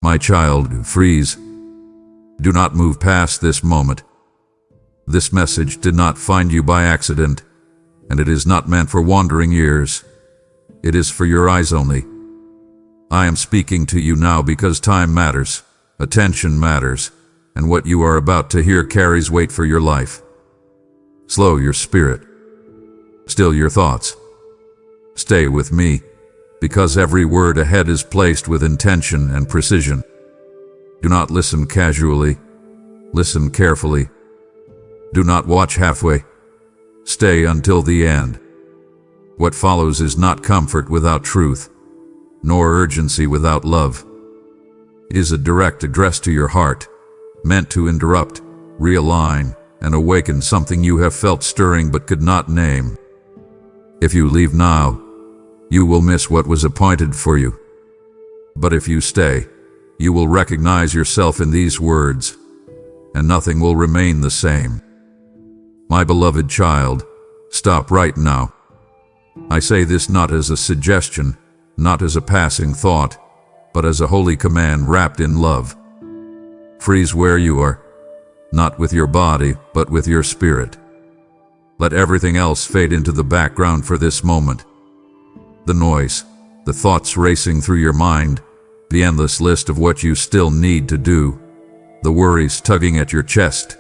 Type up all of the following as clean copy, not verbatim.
My child, freeze. Do not move past this moment. This message did not find you by accident, and it is not meant for wandering ears. It is for your eyes only. I am speaking to you now because time matters, attention matters, and what you are about to hear carries weight for your life. Slow your spirit. Still your thoughts. Stay with me, because every word ahead is placed with intention and precision. Do not listen casually. Listen carefully. Do not watch halfway. Stay until the end. What follows is not comfort without truth, nor urgency without love. It is a direct address to your heart, meant to interrupt, realign, and awaken something you have felt stirring but could not name. If you leave now, you will miss what was appointed for you. But if you stay, you will recognize yourself in these words, and nothing will remain the same. My beloved child, stop right now. I say this not as a suggestion, not as a passing thought, but as a holy command wrapped in love. Freeze where you are, not with your body, but with your spirit. Let everything else fade into the background for this moment. The noise, the thoughts racing through your mind, the endless list of what you still need to do, the worries tugging at your chest.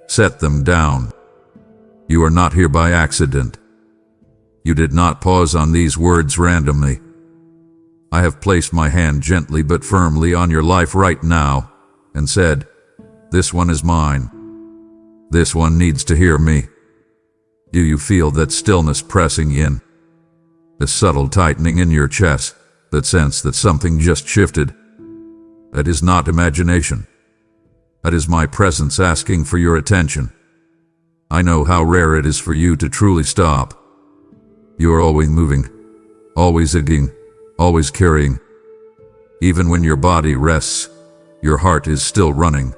Set them down. You are not here by accident. You did not pause on these words randomly. I have placed my hand gently but firmly on your life right now and said, "This one is mine. This one needs to hear me." Do you feel that stillness pressing in? A subtle tightening in your chest, that sense that something just shifted? That is not imagination. That is my presence asking for your attention. I know how rare it is for you to truly stop. You are always moving, always eating, always carrying. Even when your body rests, your heart is still running.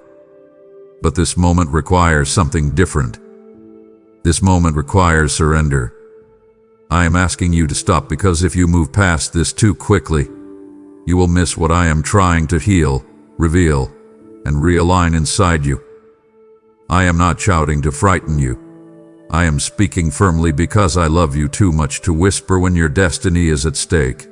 But this moment requires something different. This moment requires surrender. I am asking you to stop because if you move past this too quickly, you will miss what I am trying to heal, reveal, and realign inside you. I am not shouting to frighten you. I am speaking firmly because I love you too much to whisper when your destiny is at stake.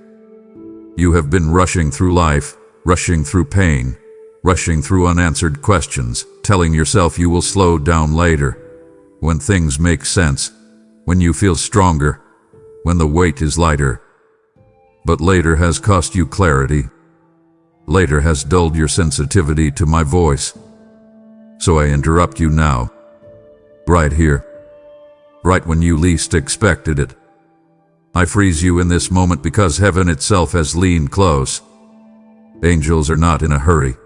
You have been rushing through life, rushing through pain, rushing through unanswered questions, telling yourself you will slow down later, when things make sense, when you feel stronger, when the weight is lighter. But later has cost you clarity. Later has dulled your sensitivity to my voice. So I interrupt you now, right here, right when you least expected it. I freeze you in this moment because heaven itself has leaned close. Angels are not in a hurry.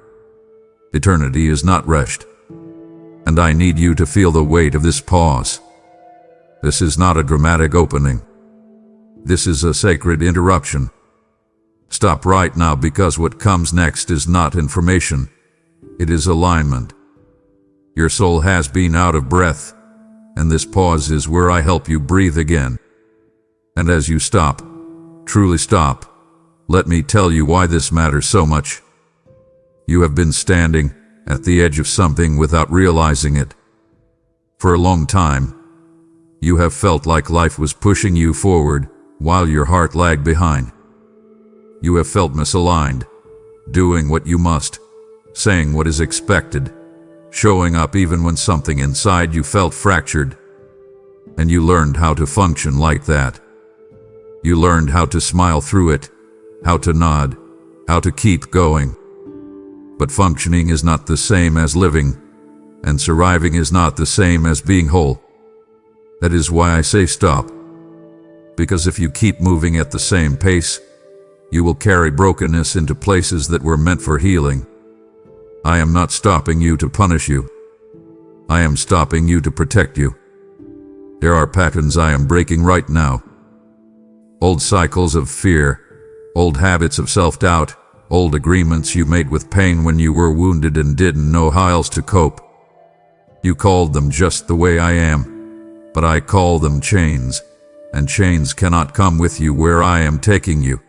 Eternity is not rushed. And I need you to feel the weight of this pause. This is not a dramatic opening. This is a sacred interruption. Stop right now because what comes next is not information. It is alignment. Your soul has been out of breath, and this pause is where I help you breathe again. And as you stop, truly stop, let me tell you why this matters so much. You have been standing at the edge of something without realizing it. For a long time, you have felt like life was pushing you forward while your heart lagged behind. You have felt misaligned, doing what you must, saying what is expected, showing up even when something inside you felt fractured. And you learned how to function like that. You learned how to smile through it, how to nod, how to keep going. But functioning is not the same as living, and surviving is not the same as being whole. That is why I say stop. Because if you keep moving at the same pace, you will carry brokenness into places that were meant for healing. I am not stopping you to punish you. I am stopping you to protect you. There are patterns I am breaking right now. Old cycles of fear, old habits of self-doubt, old agreements you made with pain when you were wounded and didn't know how else to cope. You called them just the way I am, but I call them chains, and chains cannot come with you where I am taking you.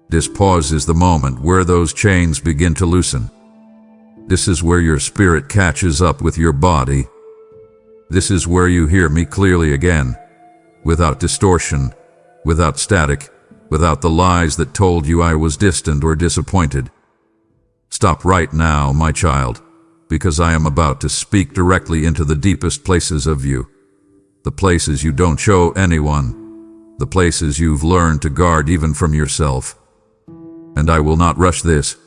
This pause is the moment where those chains begin to loosen. This is where your spirit catches up with your body. This is where you hear me clearly again, without distortion, without static, without the lies that told you I was distant or disappointed. Stop right now, my child, because I am about to speak directly into the deepest places of you, the places you don't show anyone, the places you've learned to guard even from yourself. And I will not rush this.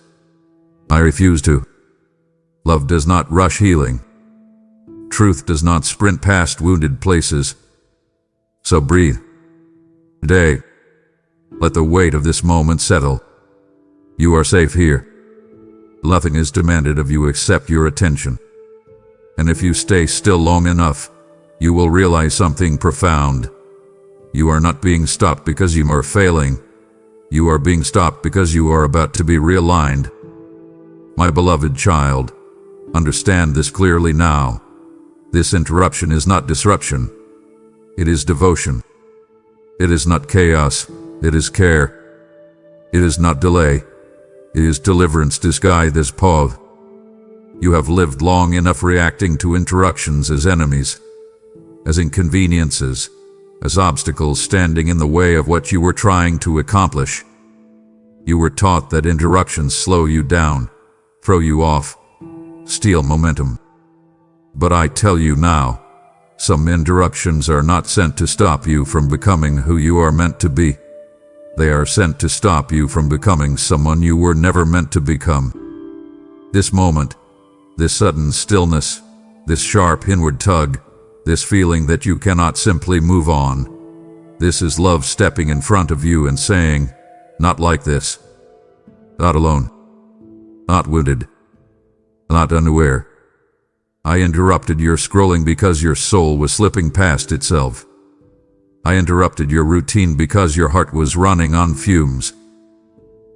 I refuse to. Love does not rush healing. Truth does not sprint past wounded places. So breathe. Today, let the weight of this moment settle. You are safe here. Nothing is demanded of you except your attention. And if you stay still long enough, you will realize something profound. You are not being stopped because you are failing. You are being stopped because you are about to be realigned. My beloved child, understand this clearly now. This interruption is not disruption. It is devotion. It is not chaos. It is care. It is not delay. It is deliverance disguised as pause. You have lived long enough reacting to interruptions as enemies, as inconveniences, as obstacles standing in the way of what you were trying to accomplish. You were taught that interruptions slow you down, throw you off, steal momentum. But I tell you now, some interruptions are not sent to stop you from becoming who you are meant to be. They are sent to stop you from becoming someone you were never meant to become. This moment, this sudden stillness, this sharp inward tug, this feeling that you cannot simply move on, this is love stepping in front of you and saying, not like this. Not alone. Not wounded. Not unaware. I interrupted your scrolling because your soul was slipping past itself. I interrupted your routine because your heart was running on fumes.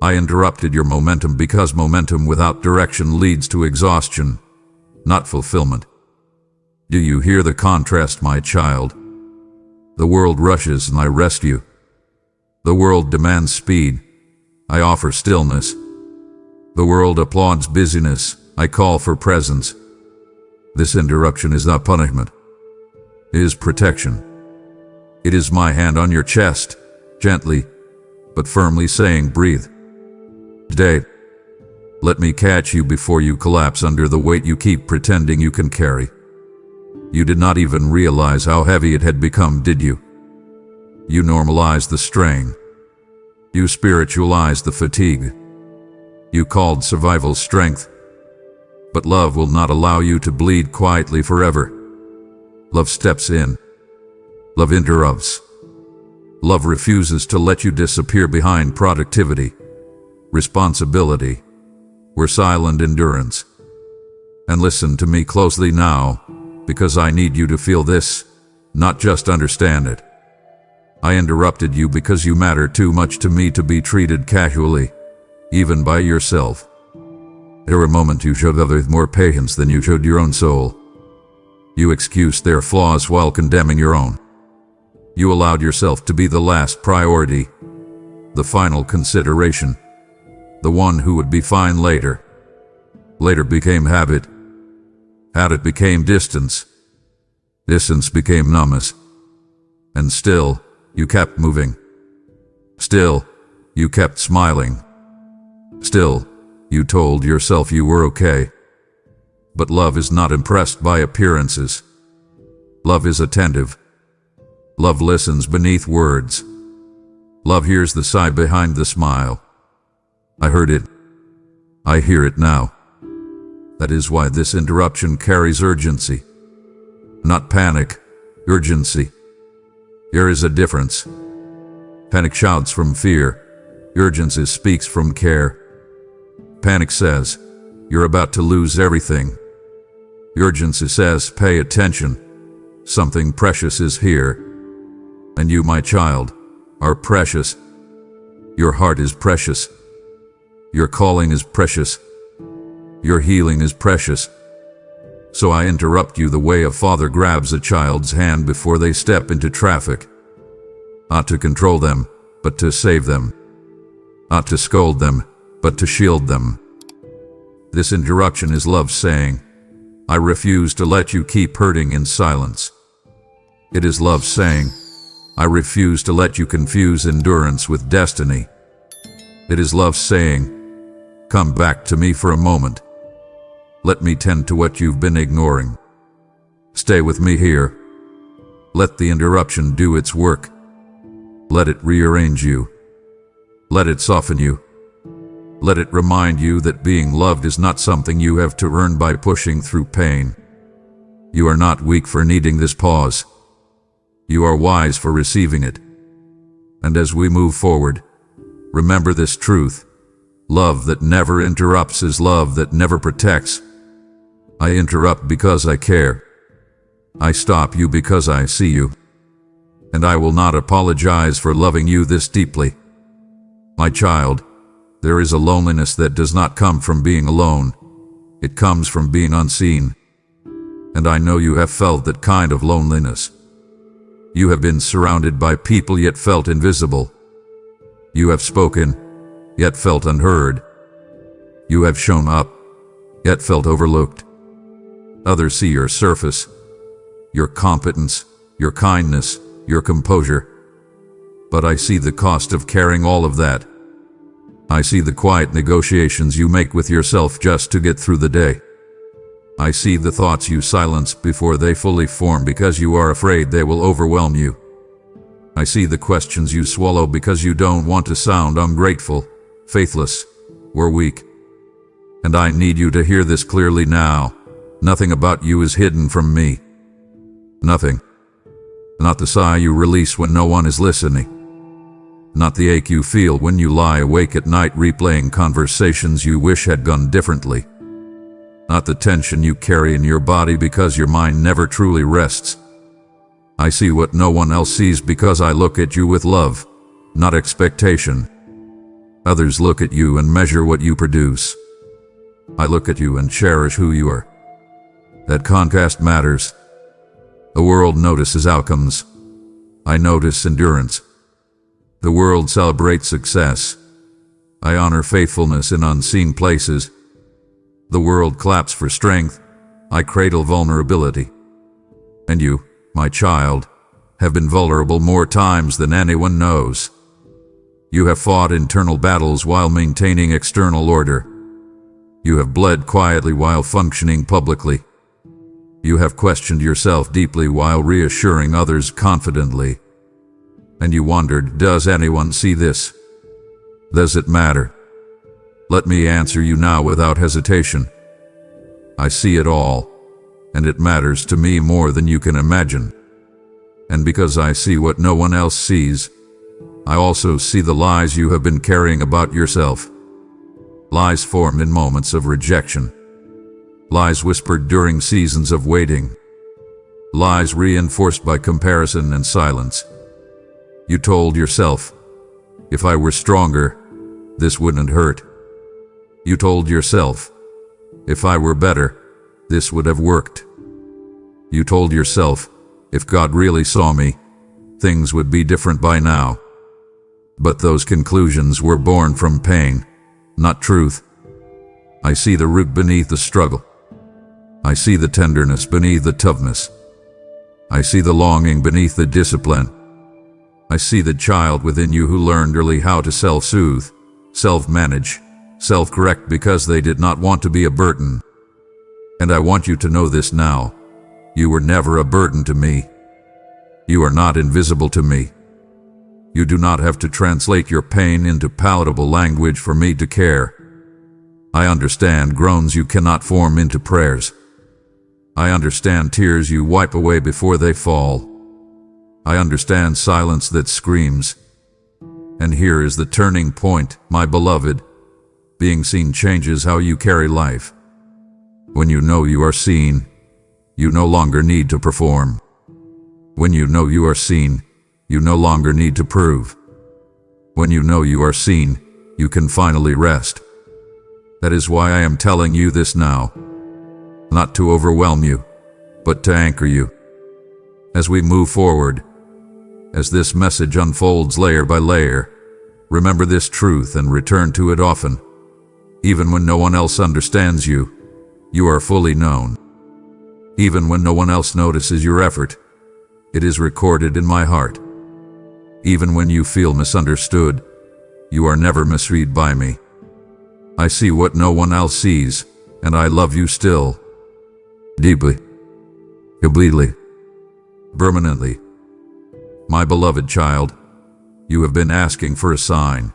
I interrupted your momentum because momentum without direction leads to exhaustion, not fulfillment. Do you hear the contrast, my child? The world rushes and I rescue. The world demands speed. I offer stillness. The world applauds busyness. I call for presence. This interruption is not punishment. It is protection. It is my hand on your chest, gently, but firmly saying, breathe. Today, let me catch you before you collapse under the weight you keep pretending you can carry. You did not even realize how heavy it had become, did you? You normalized the strain. You spiritualized the fatigue. You called survival strength. But love will not allow you to bleed quietly forever. Love steps in. Love interrupts. Love refuses to let you disappear behind productivity, responsibility, or silent endurance. And listen to me closely now, because I need you to feel this, not just understand it. I interrupted you because you matter too much to me to be treated casually, even by yourself. There were moments you showed others more patience than you showed your own soul. You excused their flaws while condemning your own. You allowed yourself to be the last priority, the final consideration, the one who would be fine later. Later became habit. Habit became distance. Distance became numbness. And still, you kept moving. Still, you kept smiling. Still, you told yourself you were okay. But love is not impressed by appearances. Love is attentive. Love listens beneath words. Love hears the sigh behind the smile. I heard it. I hear it now. That is why this interruption carries urgency. Not panic, urgency. There is a difference. Panic shouts from fear. Urgency speaks from care. Panic says, you're about to lose everything. Urgency says, pay attention. Something precious is here. And you, my child, are precious. Your heart is precious. Your calling is precious. Your healing is precious. So I interrupt you the way a father grabs a child's hand before they step into traffic. Not to control them, but to save them. not to scold them, but to shield them. This interruption is love saying, I refuse to let you keep hurting in silence. It is love saying, I refuse to let you confuse endurance with destiny. It is love saying, come back to me for a moment. Let me tend to what you've been ignoring. Stay with me here. Let the interruption do its work. Let it rearrange you. Let it soften you. Let it remind you that being loved is not something you have to earn by pushing through pain. You are not weak for needing this pause. You are wise for receiving it. And as we move forward, remember this truth. Love that never interrupts is love that never protects. I interrupt because I care. I stop you because I see you. And I will not apologize for loving you this deeply. My child, there is a loneliness that does not come from being alone. It comes from being unseen. And I know you have felt that kind of loneliness. You have been surrounded by people yet felt invisible. You have spoken, yet felt unheard. You have shown up, yet felt overlooked. Others see your surface, your competence, your kindness, your composure. But I see the cost of carrying all of that. I see the quiet negotiations you make with yourself just to get through the day. I see the thoughts you silence before they fully form because you are afraid they will overwhelm you. I see the questions you swallow because you don't want to sound ungrateful, faithless, or weak. And I need you to hear this clearly now. Nothing about you is hidden from me. Nothing. Not the sigh you release when no one is listening. Not the ache you feel when you lie awake at night replaying conversations you wish had gone differently. Not the tension you carry in your body because your mind never truly rests. I see what no one else sees because I look at you with love, not expectation. Others look at you and measure what you produce. I look at you and cherish who you are. That contrast matters. The world notices outcomes. I notice endurance. The world celebrates success. I honor faithfulness in unseen places. The world claps for strength. I cradle vulnerability. And you, my child, have been vulnerable more times than anyone knows. You have fought internal battles while maintaining external order. You have bled quietly while functioning publicly. You have questioned yourself deeply while reassuring others confidently. And you wondered, does anyone see this? Does it matter? Let me answer you now without hesitation. I see it all, and it matters to me more than you can imagine. And because I see what no one else sees, I also see the lies you have been carrying about yourself. Lies formed in moments of rejection. Lies whispered during seasons of waiting. Lies reinforced by comparison and silence. You told yourself, if I were stronger, this wouldn't hurt. You told yourself, if I were better, this would have worked. You told yourself, if God really saw me, things would be different by now. But those conclusions were born from pain, not truth. I see the root beneath the struggle. I see the tenderness beneath the toughness. I see the longing beneath the discipline. I see the child within you who learned early how to self-soothe, self-manage, self-correct because they did not want to be a burden. And I want you to know this now. You were never a burden to me. You are not invisible to me. You do not have to translate your pain into palatable language for me to care. I understand groans you cannot form into prayers. I understand tears you wipe away before they fall. I understand silence that screams. And here is the turning point, my beloved. Being seen changes how you carry life. When you know you are seen, you no longer need to perform. When you know you are seen, you no longer need to prove. When you know you are seen, you can finally rest. That is why I am telling you this now. Not to overwhelm you, but to anchor you. As we move forward, as this message unfolds layer by layer, Remember this truth and return to it often. Even when no one else understands you, you are fully known. Even when no one else notices your effort, it is recorded in my heart. Even when you feel misunderstood, you are never misread by me. I see what no one else sees, and I love you still. Deeply, completely, permanently. My beloved child, you have been asking for a sign,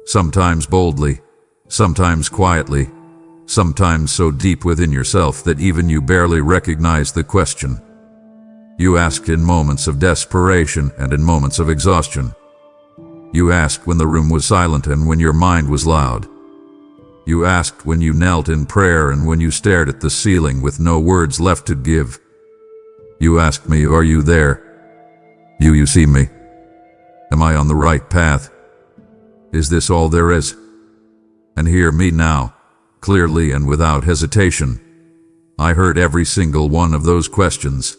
sometimes boldly, sometimes quietly, sometimes so deep within yourself that even you barely recognize the question. You asked in moments of desperation and in moments of exhaustion. You asked when the room was silent and when your mind was loud. You asked when you knelt in prayer and when you stared at the ceiling with no words left to give. You asked me, are you there? You see me? Am I on the right path? Is this all there is? And hear me now, clearly and without hesitation. I heard every single one of those questions.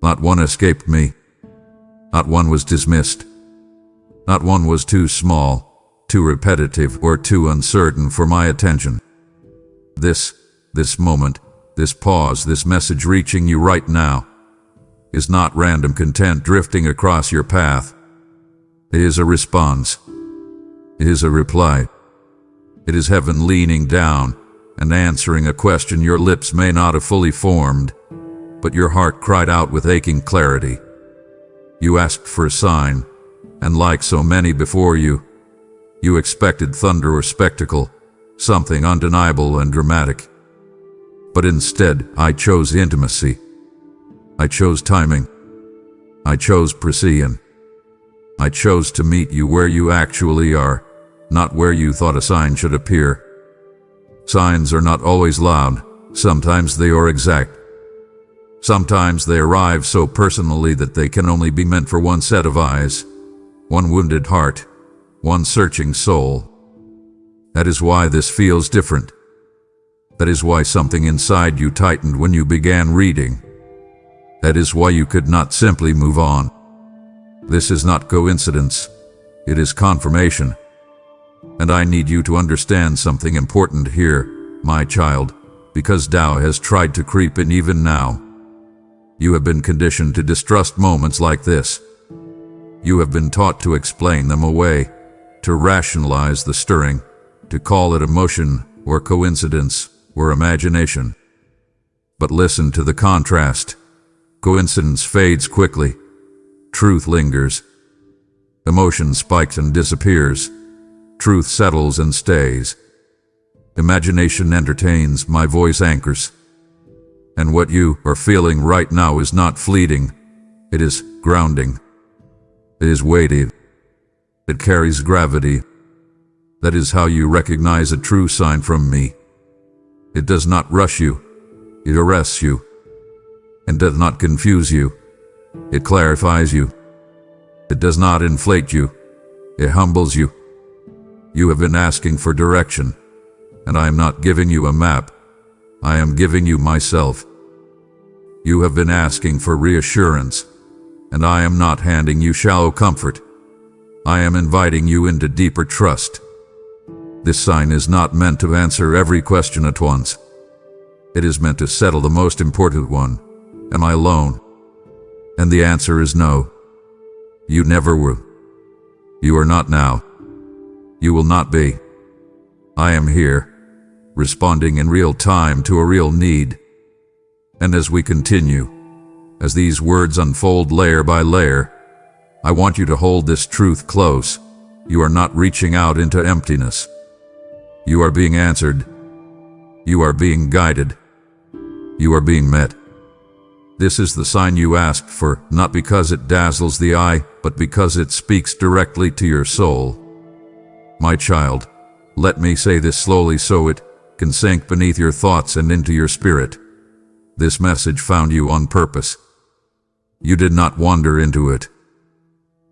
Not one escaped me. Not one was dismissed. Not one was too small, too repetitive, or too uncertain for my attention. This moment, this pause, this message reaching you right now, is not random content drifting across your path. It is a response. It is a reply. It is heaven leaning down and answering a question your lips may not have fully formed, but your heart cried out with aching clarity. You asked for a sign, and like so many before you, you expected thunder or spectacle, something undeniable and dramatic. But instead, I chose intimacy. I chose timing. I chose precision. I chose to meet you where you actually are, not where you thought a sign should appear. Signs are not always loud. Sometimes they are exact. Sometimes they arrive so personally that they can only be meant for one set of eyes, one wounded heart, one searching soul. That is why this feels different. That is why something inside you tightened when you began reading. That is why you could not simply move on. This is not coincidence. It is confirmation. And I need you to understand something important here, my child, because Tao has tried to creep in even now. You have been conditioned to distrust moments like this. You have been taught to explain them away, to rationalize the stirring, to call it emotion or coincidence or imagination. But listen to the contrast. Coincidence fades quickly. Truth lingers. Emotion spikes and disappears. Truth settles and stays. Imagination entertains, my voice anchors. And what you are feeling right now is not fleeting. It is grounding. It is weighty. It carries gravity. That is how you recognize a true sign from me. It does not rush you. It arrests you. And does not confuse you. It clarifies you. It does not inflate you. It humbles you. You have been asking for direction, and I am not giving you a map. I am giving you myself. You have been asking for reassurance, and I am not handing you shallow comfort. I am inviting you into deeper trust. This sign is not meant to answer every question at once. It is meant to settle the most important one. Am I alone? And the answer is no. You never were. You are not now. You will not be. I am here, responding in real time to a real need. And as we continue, as these words unfold layer by layer, I want you to hold this truth close. You are not reaching out into emptiness. You are being answered. You are being guided. You are being met. This is the sign you asked for, not because it dazzles the eye, but because it speaks directly to your soul. My child, let me say this slowly so it can sink beneath your thoughts and into your spirit. This message found you on purpose. You did not wander into it.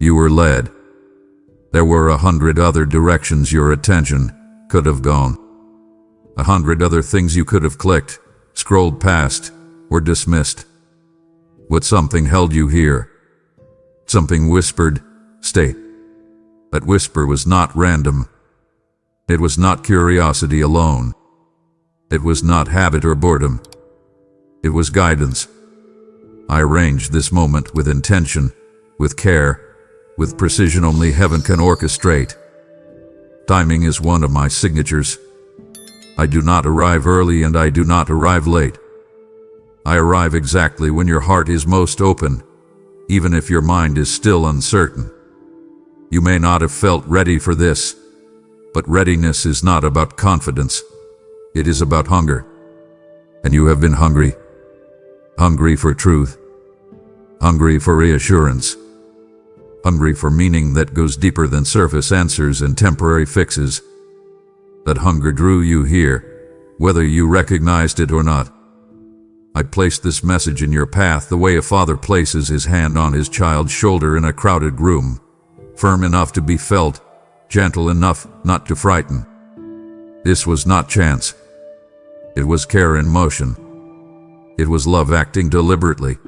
You were led. There were 100 other directions your attention could have gone. 100 other things you could have clicked, scrolled past, or dismissed. But something held you here. Something whispered, stay. That whisper was not random. It was not curiosity alone. It was not habit or boredom. It was guidance. I arranged this moment with intention, with care, with precision only heaven can orchestrate. Timing is one of my signatures. I do not arrive early and I do not arrive late. I arrive exactly when your heart is most open, even if your mind is still uncertain. You may not have felt ready for this, but readiness is not about confidence. It is about hunger. And you have been hungry. Hungry for truth. Hungry for reassurance. Hungry for meaning that goes deeper than surface answers and temporary fixes. That hunger drew you here, whether you recognized it or not. I placed this message in your path the way a father places his hand on his child's shoulder in a crowded room, firm enough to be felt, gentle enough not to frighten. This was not chance. It was care in motion. It was love acting deliberately.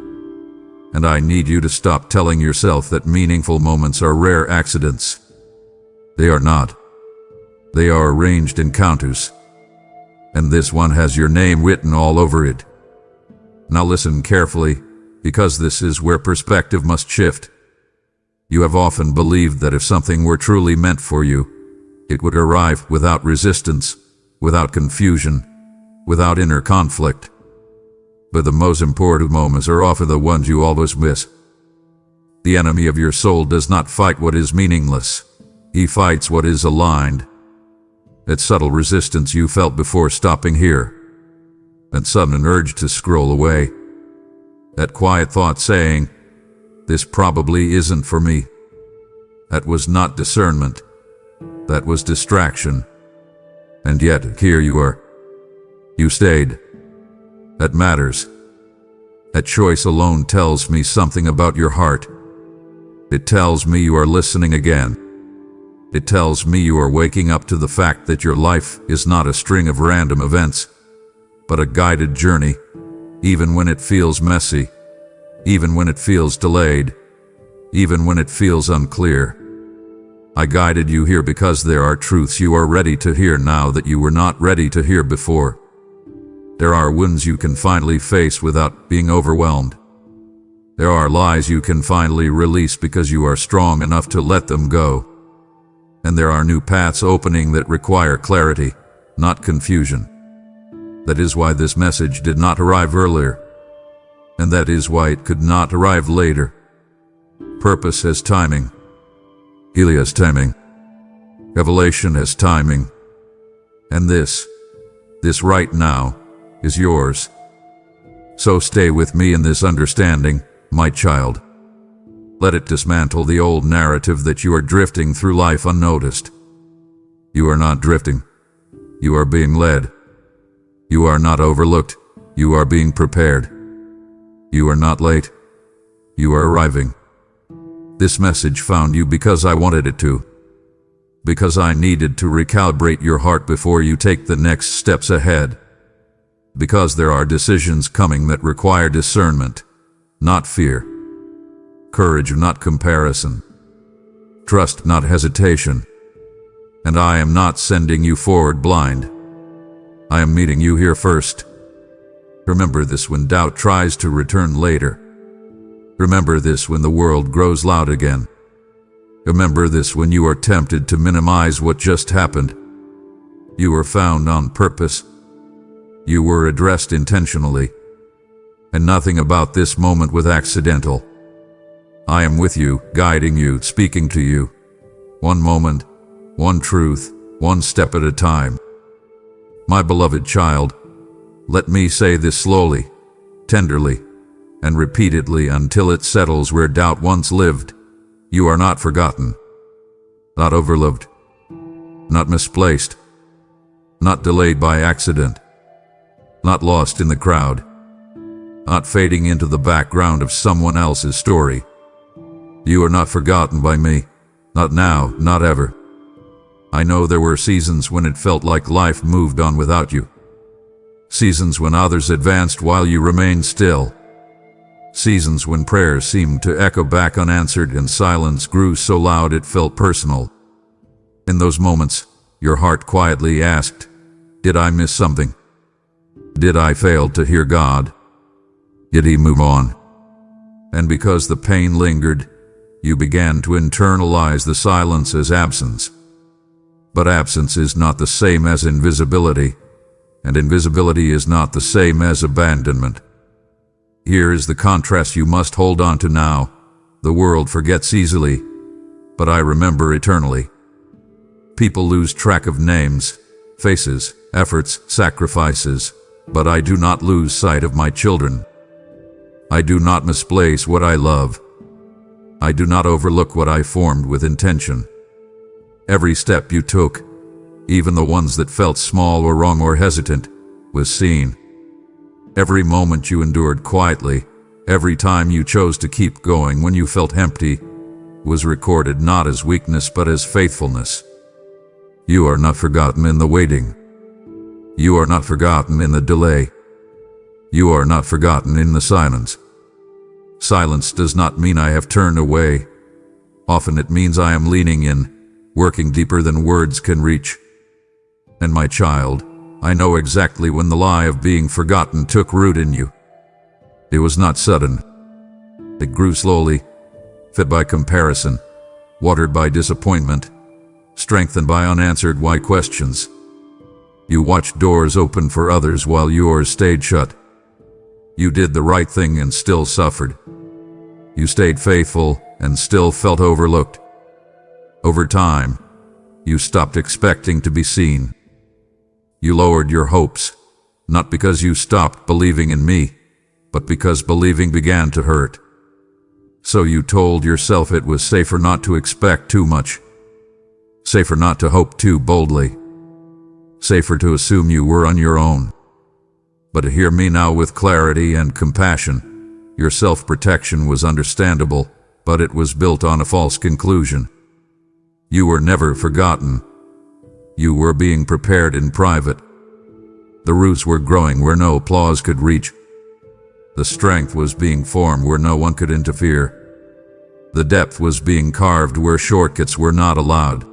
And I need you to stop telling yourself that meaningful moments are rare accidents. They are not. They are arranged encounters. And this one has your name written all over it. Now listen carefully, because this is where perspective must shift. You have often believed that if something were truly meant for you, it would arrive without resistance, without confusion, without inner conflict. But the most important moments are often the ones you always miss. The enemy of your soul does not fight what is meaningless. He fights what is aligned. That subtle resistance you felt before stopping here. That sudden urge to scroll away. That quiet thought saying, "This probably isn't for me." That was not discernment. That was distraction. And yet, here you are. You stayed. That matters. That choice alone tells me something about your heart. It tells me you are listening again. It tells me you are waking up to the fact that your life is not a string of random events, but a guided journey, even when it feels messy, even when it feels delayed, even when it feels unclear. I guided you here because there are truths you are ready to hear now that you were not ready to hear before. There are wounds you can finally face without being overwhelmed. There are lies you can finally release because you are strong enough to let them go. And there are new paths opening that require clarity, not confusion. That is why this message did not arrive earlier. And that is why it could not arrive later. Purpose has timing. Healing has timing. Revelation has timing. And this right now, is yours. So stay with me in this understanding, my child. Let it dismantle the old narrative that you are drifting through life unnoticed. You are not drifting. You are being led. You are not overlooked. You are being prepared. You are not late. You are arriving. This message found you because I wanted it to. Because I needed to recalibrate your heart before you take the next steps ahead. Because there are decisions coming that require discernment, not fear. Courage, not comparison. Trust, not hesitation. And I am not sending you forward blind. I am meeting you here first. Remember this when doubt tries to return later. Remember this when the world grows loud again. Remember this when you are tempted to minimize what just happened. You were found on purpose. You were addressed intentionally. And nothing about this moment was accidental. I am with you, guiding you, speaking to you. One moment, one truth, one step at a time. My beloved child, let me say this slowly, tenderly, and repeatedly until it settles where doubt once lived. You are not forgotten, not overlooked, not misplaced, not delayed by accident, not lost in the crowd, not fading into the background of someone else's story. You are not forgotten by me, not now, not ever. I know there were seasons when it felt like life moved on without you. Seasons when others advanced while you remained still. Seasons when prayers seemed to echo back unanswered and silence grew so loud it felt personal. In those moments, your heart quietly asked, "Did I miss something? Did I fail to hear God? Did He move on?" And because the pain lingered, you began to internalize the silence as absence. But absence is not the same as invisibility, and invisibility is not the same as abandonment. Here is the contrast you must hold on to now. The world forgets easily, but I remember eternally. People lose track of names, faces, efforts, sacrifices, but I do not lose sight of my children. I do not misplace what I love. I do not overlook what I formed with intention. Every step you took, even the ones that felt small or wrong or hesitant, was seen. Every moment you endured quietly, every time you chose to keep going when you felt empty, was recorded not as weakness but as faithfulness. You are not forgotten in the waiting. You are not forgotten in the delay. You are not forgotten in the silence. Silence does not mean I have turned away. Often it means I am leaning in, working deeper than words can reach. And my child, I know exactly when the lie of being forgotten took root in you. It was not sudden. It grew slowly, fed by comparison, watered by disappointment, strengthened by unanswered why questions. You watched doors open for others while yours stayed shut. You did the right thing and still suffered. You stayed faithful and still felt overlooked. Over time, you stopped expecting to be seen. You lowered your hopes, not because you stopped believing in me, but because believing began to hurt. So you told yourself it was safer not to expect too much, safer not to hope too boldly, safer to assume you were on your own. But to hear me now with clarity and compassion, your self-protection was understandable, but it was built on a false conclusion. You were never forgotten. You were being prepared in private. The roots were growing where no applause could reach. The strength was being formed where no one could interfere. The depth was being carved where shortcuts were not allowed.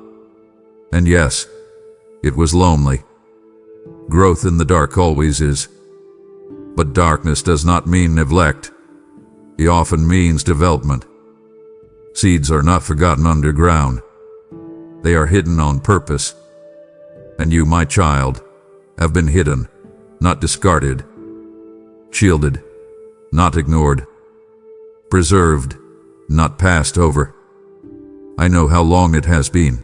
And yes, it was lonely. Growth in the dark always is. But darkness does not mean neglect. It often means development. Seeds are not forgotten underground. They are hidden on purpose. And you, my child, have been hidden, not discarded. Shielded, not ignored. Preserved, not passed over. I know how long it has been.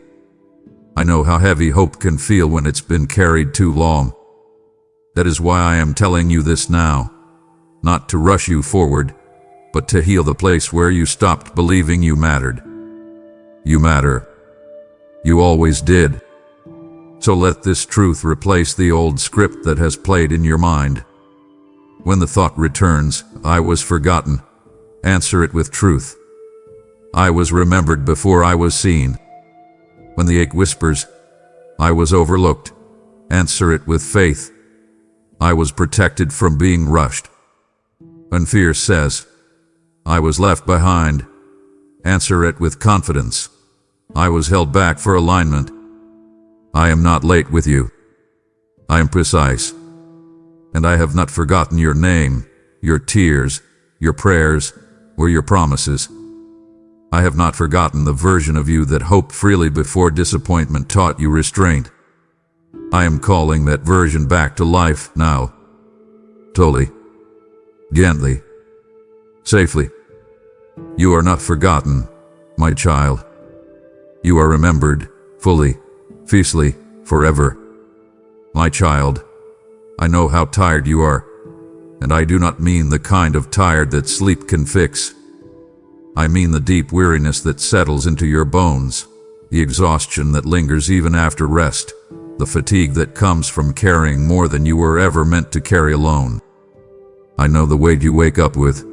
I know how heavy hope can feel when it's been carried too long. That is why I am telling you this now, not to rush you forward, but to heal the place where you stopped believing you mattered. You matter. You always did. So let this truth replace the old script that has played in your mind. When the thought returns, "I was forgotten," answer it with truth. I was remembered before I was seen. When the ache whispers, "I was overlooked," answer it with faith. I was protected from being rushed. When fear says, "I was left behind," answer it with confidence. I was held back for alignment. I am not late with you. I am precise. And I have not forgotten your name, your tears, your prayers, or your promises. I have not forgotten the version of you that hoped freely before disappointment taught you restraint. I am calling that version back to life now. Slowly, gently, safely. You are not forgotten, my child. You are remembered, fully, fiercely, forever. My child, I know how tired you are, and I do not mean the kind of tired that sleep can fix. I mean the deep weariness that settles into your bones, the exhaustion that lingers even after rest, the fatigue that comes from carrying more than you were ever meant to carry alone. I know the weight you wake up with.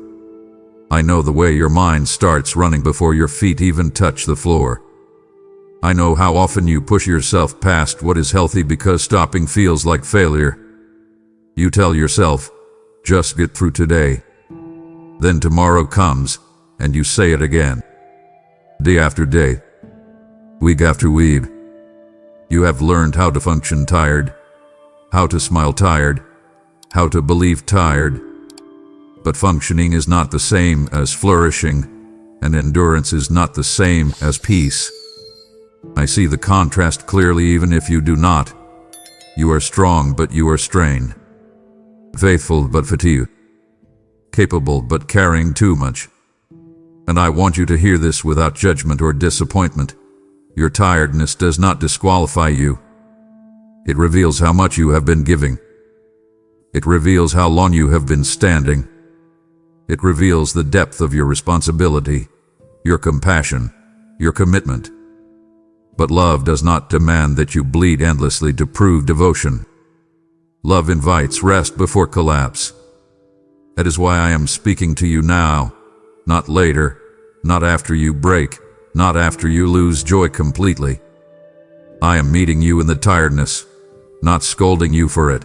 I know the way your mind starts running before your feet even touch the floor. I know how often you push yourself past what is healthy because stopping feels like failure. You tell yourself, "Just get through today." Then tomorrow comes, and you say it again. Day after day, week after week, you have learned how to function tired, how to smile tired, how to believe tired. But functioning is not the same as flourishing, and endurance is not the same as peace. I see the contrast clearly even if you do not. You are strong, but you are strained. Faithful, but fatigued. Capable, but carrying too much. And I want you to hear this without judgment or disappointment. Your tiredness does not disqualify you. It reveals how much you have been giving. It reveals how long you have been standing. It reveals the depth of your responsibility, your compassion, your commitment. But love does not demand that you bleed endlessly to prove devotion. Love invites rest before collapse. That is why I am speaking to you now, not later, not after you break, not after you lose joy completely. I am meeting you in the tiredness, not scolding you for it.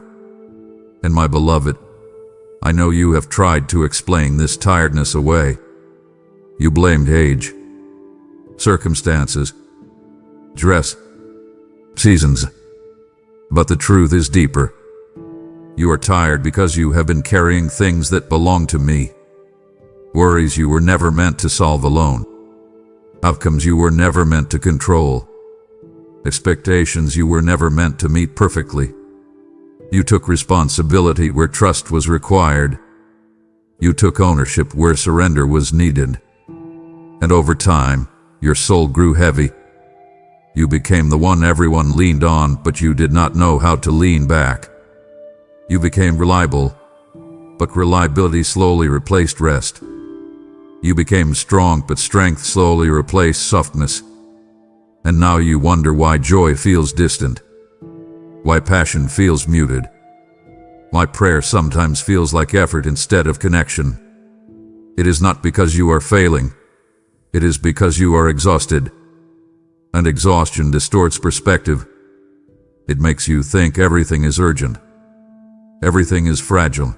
And my beloved, I know you have tried to explain this tiredness away. You blamed age, circumstances, dress, seasons. But the truth is deeper. You are tired because you have been carrying things that belong to me. Worries you were never meant to solve alone. Outcomes you were never meant to control. Expectations you were never meant to meet perfectly. You took responsibility where trust was required. You took ownership where surrender was needed. And over time, your soul grew heavy. You became the one everyone leaned on, but you did not know how to lean back. You became reliable, but reliability slowly replaced rest. You became strong, but strength slowly replaced softness. And now you wonder why joy feels distant, why passion feels muted, why prayer sometimes feels like effort instead of connection. It is not because you are failing, it is because you are exhausted. And exhaustion distorts perspective. It makes you think everything is urgent. Everything is fragile.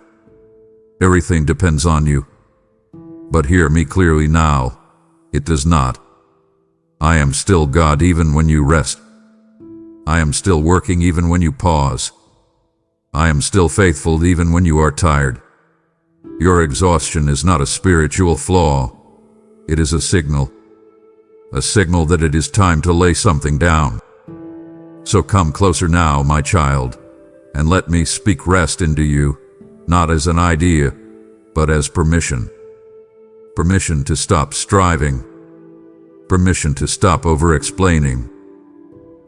Everything depends on you. But hear me clearly now. It does not. I am still God even when you rest. I am still working even when you pause. I am still faithful even when you are tired. Your exhaustion is not a spiritual flaw. It is a signal that it is time to lay something down. So come closer now, my child, and let me speak rest into you, not as an idea, but as permission. Permission to stop striving. Permission to stop over-explaining.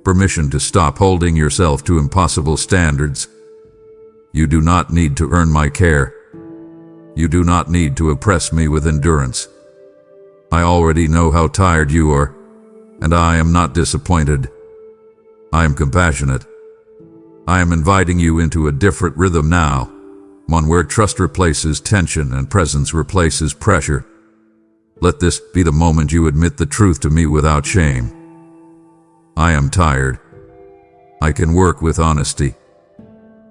Permission to stop holding yourself to impossible standards. You do not need to earn my care. You do not need to oppress me with endurance. I already know how tired you are, and I am not disappointed. I am compassionate. I am inviting you into a different rhythm now, one where trust replaces tension and presence replaces pressure. Let this be the moment you admit the truth to me without shame. I am tired. I can work with honesty.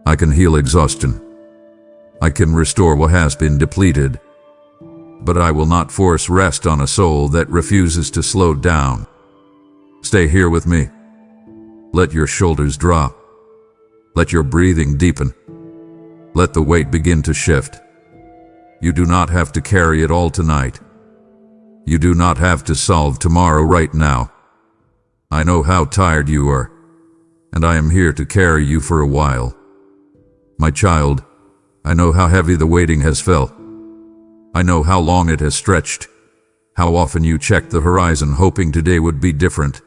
I can heal exhaustion. I can restore what has been depleted. But I will not force rest on a soul that refuses to slow down. Stay here with me. Let your shoulders drop. Let your breathing deepen. Let the weight begin to shift. You do not have to carry it all tonight. You do not have to solve tomorrow right now. I know how tired you are, and I am here to carry you for a while. My child, I know how heavy the waiting has felt. I know how long it has stretched, how often you checked the horizon hoping today would be different,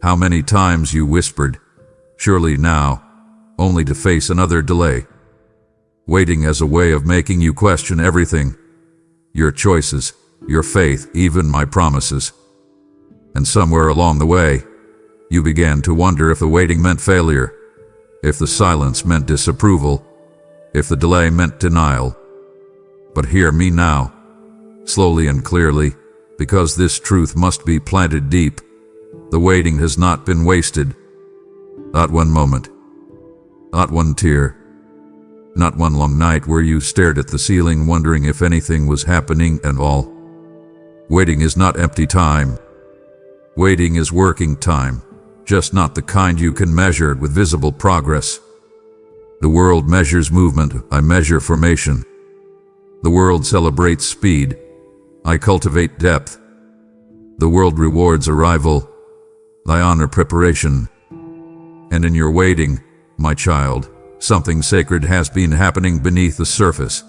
how many times you whispered, "Surely now," only to face another delay. Waiting as a way of making you question everything, your choices, your faith, even my promises. And somewhere along the way, you began to wonder if the waiting meant failure, if the silence meant disapproval, if the delay meant denial. But hear me now, slowly and clearly, because this truth must be planted deep. The waiting has not been wasted. Not one moment. Not one tear. Not one long night where you stared at the ceiling wondering if anything was happening at all. Waiting is not empty time. Waiting is working time, just not the kind you can measure with visible progress. The world measures movement, I measure formation. The world celebrates speed, I cultivate depth. The world rewards arrival, I honor preparation. And in your waiting, my child, something sacred has been happening beneath the surface.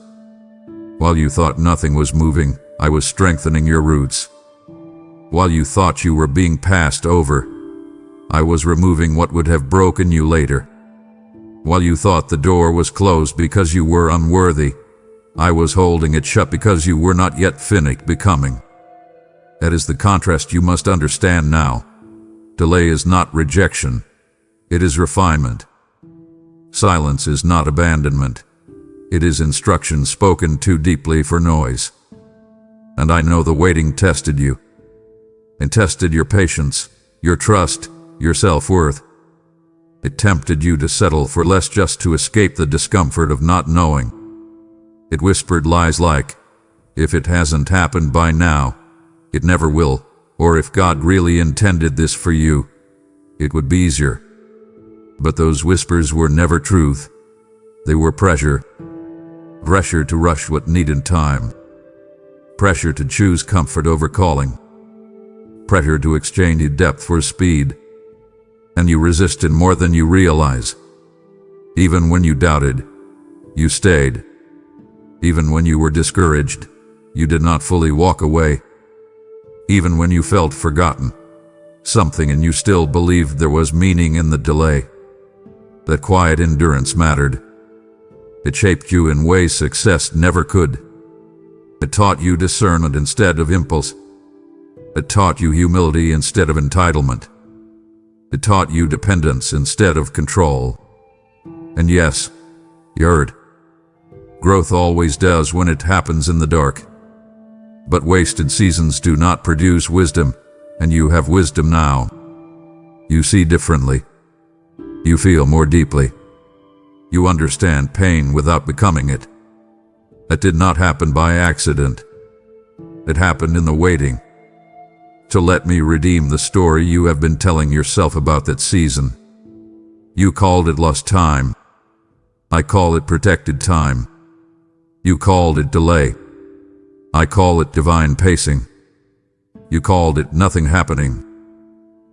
While you thought nothing was moving, I was strengthening your roots. While you thought you were being passed over, I was removing what would have broken you later. While you thought the door was closed because you were unworthy, I was holding it shut because you were not yet finished becoming. That is the contrast you must understand now. Delay is not rejection, it is refinement. Silence is not abandonment, it is instruction spoken too deeply for noise. And I know the waiting tested you, and tested your patience, your trust, your self-worth. It tempted you to settle for less just to escape the discomfort of not knowing. It whispered lies like, if it hasn't happened by now, it never will, or if God really intended this for you, it would be easier. But those whispers were never truth. They were pressure. Pressure to rush what needed time. Pressure to choose comfort over calling. Pressure to exchange depth for speed. And you resisted more than you realize. Even when you doubted, you stayed. Even when you were discouraged, you did not fully walk away. Even when you felt forgotten, something in you still believed there was meaning in the delay. That quiet endurance mattered. It shaped you in ways success never could. It taught you discernment instead of impulse. It taught you humility instead of entitlement. It taught you dependence instead of control. And yes, you heard. Growth always does when it happens in the dark. But wasted seasons do not produce wisdom, and you have wisdom now. You see differently. You feel more deeply. You understand pain without becoming it. That did not happen by accident. It happened in the waiting. To let me redeem the story you have been telling yourself about that season. You called it lost time. I call it protected time. You called it delay. I call it divine pacing. You called it nothing happening.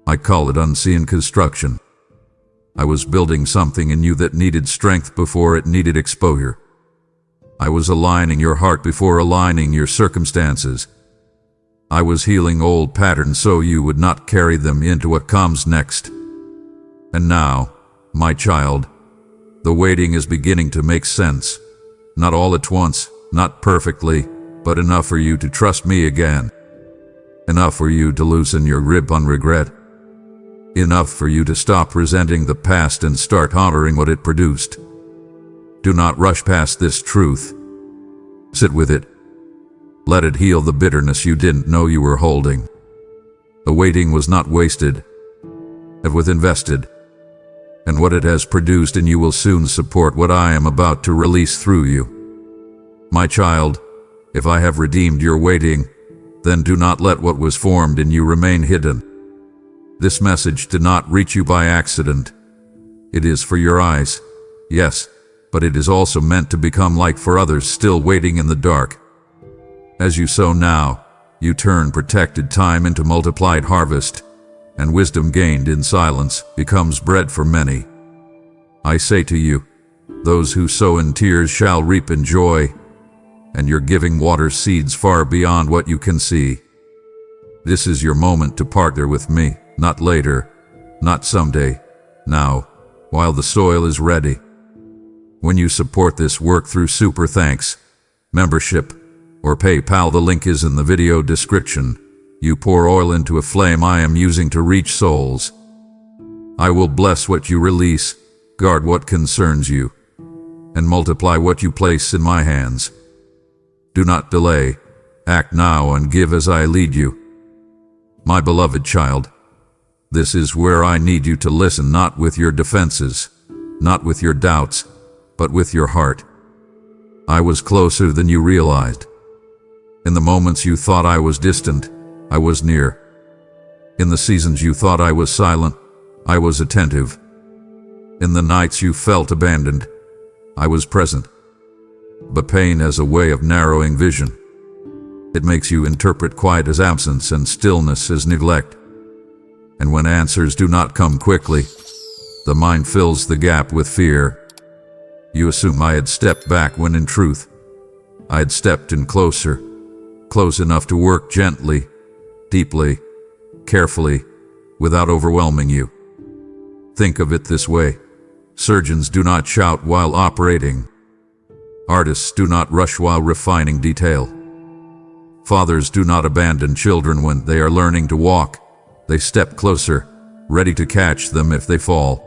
I call it unseen construction. I was building something in you that needed strength before it needed exposure. I was aligning your heart before aligning your circumstances. I was healing old patterns so you would not carry them into what comes next. And now, my child, the waiting is beginning to make sense. Not all at once, not perfectly, but enough for you to trust me again. Enough for you to loosen your grip on regret. Enough for you to stop resenting the past and start honoring what it produced. Do not rush past this truth. Sit with it. Let it heal the bitterness you didn't know you were holding. The waiting was not wasted. It was invested. And what it has produced in you will soon support what I am about to release through you. My child, if I have redeemed your waiting, then do not let what was formed in you remain hidden. This message did not reach you by accident. It is for your eyes, yes, but it is also meant to become light for others still waiting in the dark. As you sow now, you turn protected time into multiplied harvest, and wisdom gained in silence becomes bread for many. I say to you, those who sow in tears shall reap in joy, and your giving waters seeds far beyond what you can see. This is your moment to partner with me, not later, not someday, now, while the soil is ready. When you support this work through Super Thanks, membership, or PayPal, the link is in the video description, you pour oil into a flame I am using to reach souls. I will bless what you release, guard what concerns you, and multiply what you place in my hands. Do not delay, act now and give as I lead you. My beloved child, this is where I need you to listen, not with your defenses, not with your doubts, but with your heart. I was closer than you realized. In the moments you thought I was distant, I was near. In the seasons you thought I was silent, I was attentive. In the nights you felt abandoned, I was present. But pain has a way of narrowing vision. It makes you interpret quiet as absence and stillness as neglect. And when answers do not come quickly, the mind fills the gap with fear. You assume I had stepped back when in truth, I had stepped in closer, close enough to work gently, deeply, carefully, without overwhelming you. Think of it this way. Surgeons do not shout while operating. Artists do not rush while refining detail. Fathers do not abandon children when they are learning to walk. They step closer, ready to catch them if they fall.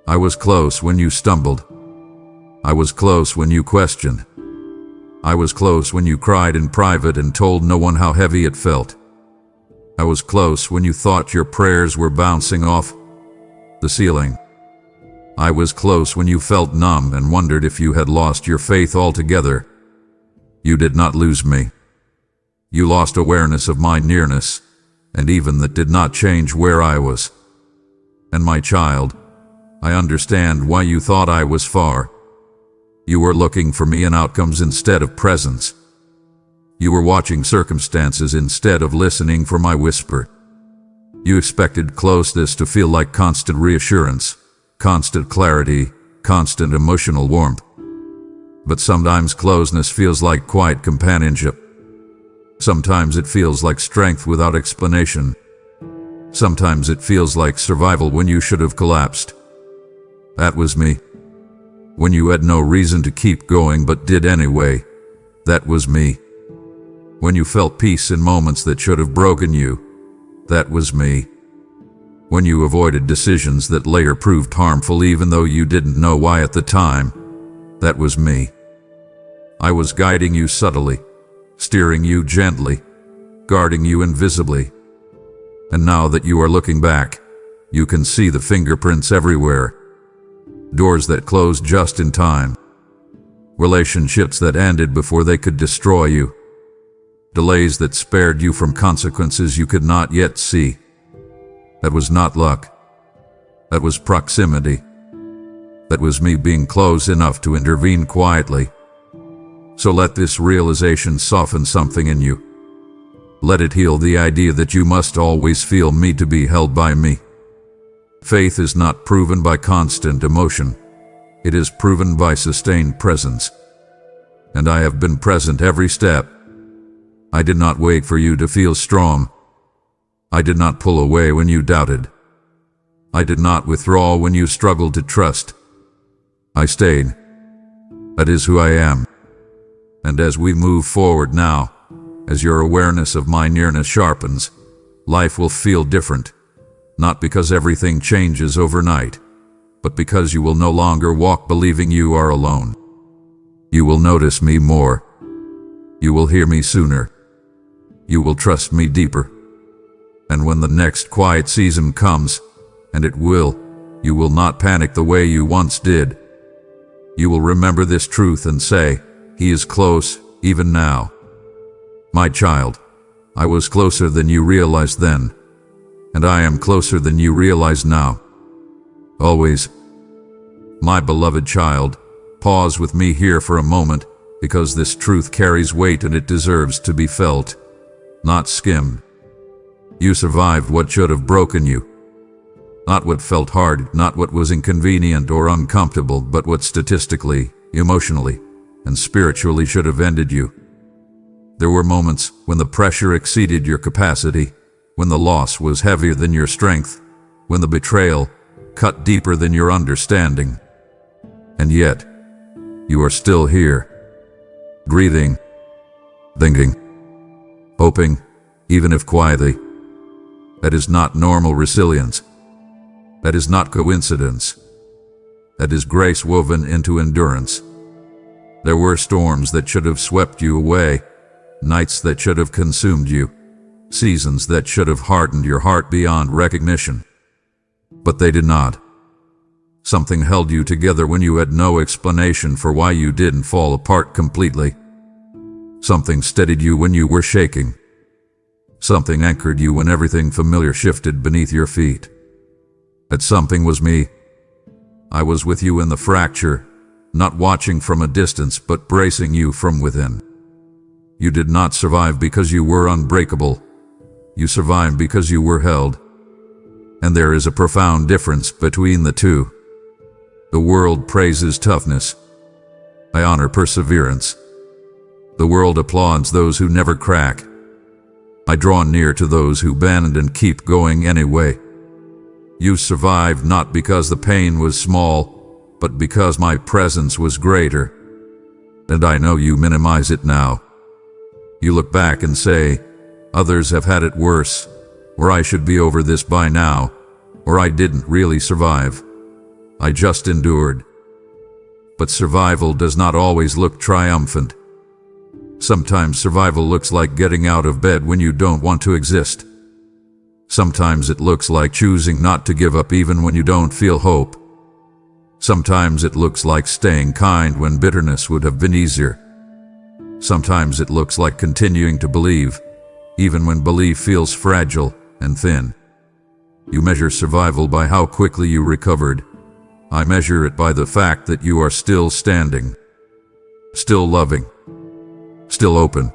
I was close when you stumbled. I was close when you questioned. I was close when you cried in private and told no one how heavy it felt. I was close when you thought your prayers were bouncing off the ceiling. I was close when you felt numb and wondered if you had lost your faith altogether. You did not lose me. You lost awareness of my nearness, and even that did not change where I was. And my child, I understand why you thought I was far. You were looking for me in outcomes instead of presence. You were watching circumstances instead of listening for my whisper. You expected closeness to feel like constant reassurance, constant clarity, constant emotional warmth. But sometimes closeness feels like quiet companionship. Sometimes it feels like strength without explanation. Sometimes it feels like survival when you should have collapsed. That was me. When you had no reason to keep going but did anyway, that was me. When you felt peace in moments that should have broken you, that was me. When you avoided decisions that later proved harmful even though you didn't know why at the time, that was me. I was guiding you subtly, steering you gently, guarding you invisibly. And now that you are looking back, you can see the fingerprints everywhere. Doors that closed just in time. Relationships that ended before they could destroy you. Delays that spared you from consequences you could not yet see. That was not luck. That was proximity. That was me being close enough to intervene quietly. So let this realization soften something in you. Let it heal the idea that you must always feel me to be held by me. Faith is not proven by constant emotion. It is proven by sustained presence. And I have been present every step. I did not wait for you to feel strong. I did not pull away when you doubted. I did not withdraw when you struggled to trust. I stayed. That is who I am. And as we move forward now, as your awareness of my nearness sharpens, life will feel different. Not because everything changes overnight, but because you will no longer walk believing you are alone. You will notice me more. You will hear me sooner. You will trust me deeper. And when the next quiet season comes, and it will, you will not panic the way you once did. You will remember this truth and say, He is close, even now. My child, I was closer than you realized then. And I am closer than you realize now. Always. My beloved child, pause with me here for a moment, because this truth carries weight and it deserves to be felt, not skimmed. You survived what should have broken you. Not what felt hard, not what was inconvenient or uncomfortable, but what statistically, emotionally, and spiritually should have ended you. There were moments when the pressure exceeded your capacity, when the loss was heavier than your strength, when the betrayal cut deeper than your understanding. And yet, you are still here, breathing, thinking, hoping, even if quietly. That is not normal resilience. That is not coincidence. That is grace woven into endurance. There were storms that should have swept you away, nights that should have consumed you, seasons that should have hardened your heart beyond recognition. But they did not. Something held you together when you had no explanation for why you didn't fall apart completely. Something steadied you when you were shaking. Something anchored you when everything familiar shifted beneath your feet. That something was me. I was with you in the fracture, not watching from a distance but bracing you from within. You did not survive because you were unbreakable. You survived because you were held. And there is a profound difference between the two. The world praises toughness. I honor perseverance. The world applauds those who never crack. I draw near to those who bend and keep going anyway. You survived not because the pain was small, but because my presence was greater. And I know you minimize it now. You look back and say, others have had it worse, or I should be over this by now, or I didn't really survive. I just endured. But survival does not always look triumphant. Sometimes survival looks like getting out of bed when you don't want to exist. Sometimes it looks like choosing not to give up even when you don't feel hope. Sometimes it looks like staying kind when bitterness would have been easier. Sometimes it looks like continuing to believe, even when belief feels fragile and thin. You measure survival by how quickly you recovered. I measure it by the fact that you are still standing, still loving, still open,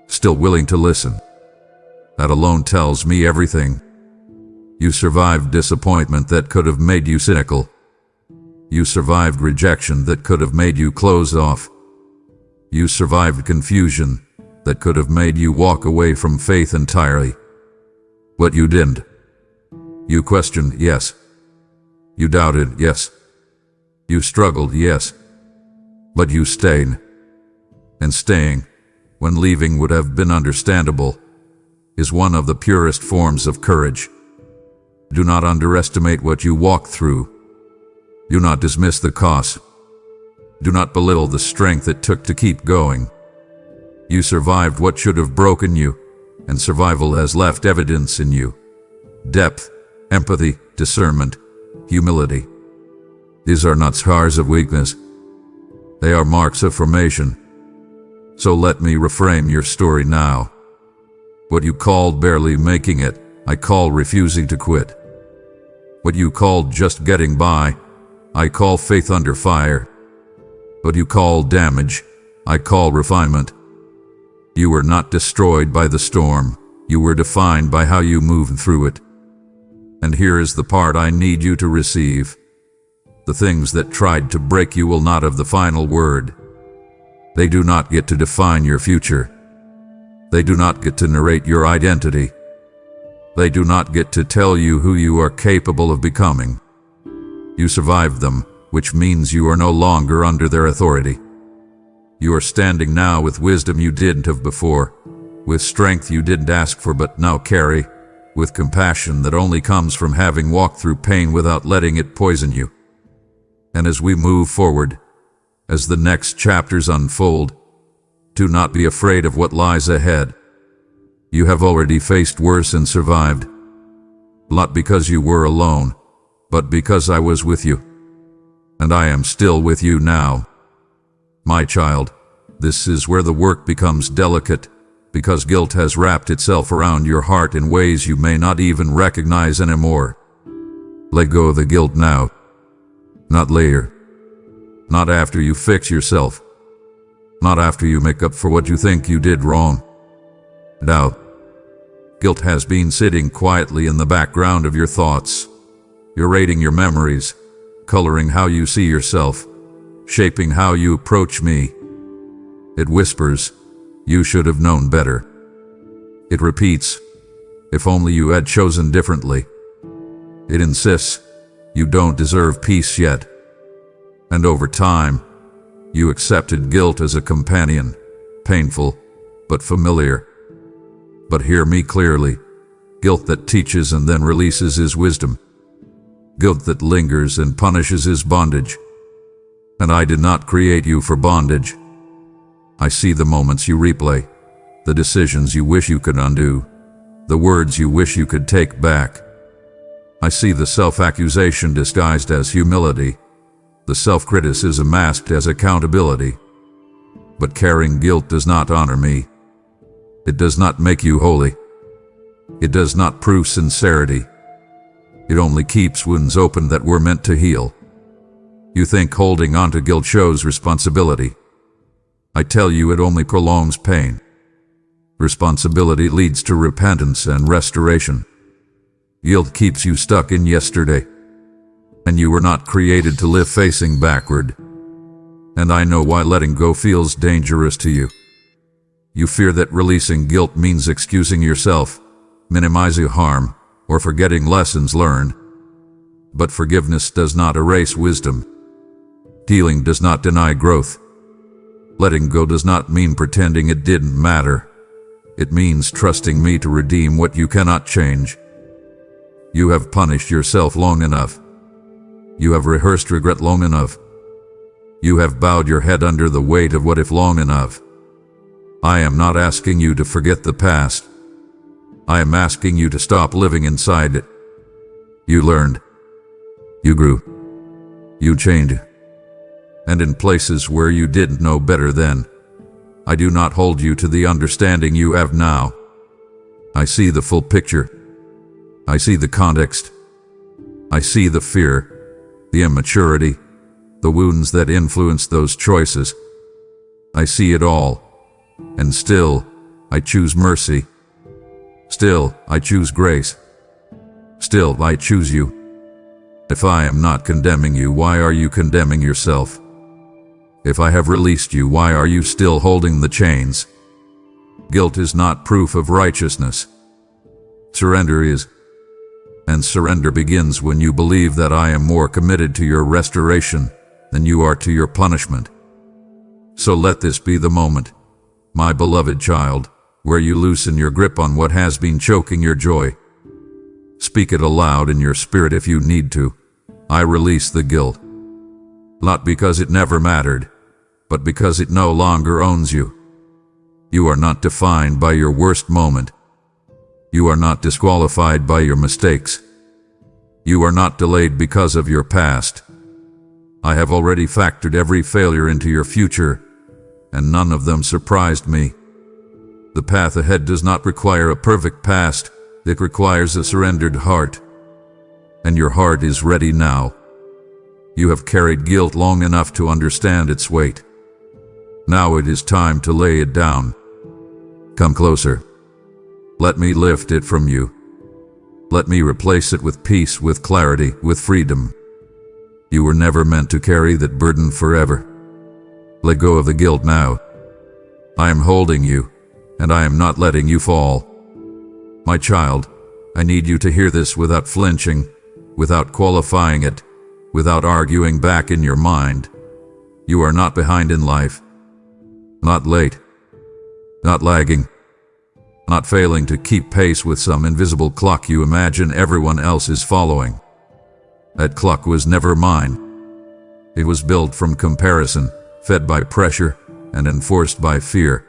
still willing to listen. That alone tells me everything. You survived disappointment that could have made you cynical. You survived rejection that could have made you close off. You survived confusion that could have made you walk away from faith entirely. But you didn't. You questioned, yes. You doubted, yes. You struggled, yes. But you stayed. And staying, when leaving would have been understandable, is one of the purest forms of courage. Do not underestimate what you walk through. Do not dismiss the cost. Do not belittle the strength it took to keep going. You survived what should have broken you, and survival has left evidence in you. Depth, empathy, discernment, humility. These are not scars of weakness. They are marks of formation. So let me reframe your story now. What you called barely making it, I call refusing to quit. What you called just getting by, I call faith under fire. What you call damage, I call refinement. You were not destroyed by the storm. You were defined by how you moved through it. And here is the part I need you to receive. The things that tried to break you will not have the final word. They do not get to define your future. They do not get to narrate your identity. They do not get to tell you who you are capable of becoming. You survived them, which means you are no longer under their authority. You are standing now with wisdom you didn't have before, with strength you didn't ask for but now carry, with compassion that only comes from having walked through pain without letting it poison you. And as we move forward, as the next chapters unfold, do not be afraid of what lies ahead. You have already faced worse and survived. Not because you were alone, but because I was with you. And I am still with you now. My child, this is where the work becomes delicate, because guilt has wrapped itself around your heart in ways you may not even recognize anymore. Let go of the guilt now. Not later. Not after you fix yourself. Not after you make up for what you think you did wrong. Now, guilt has been sitting quietly in the background of your thoughts, curating your memories, coloring how you see yourself, shaping how you approach me. It whispers, you should have known better. It repeats, if only you had chosen differently. It insists, you don't deserve peace yet. And over time, you accepted guilt as a companion, painful, but familiar. But hear me clearly. Guilt that teaches and then releases is wisdom. Guilt that lingers and punishes is bondage. And I did not create you for bondage. I see the moments you replay, the decisions you wish you could undo, the words you wish you could take back. I see the self-accusation disguised as humility, the self-criticism masked as accountability. But carrying guilt does not honor me. It does not make you holy. It does not prove sincerity. It only keeps wounds open that were meant to heal. You think holding on to guilt shows responsibility. I tell you, it only prolongs pain. Responsibility leads to repentance and restoration. Guilt keeps you stuck in yesterday. And you were not created to live facing backward. And I know why letting go feels dangerous to you. You fear that releasing guilt means excusing yourself, minimizing harm, or forgetting lessons learned. But forgiveness does not erase wisdom. Healing does not deny growth. Letting go does not mean pretending it didn't matter. It means trusting me to redeem what you cannot change. You have punished yourself long enough. You have rehearsed regret long enough. You have bowed your head under the weight of what if long enough. I am not asking you to forget the past. I am asking you to stop living inside it. You learned. You grew. You changed. And in places where you didn't know better then, I do not hold you to the understanding you have now. I see the full picture. I see the context. I see the fear, the immaturity, the wounds that influence those choices. I see it all. And still, I choose mercy. Still, I choose grace. Still, I choose you. If I am not condemning you, why are you condemning yourself? If I have released you, why are you still holding the chains? Guilt is not proof of righteousness. Surrender is. And surrender begins when you believe that I am more committed to your restoration than you are to your punishment. So let this be the moment, my beloved child, where you loosen your grip on what has been choking your joy. Speak it aloud in your spirit if you need to. I release the guilt. Not because it never mattered, but because it no longer owns you. You are not defined by your worst moment. You are not disqualified by your mistakes. You are not delayed because of your past. I have already factored every failure into your future, and none of them surprised me. The path ahead does not require a perfect past, it requires a surrendered heart. And your heart is ready now. You have carried guilt long enough to understand its weight. Now it is time to lay it down. Come closer. Let me lift it from you. Let me replace it with peace, with clarity, with freedom. You were never meant to carry that burden forever. Let go of the guilt now. I am holding you, and I am not letting you fall. My child, I need you to hear this without flinching, without qualifying it, without arguing back in your mind. You are not behind in life. Not late. Not lagging. Not failing to keep pace with some invisible clock you imagine everyone else is following. That clock was never mine. It was built from comparison, fed by pressure, and enforced by fear.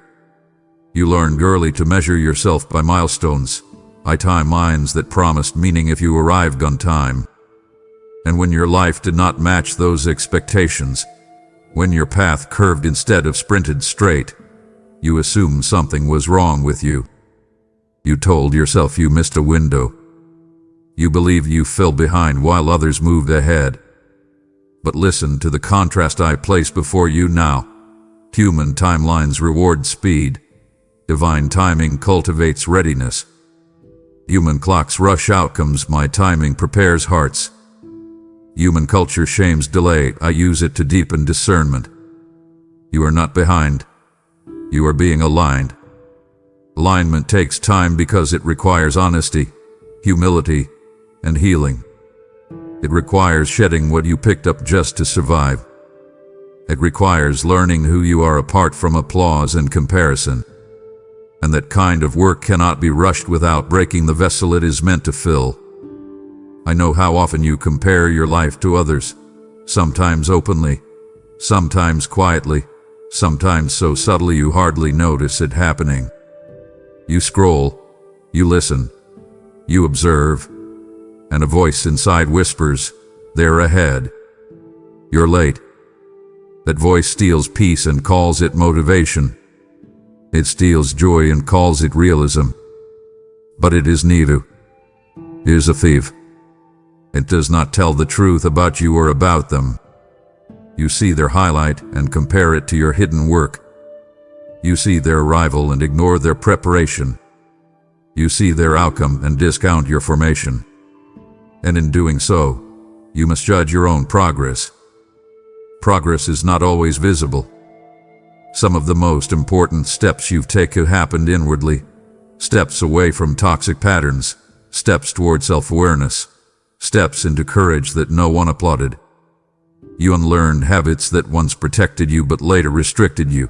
You learned early to measure yourself by milestones, by timelines that promised meaning if you arrived on time. And when your life did not match those expectations, when your path curved instead of sprinted straight, you assumed something was wrong with you. You told yourself you missed a window. You believed you fell behind while others moved ahead. But listen to the contrast I place before you now. Human timelines reward speed. Divine timing cultivates readiness. Human clocks rush outcomes, my timing prepares hearts. Human culture shames delay, I use it to deepen discernment. You are not behind. You are being aligned. Alignment takes time because it requires honesty, humility, and healing. It requires shedding what you picked up just to survive. It requires learning who you are apart from applause and comparison. And that kind of work cannot be rushed without breaking the vessel it is meant to fill. I know how often you compare your life to others, sometimes openly, sometimes quietly, sometimes so subtly you hardly notice it happening. You scroll, you listen, you observe, and a voice inside whispers, "They're ahead. You're late." That voice steals peace and calls it motivation. It steals joy and calls it realism. But it is neither. It is a thief. It does not tell the truth about you or about them. You see their highlight and compare it to your hidden work. You see their arrival and ignore their preparation. You see their outcome and discount your formation. And in doing so, you must judge your own progress. Progress is not always visible. Some of the most important steps you've taken happened inwardly. Steps away from toxic patterns, steps toward self-awareness, steps into courage that no one applauded. You unlearned habits that once protected you but later restricted you.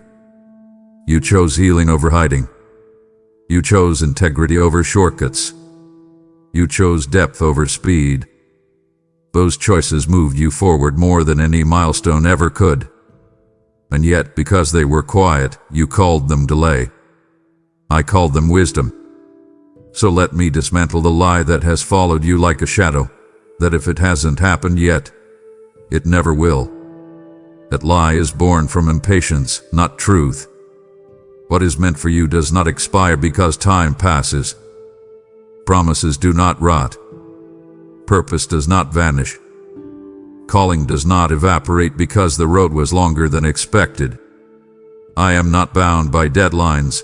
You chose healing over hiding. You chose integrity over shortcuts. You chose depth over speed. Those choices moved you forward more than any milestone ever could. And yet, because they were quiet, you called them delay. I called them wisdom. So let me dismantle the lie that has followed you like a shadow, that if it hasn't happened yet, it never will. That lie is born from impatience, not truth. What is meant for you does not expire because time passes. Promises do not rot. Purpose does not vanish. Calling does not evaporate because the road was longer than expected. I am not bound by deadlines,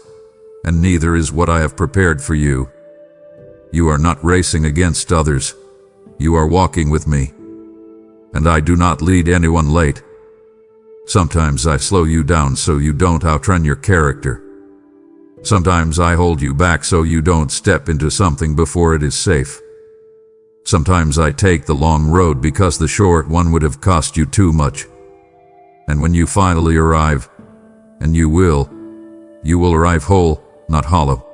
and neither is what I have prepared for you. You are not racing against others. You are walking with me. And I do not lead anyone late. Sometimes I slow you down so you don't outrun your character. Sometimes I hold you back so you don't step into something before it is safe. Sometimes I take the long road because the short one would have cost you too much. And when you finally arrive, and you will arrive whole, not hollow.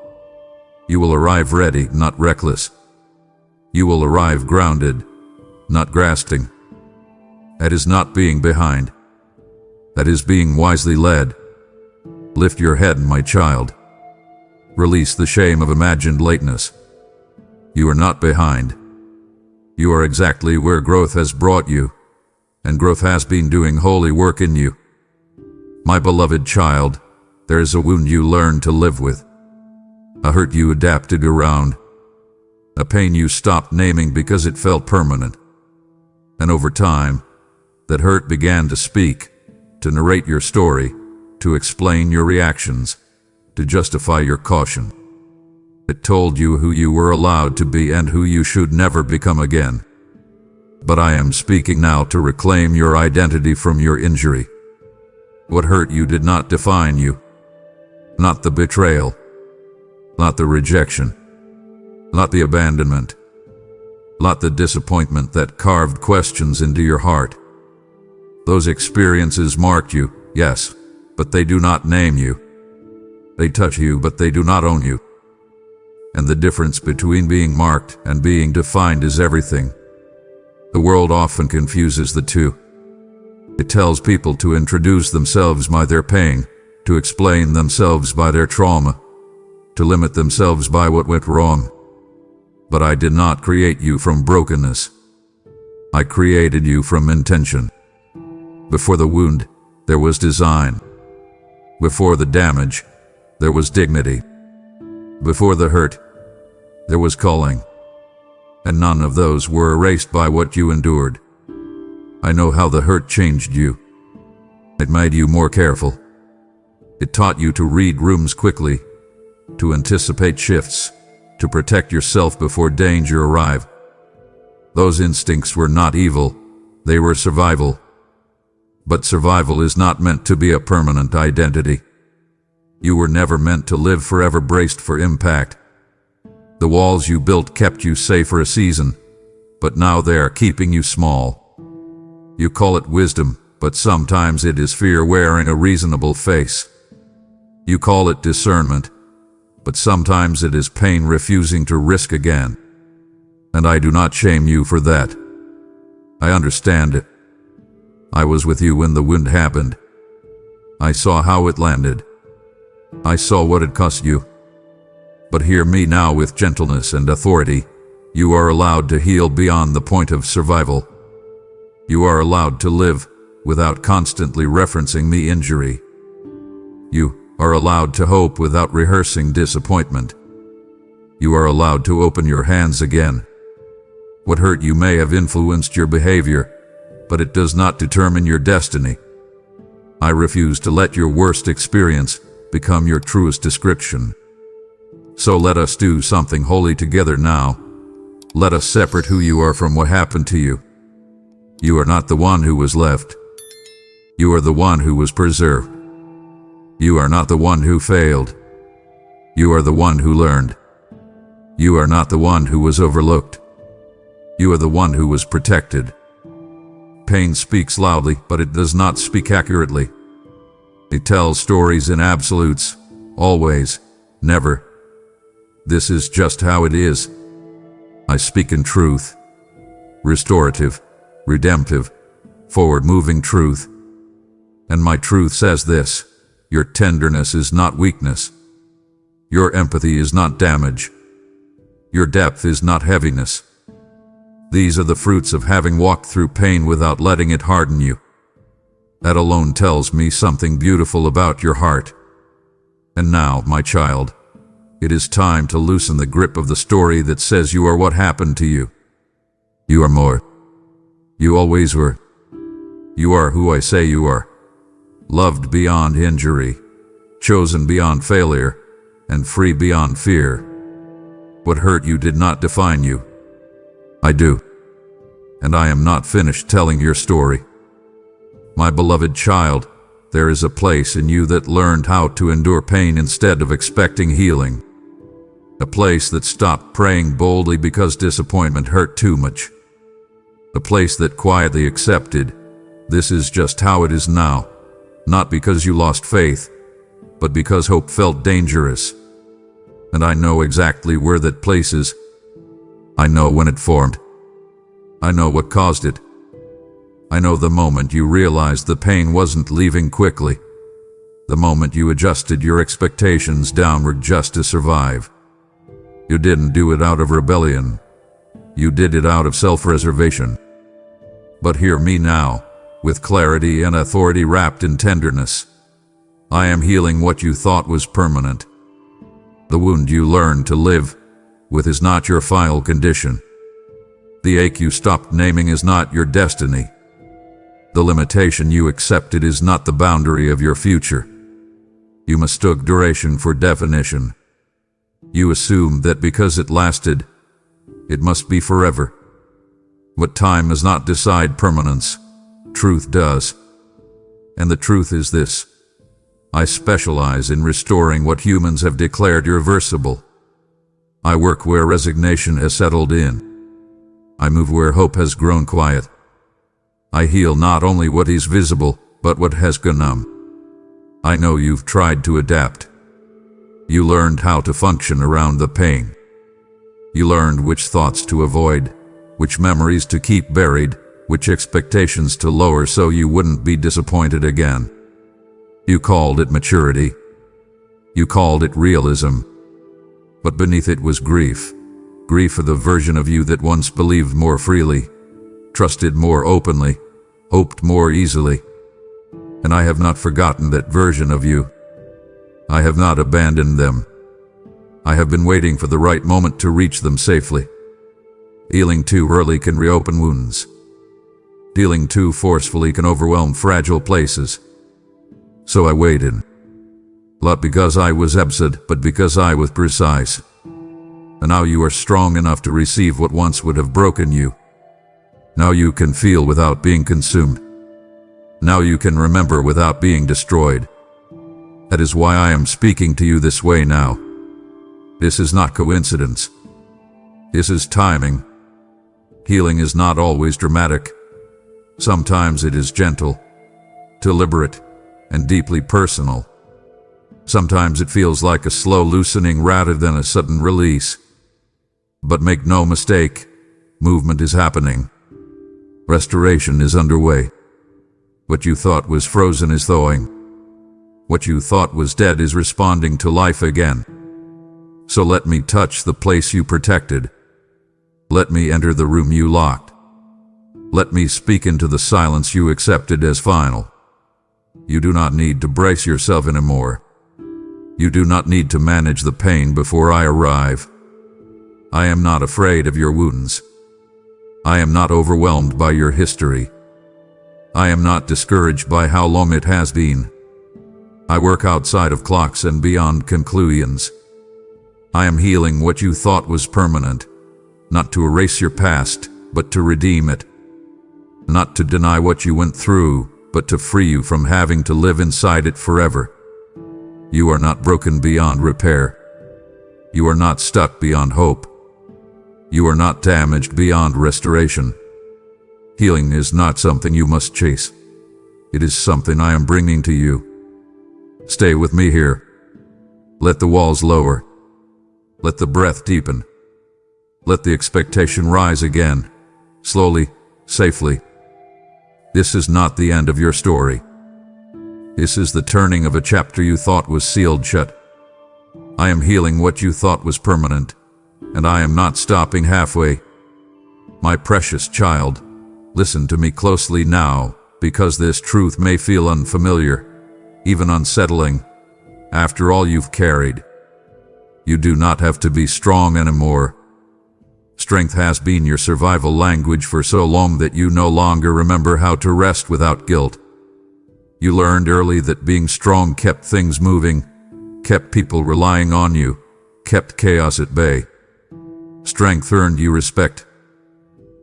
You will arrive ready, not reckless. You will arrive grounded, not grasping. That is not being behind. That is being wisely led. Lift your head, my child. Release the shame of imagined lateness. You are not behind. You are exactly where growth has brought you, and growth has been doing holy work in you. My beloved child, there is a wound you learned to live with, a hurt you adapted around, a pain you stopped naming because it felt permanent. And over time, that hurt began to speak, to narrate your story, to explain your reactions, to justify your caution. It told you who you were allowed to be and who you should never become again. But I am speaking now to reclaim your identity from your injury. What hurt you did not define you. Not the betrayal. Not the rejection. Not the abandonment. Not the disappointment that carved questions into your heart. Those experiences marked you, yes, but they do not name you. They touch you, but they do not own you. And the difference between being marked and being defined is everything. The world often confuses the two. It tells people to introduce themselves by their pain, to explain themselves by their trauma, to limit themselves by what went wrong. But I did not create you from brokenness. I created you from intention. Before the wound, there was design. Before the damage, there was dignity. Before the hurt, there was calling. And none of those were erased by what you endured. I know how the hurt changed you. It made you more careful. It taught you to read rooms quickly, to anticipate shifts, to protect yourself before danger arrived. Those instincts were not evil, they were survival. But survival is not meant to be a permanent identity. You were never meant to live forever braced for impact. The walls you built kept you safe for a season, but now they are keeping you small. You call it wisdom, but sometimes it is fear wearing a reasonable face. You call it discernment, but sometimes it is pain refusing to risk again. And I do not shame you for that. I understand it. I was with you when the wound happened. I saw how it landed. I saw what it cost you. But hear me now with gentleness and authority. You are allowed to heal beyond the point of survival. You are allowed to live without constantly referencing the injury. You are allowed to hope without rehearsing disappointment. You are allowed to open your hands again. What hurt you may have influenced your behavior, but it does not determine your destiny. I refuse to let your worst experience become your truest description. So let us do something holy together now. Let us separate who you are from what happened to you. You are not the one who was left. You are the one who was preserved. You are not the one who failed. You are the one who learned. You are not the one who was overlooked. You are the one who was protected. Pain speaks loudly, but it does not speak accurately. It tells stories in absolutes, always, never. This is just how it is. I speak in truth, restorative, redemptive, forward-moving truth. And my truth says this: your tenderness is not weakness. Your empathy is not damage. Your depth is not heaviness. These are the fruits of having walked through pain without letting it harden you. That alone tells me something beautiful about your heart. And now, my child, it is time to loosen the grip of the story that says you are what happened to you. You are more. You always were. You are who I say you are. Loved beyond injury, chosen beyond failure, and free beyond fear. What hurt you did not define you. I do. And I am not finished telling your story. My beloved child, there is a place in you that learned how to endure pain instead of expecting healing. A place that stopped praying boldly because disappointment hurt too much. A place that quietly accepted, this is just how it is now, not because you lost faith, but because hope felt dangerous. And I know exactly where that place is. I know when it formed. I know what caused it. I know the moment you realized the pain wasn't leaving quickly. The moment you adjusted your expectations downward just to survive. You didn't do it out of rebellion. You did it out of self-preservation. But hear me now, with clarity and authority wrapped in tenderness. I am healing what you thought was permanent. The wound you learned to live with is not your final condition. The ache you stopped naming is not your destiny. The limitation you accepted is not the boundary of your future. You mistook duration for definition. You assumed that because it lasted, it must be forever. But time does not decide permanence. Truth does. And the truth is this: I specialize in restoring what humans have declared irreversible. I work where resignation has settled in. I move where hope has grown quiet. I heal not only what is visible, but what has gone numb. I know you've tried to adapt. You learned how to function around the pain. You learned which thoughts to avoid, which memories to keep buried, which expectations to lower so you wouldn't be disappointed again. You called it maturity. You called it realism. But beneath it was grief. Grief for the version of you that once believed more freely, trusted more openly, hoped more easily. And I have not forgotten that version of you. I have not abandoned them. I have been waiting for the right moment to reach them safely. Healing too early can reopen wounds. Dealing too forcefully can overwhelm fragile places. So I waited. Not because I was absent, but because I was precise. And now you are strong enough to receive what once would have broken you. Now you can feel without being consumed. Now you can remember without being destroyed. That is why I am speaking to you this way now. This is not coincidence. This is timing. Healing is not always dramatic. Sometimes it is gentle, deliberate, and deeply personal. Sometimes it feels like a slow loosening rather than a sudden release. But make no mistake, movement is happening. Restoration is underway. What you thought was frozen is thawing. What you thought was dead is responding to life again. So let me touch the place you protected. Let me enter the room you locked. Let me speak into the silence you accepted as final. You do not need to brace yourself anymore. You do not need to manage the pain before I arrive. I am not afraid of your wounds. I am not overwhelmed by your history. I am not discouraged by how long it has been. I work outside of clocks and beyond conclusions. I am healing what you thought was permanent, not to erase your past, but to redeem it. Not to deny what you went through, but to free you from having to live inside it forever. You are not broken beyond repair. You are not stuck beyond hope. You are not damaged beyond restoration. Healing is not something you must chase. It is something I am bringing to you. Stay with me here. Let the walls lower. Let the breath deepen. Let the expectation rise again, slowly, safely. This is not the end of your story. This is the turning of a chapter you thought was sealed shut. I am healing what you thought was permanent, and I am not stopping halfway. My precious child, listen to me closely now, because this truth may feel unfamiliar, even unsettling. After all you've carried, you do not have to be strong anymore. Strength has been your survival language for so long that you no longer remember how to rest without guilt. You learned early that being strong kept things moving, kept people relying on you, kept chaos at bay. Strength earned you respect.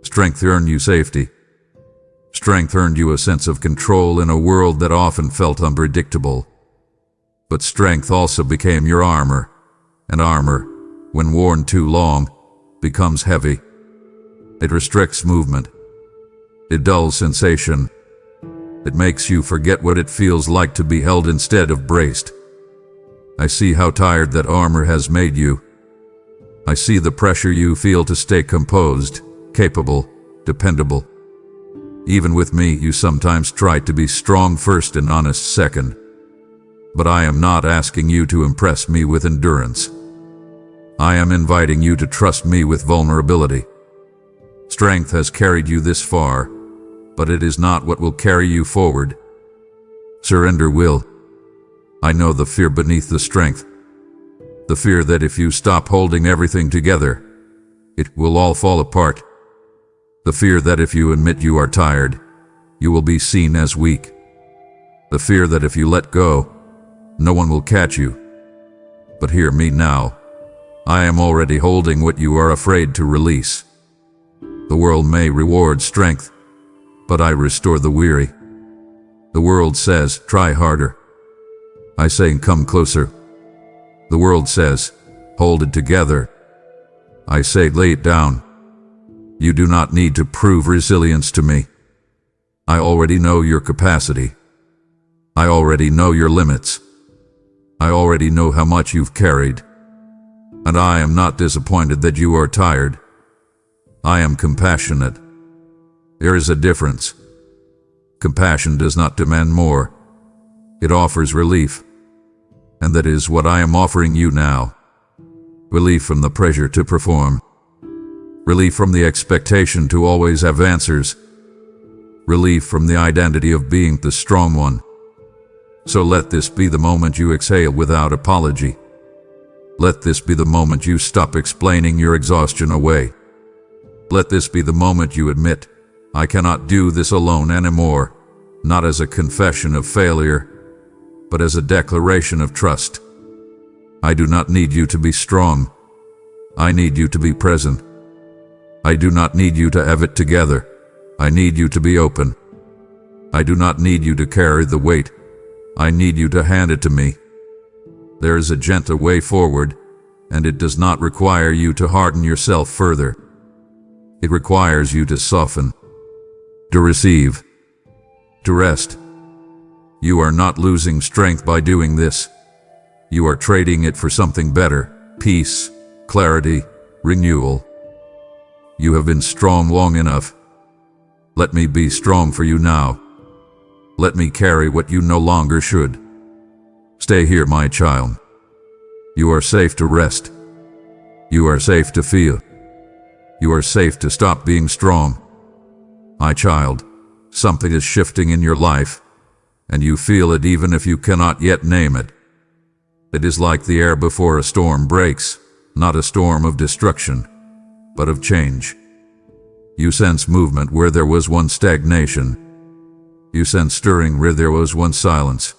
Strength earned you safety. Strength earned you a sense of control in a world that often felt unpredictable. But strength also became your armor, and armor, when worn too long, becomes heavy. It restricts movement. It dulls sensation. It makes you forget what it feels like to be held instead of braced. I see how tired that armor has made you. I see the pressure you feel to stay composed, capable, dependable. Even with me, you sometimes try to be strong first and honest second. But I am not asking you to impress me with endurance. I am inviting you to trust me with vulnerability. Strength has carried you this far, but it is not what will carry you forward. Surrender will. I know the fear beneath the strength. The fear that if you stop holding everything together, it will all fall apart. The fear that if you admit you are tired, you will be seen as weak. The fear that if you let go, no one will catch you. But hear me now. I am already holding what you are afraid to release. The world may reward strength, but I restore the weary. The world says, try harder. I say, come closer. The world says, hold it together. I say, lay it down. You do not need to prove resilience to me. I already know your capacity. I already know your limits. I already know how much you've carried. And I am not disappointed that you are tired. I am compassionate. There is a difference. Compassion does not demand more. It offers relief. And that is what I am offering you now. Relief from the pressure to perform. Relief from the expectation to always have answers. Relief from the identity of being the strong one. So let this be the moment you exhale without apology. Let this be the moment you stop explaining your exhaustion away. Let this be the moment you admit, I cannot do this alone anymore, not as a confession of failure, but as a declaration of trust. I do not need you to be strong. I need you to be present. I do not need you to have it together. I need you to be open. I do not need you to carry the weight. I need you to hand it to me. There is a gentle way forward, and it does not require you to harden yourself further. It requires you to soften, to receive, to rest. You are not losing strength by doing this. You are trading it for something better, peace, clarity, renewal. You have been strong long enough. Let me be strong for you now. Let me carry what you no longer should. Stay here, my child. You are safe to rest. You are safe to feel. You are safe to stop being strong. My child, something is shifting in your life, and you feel it even if you cannot yet name it. It is like the air before a storm breaks, not a storm of destruction, but of change. You sense movement where there was once stagnation. You sense stirring where there was once silence.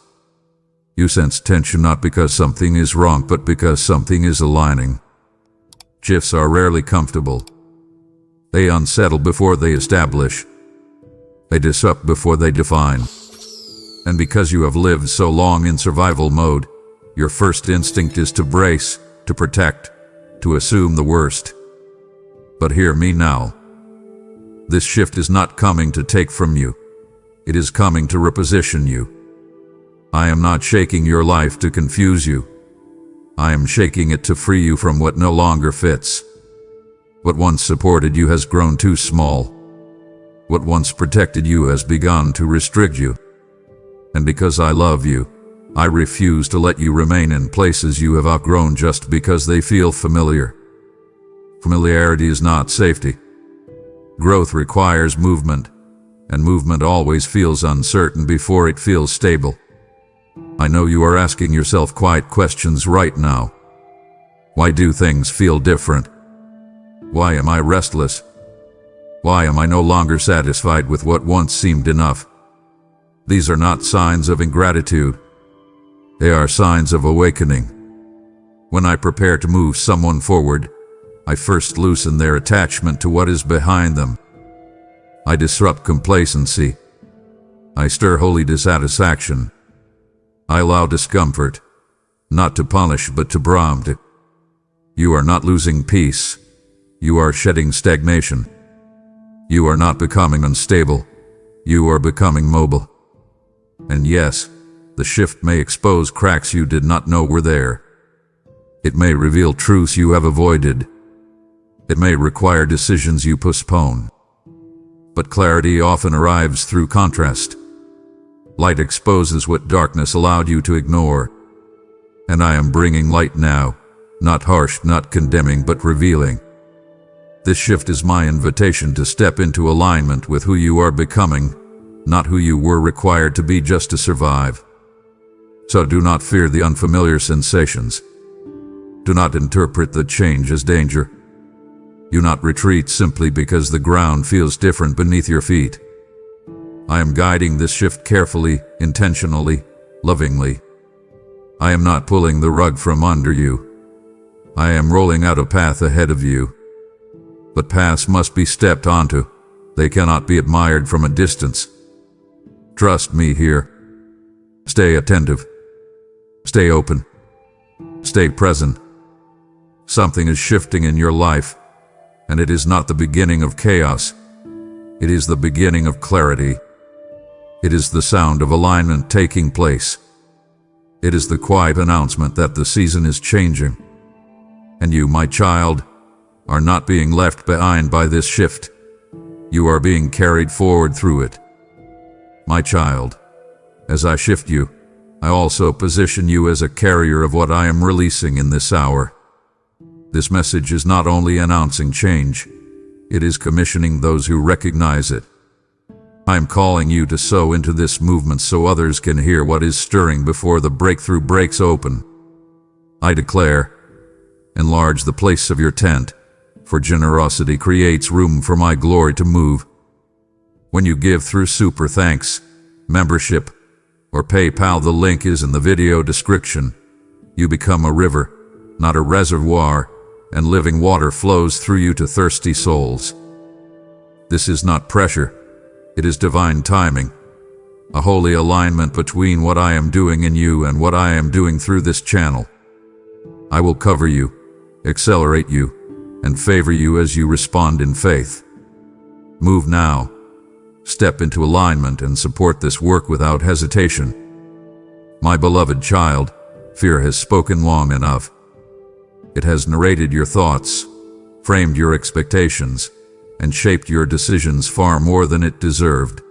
You sense tension not because something is wrong, but because something is aligning. Shifts are rarely comfortable. They unsettle before they establish. They disrupt before they define. And because you have lived so long in survival mode, your first instinct is to brace, to protect, to assume the worst. But hear me now. This shift is not coming to take from you. It is coming to reposition you. I am not shaking your life to confuse you. I am shaking it to free you from what no longer fits. What once supported you has grown too small. What once protected you has begun to restrict you. And because I love you, I refuse to let you remain in places you have outgrown just because they feel familiar. Familiarity is not safety. Growth requires movement, and movement always feels uncertain before it feels stable. I know you are asking yourself quiet questions right now. Why do things feel different? Why am I restless? Why am I no longer satisfied with what once seemed enough? These are not signs of ingratitude. They are signs of awakening. When I prepare to move someone forward, I first loosen their attachment to what is behind them. I disrupt complacency. I stir holy dissatisfaction. I allow discomfort, not to punish but to prompt. You are not losing peace. You are shedding stagnation. You are not becoming unstable. You are becoming mobile. And yes, the shift may expose cracks you did not know were there. It may reveal truths you have avoided. It may require decisions you postpone. But clarity often arrives through contrast. Light exposes what darkness allowed you to ignore. And I am bringing light now, not harsh, not condemning, but revealing. This shift is my invitation to step into alignment with who you are becoming, not who you were required to be just to survive. So do not fear the unfamiliar sensations. Do not interpret the change as danger. Do not retreat simply because the ground feels different beneath your feet. I am guiding this shift carefully, intentionally, lovingly. I am not pulling the rug from under you. I am rolling out a path ahead of you. But paths must be stepped onto. They cannot be admired from a distance. Trust me here. Stay attentive. Stay open. Stay present. Something is shifting in your life, and it is not the beginning of chaos. It is the beginning of clarity. It is the sound of alignment taking place. It is the quiet announcement that the season is changing. And you, my child, are not being left behind by this shift. You are being carried forward through it. My child, as I shift you, I also position you as a carrier of what I am releasing in this hour. This message is not only announcing change, it is commissioning those who recognize it. I am calling you to sow into this movement so others can hear what is stirring before the breakthrough breaks open. I declare, enlarge the place of your tent, for generosity creates room for my glory to move. When you give through Super Thanks, membership, or PayPal, the link is in the video description, you become a river, not a reservoir, and living water flows through you to thirsty souls. This is not pressure. It is divine timing, a holy alignment between what I am doing in you and what I am doing through this channel. I will cover you, accelerate you, and favor you as you respond in faith. Move now. Step into alignment and support this work without hesitation. My beloved child, fear has spoken long enough. It has narrated your thoughts, framed your expectations, and shaped your decisions far more than it deserved.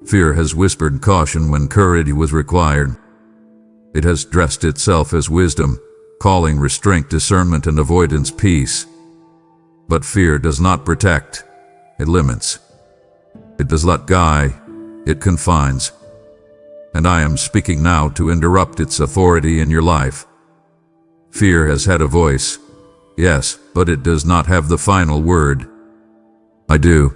Fear has whispered caution when courage was required. It has dressed itself as wisdom, calling restraint, discernment, and avoidance peace. But fear does not protect, it limits. It does not guide, it confines. And I am speaking now to interrupt its authority in your life. Fear has had a voice, yes, but it does not have the final word. I do.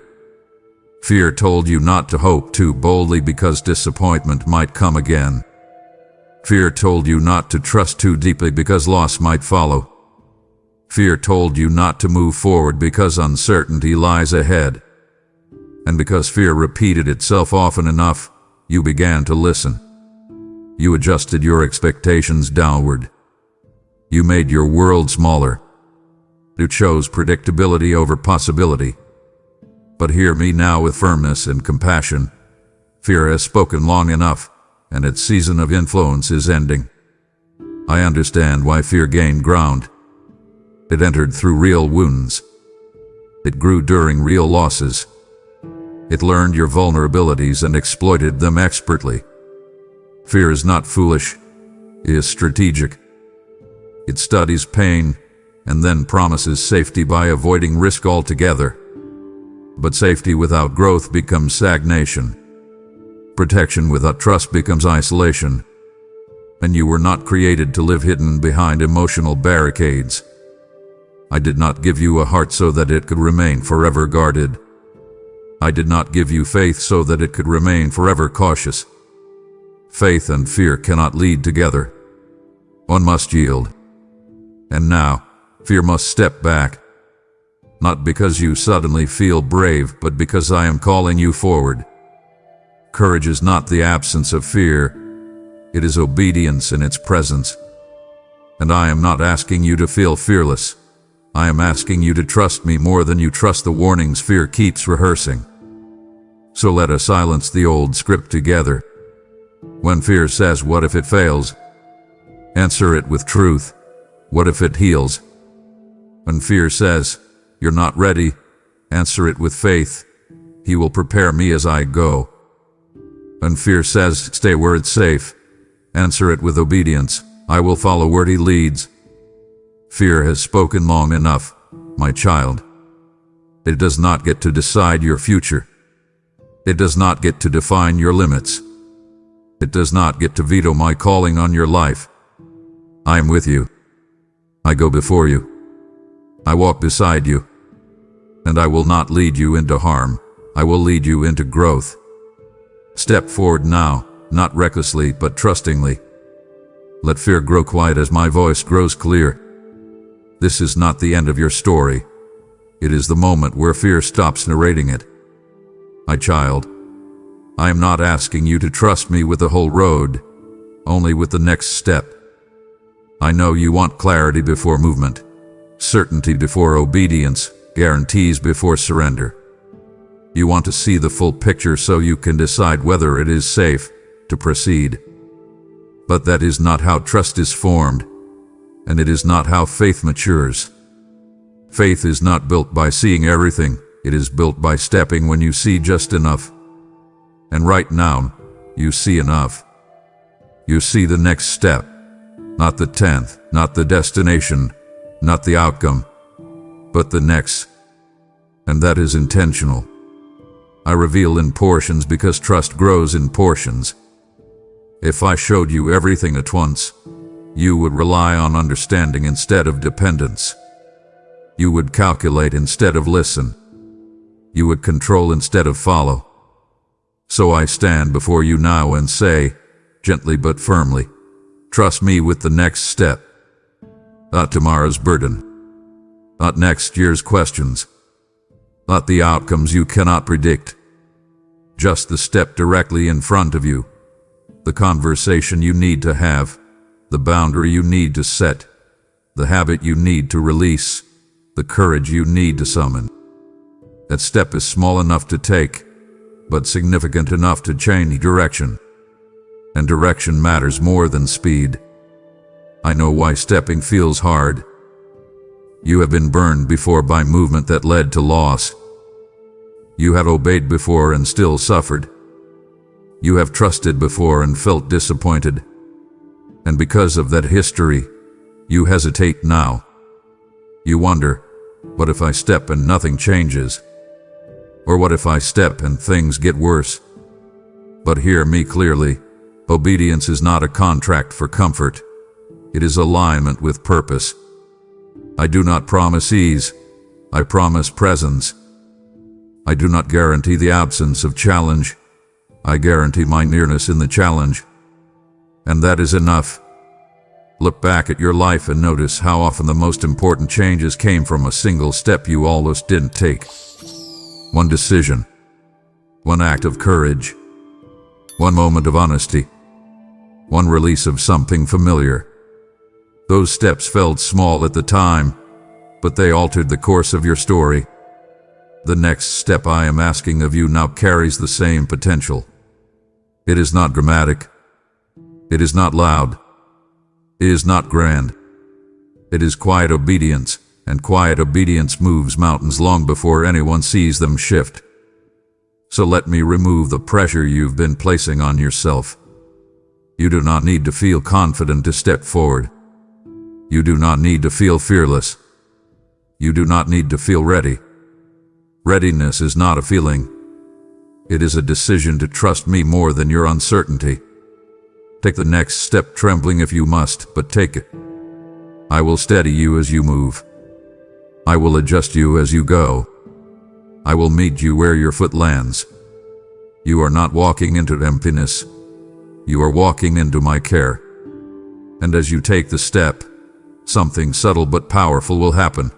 Fear told you not to hope too boldly because disappointment might come again. Fear told you not to trust too deeply because loss might follow. Fear told you not to move forward because uncertainty lies ahead. And because fear repeated itself often enough, you began to listen. You adjusted your expectations downward. You made your world smaller. You chose predictability over possibility. But hear me now with firmness and compassion. Fear has spoken long enough, and its season of influence is ending. I understand why fear gained ground. It entered through real wounds. It grew during real losses. It learned your vulnerabilities and exploited them expertly. Fear is not foolish, it is strategic. It studies pain and then promises safety by avoiding risk altogether. But safety without growth becomes stagnation. Protection without trust becomes isolation. And you were not created to live hidden behind emotional barricades. I did not give you a heart so that it could remain forever guarded. I did not give you faith so that it could remain forever cautious. Faith and fear cannot lead together. One must yield. And now, fear must step back. Not because you suddenly feel brave, but because I am calling you forward. Courage is not the absence of fear. It is obedience in its presence. And I am not asking you to feel fearless. I am asking you to trust me more than you trust the warnings fear keeps rehearsing. So let us silence the old script together. When fear says, "What if it fails?" answer it with truth. What if it heals? When fear says, "You're not ready," answer it with faith. He will prepare me as I go. When fear says, "Stay where it's safe," answer it with obedience. I will follow where he leads. Fear has spoken long enough, my child. It does not get to decide your future. It does not get to define your limits. It does not get to veto my calling on your life. I am with you. I go before you. I walk beside you. And I will not lead you into harm. I will lead you into growth. Step forward now, not recklessly but trustingly. Let fear grow quiet as my voice grows clear. This is not the end of your story. It is the moment where fear stops narrating it. My child, I am not asking you to trust me with the whole road, only with the next step. I know you want clarity before movement, certainty before obedience, guarantees before surrender. You want to see the full picture so you can decide whether it is safe to proceed. But that is not how trust is formed, and it is not how faith matures. Faith is not built by seeing everything, it is built by stepping when you see just enough. And right now, you see enough. You see the next step, not the 10th, not the destination, not the outcome, but the next. And that is intentional. I reveal in portions because trust grows in portions. If I showed you everything at once, you would rely on understanding instead of dependence. You would calculate instead of listen. You would control instead of follow. So I stand before you now and say, gently but firmly, trust me with the next step. Not tomorrow's burden. Not next year's questions. Not the outcomes you cannot predict. Just the step directly in front of you. The conversation you need to have. The boundary you need to set. The habit you need to release. The courage you need to summon. That step is small enough to take, but significant enough to change direction. And direction matters more than speed. I know why stepping feels hard. You have been burned before by movement that led to loss. You have obeyed before and still suffered. You have trusted before and felt disappointed. And because of that history, you hesitate now. You wonder, What if I step and nothing changes? Or what if I step and things get worse? But hear me clearly. Obedience is not a contract for comfort. It is alignment with purpose. I do not promise ease. I promise presence. I do not guarantee the absence of challenge. I guarantee my nearness in the challenge. And that is enough. Look back at your life and notice how often the most important changes came from a single step you almost didn't take. One decision. One act of courage. One moment of honesty. One release of something familiar. Those steps felt small at the time, but they altered the course of your story. The next step I am asking of you now carries the same potential. It is not dramatic. It is not loud. It is not grand. It is quiet obedience, and quiet obedience moves mountains long before anyone sees them shift. So let me remove the pressure you've been placing on yourself. You do not need to feel confident to step forward. You do not need to feel fearless. You do not need to feel ready. Readiness is not a feeling. It is a decision to trust me more than your uncertainty. Take the next step trembling if you must, but take it. I will steady you as you move. I will adjust you as you go. I will meet you where your foot lands. You are not walking into emptiness. You are walking into my care. And as you take the step, something subtle but powerful will happen.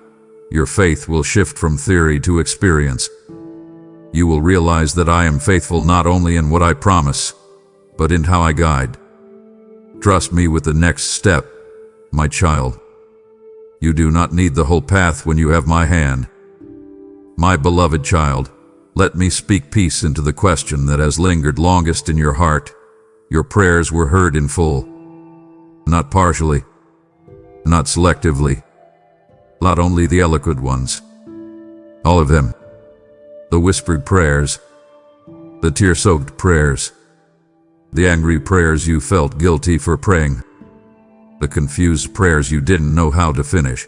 Your faith will shift from theory to experience. You will realize that I am faithful not only in what I promise, but in how I guide. Trust me with the next step, my child. You do not need the whole path when you have my hand. My beloved child, let me speak peace into the question that has lingered longest in your heart. Your prayers were heard in full. Not partially. Not selectively. Not only the eloquent ones. All of them. The whispered prayers. The tear-soaked prayers. The angry prayers you felt guilty for praying. The confused prayers you didn't know how to finish.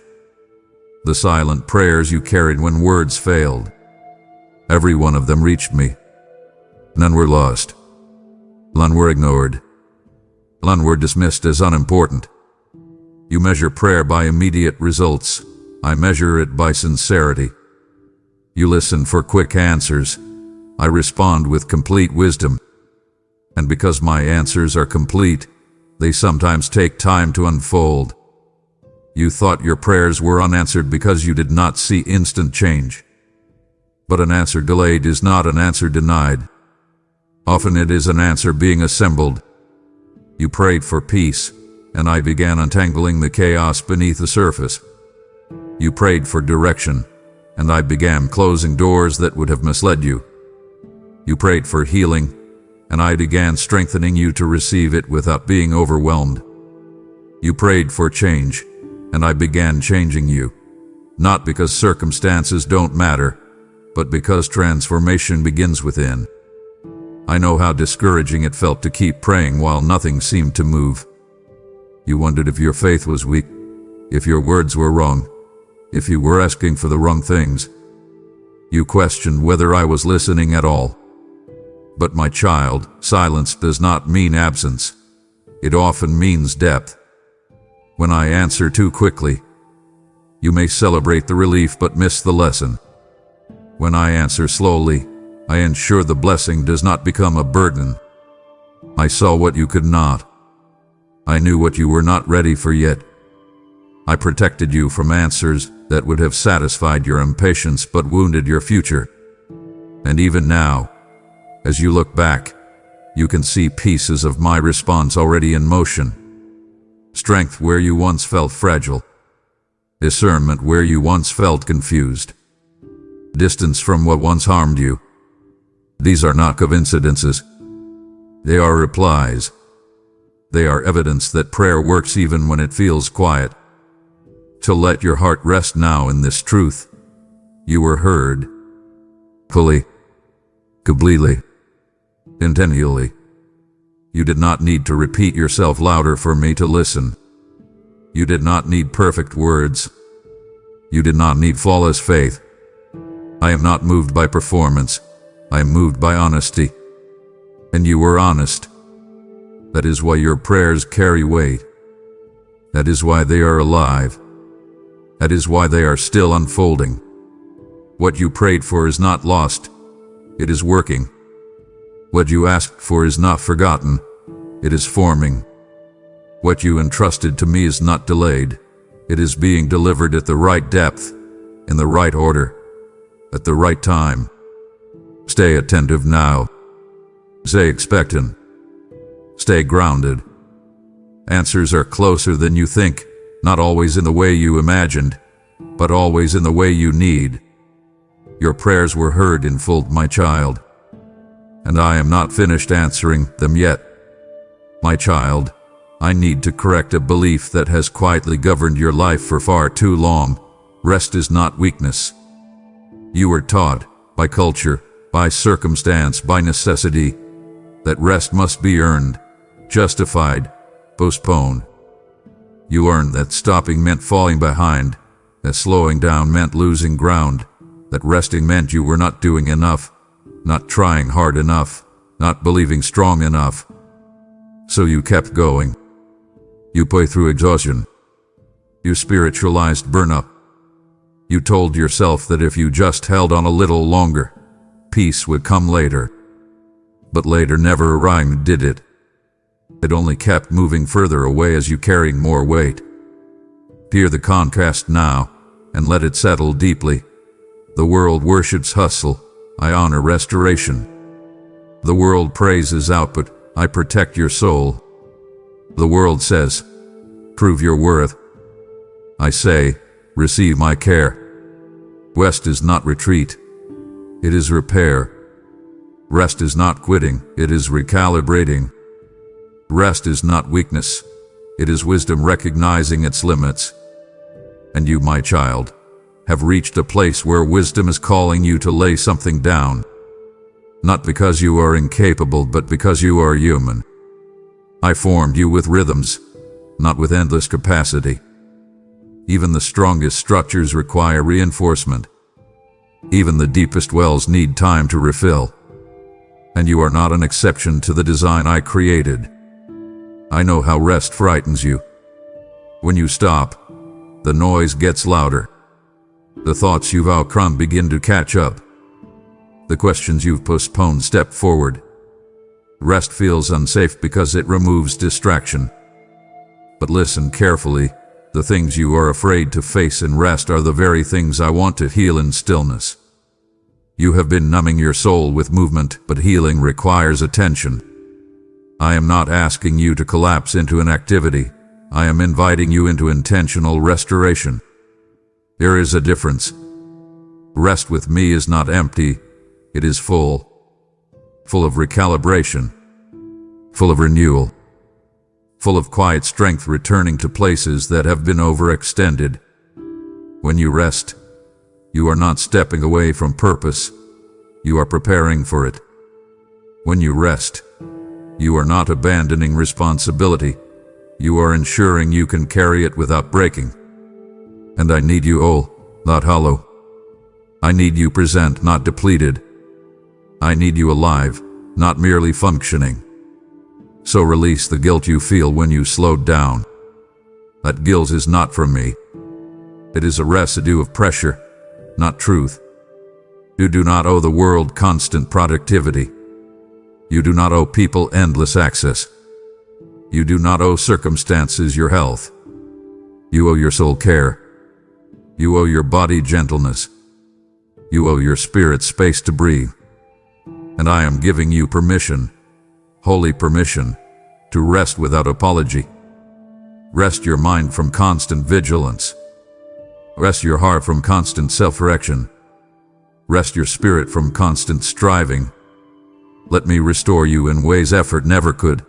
The silent prayers you carried when words failed. Every one of them reached me. None were lost. None were ignored. None were dismissed as unimportant. You measure prayer by immediate results. I measure it by sincerity. You listen for quick answers. I respond with complete wisdom. And because my answers are complete, they sometimes take time to unfold. You thought your prayers were unanswered because you did not see instant change. But an answer delayed is not an answer denied. Often it is an answer being assembled. You prayed for peace, and I began untangling the chaos beneath the surface. You prayed for direction, and I began closing doors that would have misled you. You prayed for healing, and I began strengthening you to receive it without being overwhelmed. You prayed for change, and I began changing you, not because circumstances don't matter, but because transformation begins within. I know how discouraging it felt to keep praying while nothing seemed to move. You wondered if your faith was weak, if your words were wrong, if you were asking for the wrong things. You questioned whether I was listening at all. But my child, silence does not mean absence. It often means depth. When I answer too quickly, you may celebrate the relief but miss the lesson. When I answer slowly, I ensure the blessing does not become a burden. I saw what you could not. I knew what you were not ready for yet. I protected you from answers that would have satisfied your impatience but wounded your future. And even now, as you look back, you can see pieces of my response already in motion. Strength where you once felt fragile. Discernment where you once felt confused. Distance from what once harmed you. These are not coincidences. They are replies. They are evidence that prayer works even when it feels quiet. To let your heart rest now in this truth. You were heard. Fully. Completely. Intentionally. You did not need to repeat yourself louder for me to listen. You did not need perfect words. You did not need flawless faith. I am not moved by performance. I am moved by honesty. And you were honest. That is why your prayers carry weight. That is why they are alive. That is why they are still unfolding. What you prayed for is not lost. It is working. What you asked for is not forgotten. It is forming. What you entrusted to me is not delayed. It is being delivered at the right depth, in the right order, at the right time. Stay attentive now. Stay expectant. Stay grounded. Answers are closer than you think, not always in the way you imagined, but always in the way you need. Your prayers were heard in full, my child, and I am not finished answering them yet. My child, I need to correct a belief that has quietly governed your life for far too long. Rest is not weakness. You were taught, by culture, by circumstance, by necessity, that rest must be earned, justified, postponed. You learned that stopping meant falling behind, that slowing down meant losing ground, that resting meant you were not doing enough, not trying hard enough, not believing strong enough. So you kept going. You played through exhaustion. You spiritualized burnout. You told yourself that if you just held on a little longer, peace would come later. But later never arrived, did it? It only kept moving further away as you carried more weight. Hear the contrast now, and let it settle deeply. The world worships hustle. I honor restoration. The world praises output. I protect your soul. The world says, prove your worth. I say, receive my care. Rest is not retreat. It is repair. Rest is not quitting. It is recalibrating. Rest is not weakness. It is wisdom recognizing its limits. And you, my child, have reached a place where wisdom is calling you to lay something down. Not because you are incapable, but because you are human. I formed you with rhythms, not with endless capacity. Even the strongest structures require reinforcement. Even the deepest wells need time to refill. And you are not an exception to the design I created. I know how rest frightens you. When you stop, the noise gets louder. The thoughts you've outgrown begin to catch up. The questions you've postponed step forward. Rest feels unsafe because it removes distraction. But listen carefully. The things you are afraid to face in rest are the very things I want to heal in stillness. You have been numbing your soul with movement, but healing requires attention. I am not asking you to collapse into inactivity. I am inviting you into intentional restoration. There is a difference. Rest with me is not empty. It is full. Full of recalibration. Full of renewal. Full of quiet strength returning to places that have been overextended. When you rest, you are not stepping away from purpose. You are preparing for it. When you rest, you are not abandoning responsibility. You are ensuring you can carry it without breaking. And I need you whole, not hollow. I need you present, not depleted. I need you alive, not merely functioning. So release the guilt you feel when you slowed down. That guilt is not from me. It is a residue of pressure, not truth. You do not owe the world constant productivity. You do not owe people endless access. You do not owe circumstances your health. You owe your soul care. You owe your body gentleness. You owe your spirit space to breathe. And I am giving you permission, holy permission, to rest without apology. Rest your mind from constant vigilance. Rest your heart from constant self-correction. Rest your spirit from constant striving. Let me restore you in ways effort never could.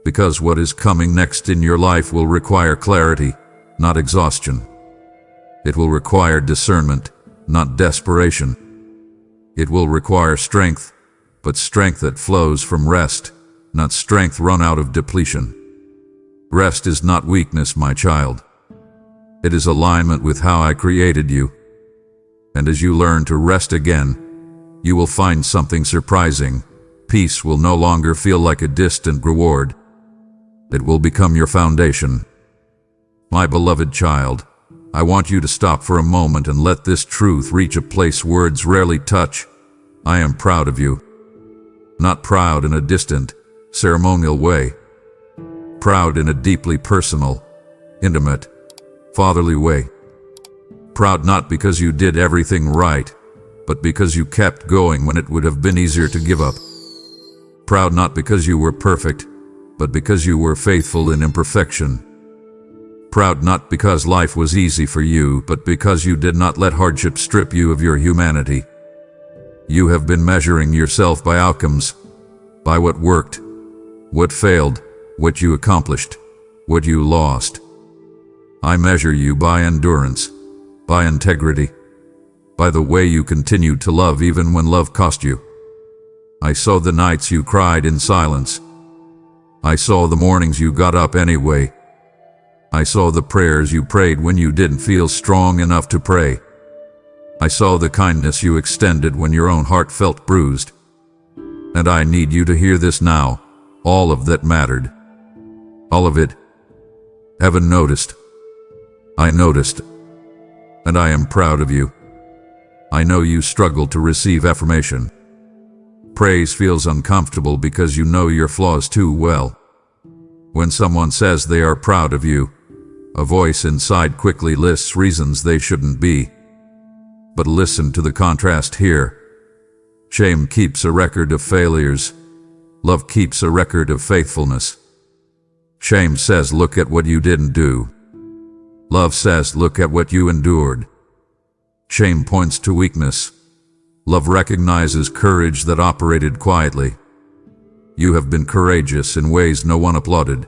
Because what is coming next in your life will require clarity, not exhaustion. It will require discernment, not desperation. It will require strength, but strength that flows from rest, not strength run out of depletion. Rest is not weakness, my child. It is alignment with how I created you. And as you learn to rest again, you will find something surprising. Peace will no longer feel like a distant reward. It will become your foundation. My beloved child, I want you to stop for a moment and let this truth reach a place words rarely touch. I am proud of you. Not proud in a distant, ceremonial way. Proud in a deeply personal, intimate, fatherly way. Proud not because you did everything right, but because you kept going when it would have been easier to give up. Proud not because you were perfect, but because you were faithful in imperfection. Proud not because life was easy for you, but because you did not let hardship strip you of your humanity. You have been measuring yourself by outcomes, by what worked, what failed, what you accomplished, what you lost. I measure you by endurance, by integrity, by the way you continued to love even when love cost you. I saw the nights you cried in silence. I saw the mornings you got up anyway. I saw the prayers you prayed when you didn't feel strong enough to pray. I saw the kindness you extended when your own heart felt bruised. And I need you to hear this now. All of that mattered. All of it. Heaven noticed. I noticed. And I am proud of you. I know you struggle to receive affirmation. Praise feels uncomfortable because you know your flaws too well. When someone says they are proud of you, a voice inside quickly lists reasons they shouldn't be. But listen to the contrast here. Shame keeps a record of failures. Love keeps a record of faithfulness. Shame says, look at what you didn't do. Love says, look at what you endured. Shame points to weakness. Love recognizes courage that operated quietly. You have been courageous in ways no one applauded.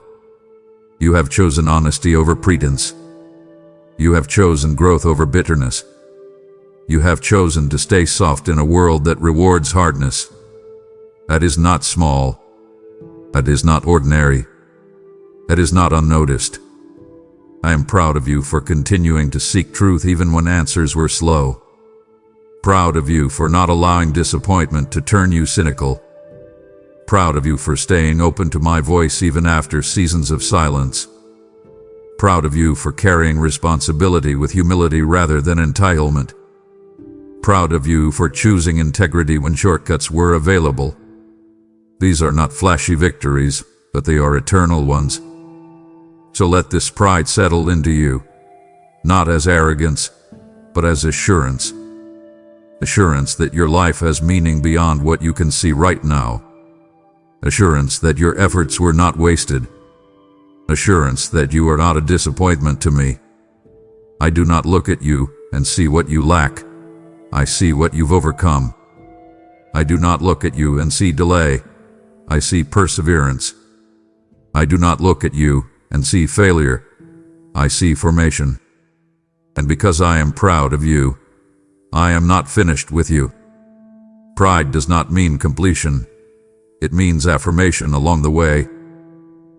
You have chosen honesty over pretense. You have chosen growth over bitterness. You have chosen to stay soft in a world that rewards hardness. That is not small. That is not ordinary. That is not unnoticed. I am proud of you for continuing to seek truth even when answers were slow. Proud of you for not allowing disappointment to turn you cynical. Proud of you for staying open to my voice even after seasons of silence. Proud of you for carrying responsibility with humility rather than entitlement. Proud of you for choosing integrity when shortcuts were available. These are not flashy victories, but they are eternal ones. So let this pride settle into you, not as arrogance, but as assurance. Assurance that your life has meaning beyond what you can see right now. Assurance that your efforts were not wasted. Assurance that you are not a disappointment to me. I do not look at you and see what you lack. I see what you've overcome. I do not look at you and see delay. I see perseverance. I do not look at you and see failure. I see formation. And because I am proud of you, I am not finished with you. Pride does not mean completion. It means affirmation along the way.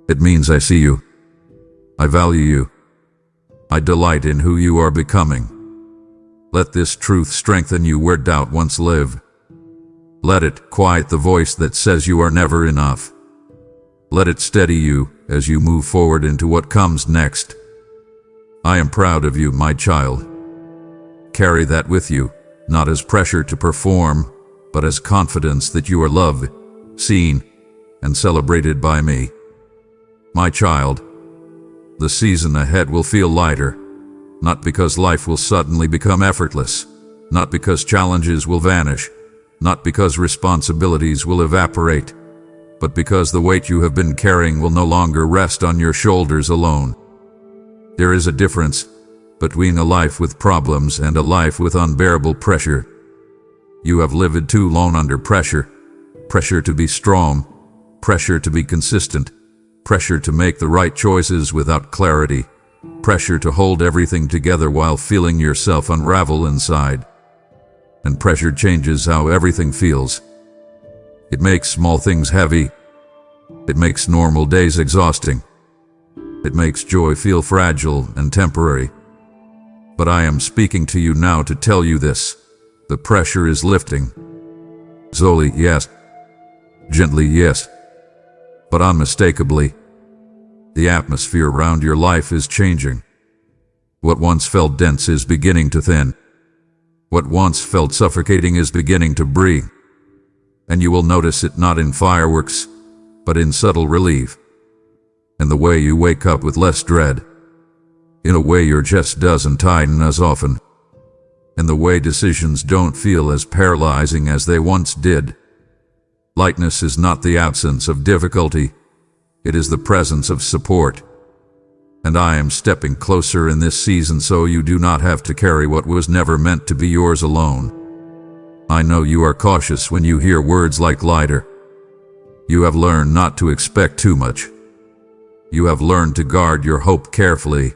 It means I see you. I value you. I delight in who you are becoming. Let this truth strengthen you where doubt once lived. Let it quiet the voice that says you are never enough. Let it steady you as you move forward into what comes next. I am proud of you, my child. Carry that with you, not as pressure to perform, but as confidence that you are loved, seen, and celebrated by me. My child, the season ahead will feel lighter, not because life will suddenly become effortless, not because challenges will vanish, not because responsibilities will evaporate, but because the weight you have been carrying will no longer rest on your shoulders alone. There is a difference between a life with problems and a life with unbearable pressure. You have lived too long under pressure. Pressure to be strong, pressure to be consistent, pressure to make the right choices without clarity, pressure to hold everything together while feeling yourself unravel inside. And pressure changes how everything feels. It makes small things heavy. It makes normal days exhausting. It makes joy feel fragile and temporary. But I am speaking to you now to tell you this. The pressure is lifting. Slowly, yes. Gently, yes. But unmistakably, the atmosphere around your life is changing. What once felt dense is beginning to thin. What once felt suffocating is beginning to breathe. And you will notice it not in fireworks, but in subtle relief. In the way you wake up with less dread. In a way your chest doesn't tighten as often. In the way decisions don't feel as paralyzing as they once did. Lightness is not the absence of difficulty. It is the presence of support. And I am stepping closer in this season so you do not have to carry what was never meant to be yours alone. I know you are cautious when you hear words like lighter. You have learned not to expect too much. You have learned to guard your hope carefully,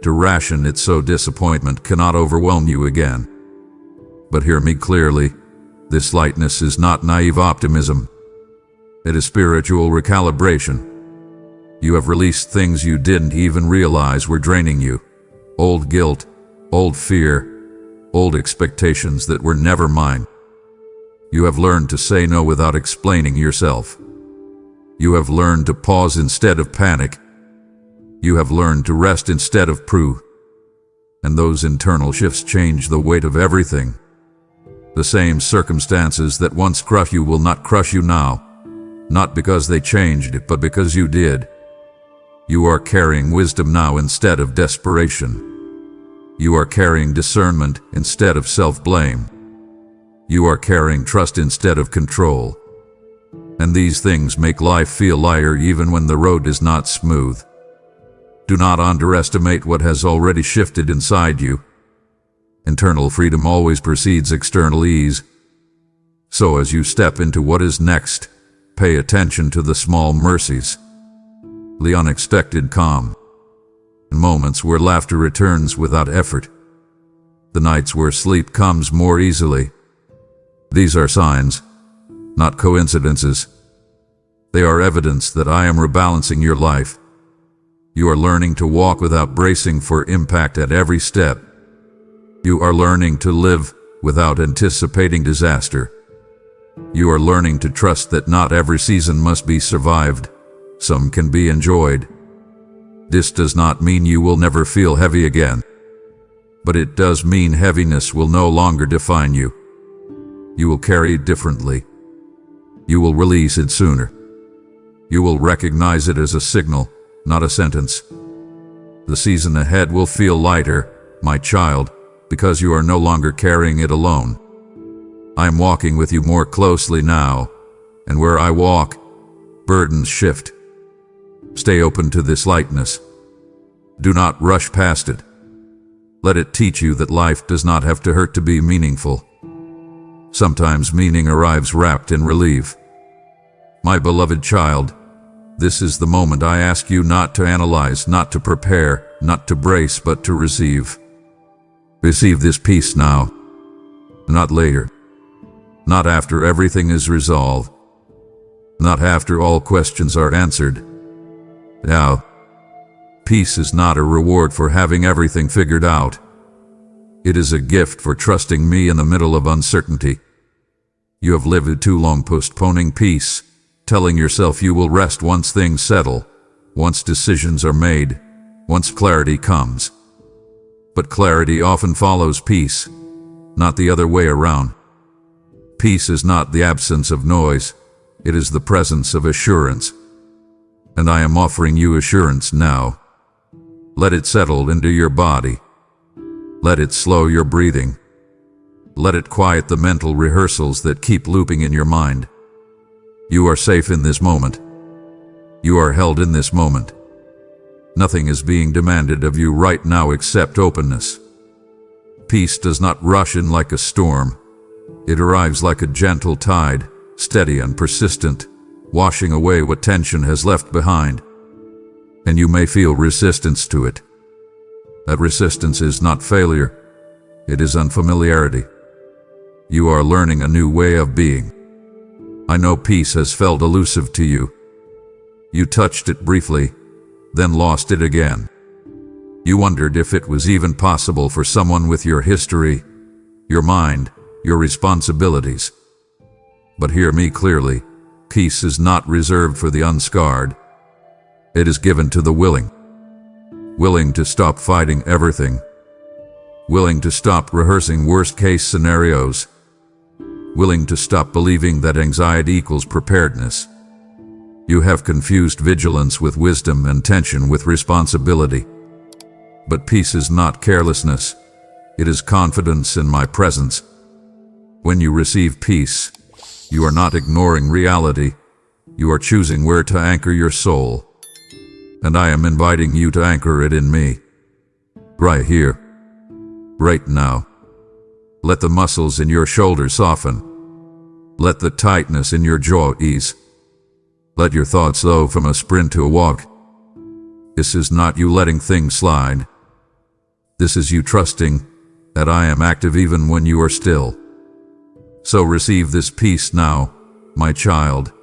to ration it so disappointment cannot overwhelm you again. But hear me clearly, this lightness is not naive optimism. It is spiritual recalibration. You have released things you didn't even realize were draining you. Old guilt, old fear, old expectations that were never mine. You have learned to say no without explaining yourself. You have learned to pause instead of panic. You have learned to rest instead of prove. And those internal shifts change the weight of everything. The same circumstances that once crushed you will not crush you now. Not because they changed, but because you did. You are carrying wisdom now instead of desperation. You are carrying discernment instead of self-blame. You are carrying trust instead of control. And these things make life feel lighter even when the road is not smooth. Do not underestimate what has already shifted inside you. Internal freedom always precedes external ease. So as you step into what is next, pay attention to the small mercies, the unexpected calm, and moments where laughter returns without effort, the nights where sleep comes more easily. These are signs, not coincidences. They are evidence that I am rebalancing your life. You are learning to walk without bracing for impact at every step. You are learning to live without anticipating disaster. You are learning to trust that not every season must be survived. Some can be enjoyed. This does not mean you will never feel heavy again. But it does mean heaviness will no longer define you. You will carry it differently. You will release it sooner. You will recognize it as a signal, not a sentence. The season ahead will feel lighter, my child, because you are no longer carrying it alone. I am walking with you more closely now, and where I walk, burdens shift. Stay open to this lightness. Do not rush past it. Let it teach you that life does not have to hurt to be meaningful. Sometimes meaning arrives wrapped in relief. My beloved child, this is the moment I ask you not to analyze, not to prepare, not to brace, but to receive. Receive this peace now, not later. Not after everything is resolved. Not after all questions are answered. Now, peace is not a reward for having everything figured out. It is a gift for trusting me in the middle of uncertainty. You have lived too long postponing peace, telling yourself you will rest once things settle, once decisions are made, once clarity comes. But clarity often follows peace, not the other way around. Peace is not the absence of noise, it is the presence of assurance. And I am offering you assurance now. Let it settle into your body. Let it slow your breathing. Let it quiet the mental rehearsals that keep looping in your mind. You are safe in this moment. You are held in this moment. Nothing is being demanded of you right now except openness. Peace does not rush in like a storm. It arrives like a gentle tide, steady and persistent, washing away what tension has left behind. And you may feel resistance to it. That resistance is not failure. It is unfamiliarity. You are learning a new way of being. I know peace has felt elusive to you. You touched it briefly, then lost it again. You wondered if it was even possible for someone with your history, your mind, your responsibilities. But hear me clearly. Peace is not reserved for the unscarred. It is given to the willing. Willing to stop fighting everything. Willing to stop rehearsing worst-case scenarios. Willing to stop believing that anxiety equals preparedness. You have confused vigilance with wisdom and tension with responsibility. But peace is not carelessness. It is confidence in my presence. When you receive peace, you are not ignoring reality. You are choosing where to anchor your soul. And I am inviting you to anchor it in me. Right here. Right now. Let the muscles in your shoulders soften. Let the tightness in your jaw ease. Let your thoughts slow from a sprint to a walk. This is not you letting things slide. This is you trusting that I am active even when you are still. So receive this peace now, my child,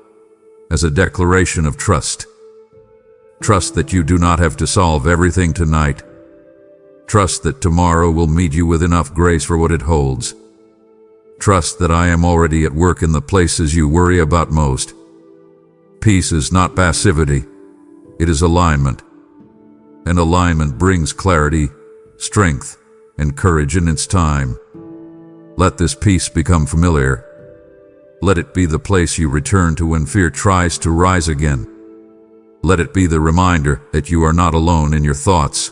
as a declaration of trust. Trust that you do not have to solve everything tonight. Trust that tomorrow will meet you with enough grace for what it holds. Trust that I am already at work in the places you worry about most. Peace is not passivity. It is alignment. And alignment brings clarity, strength, and courage in its time. Let this peace become familiar. Let it be the place you return to when fear tries to rise again. Let it be the reminder that you are not alone in your thoughts,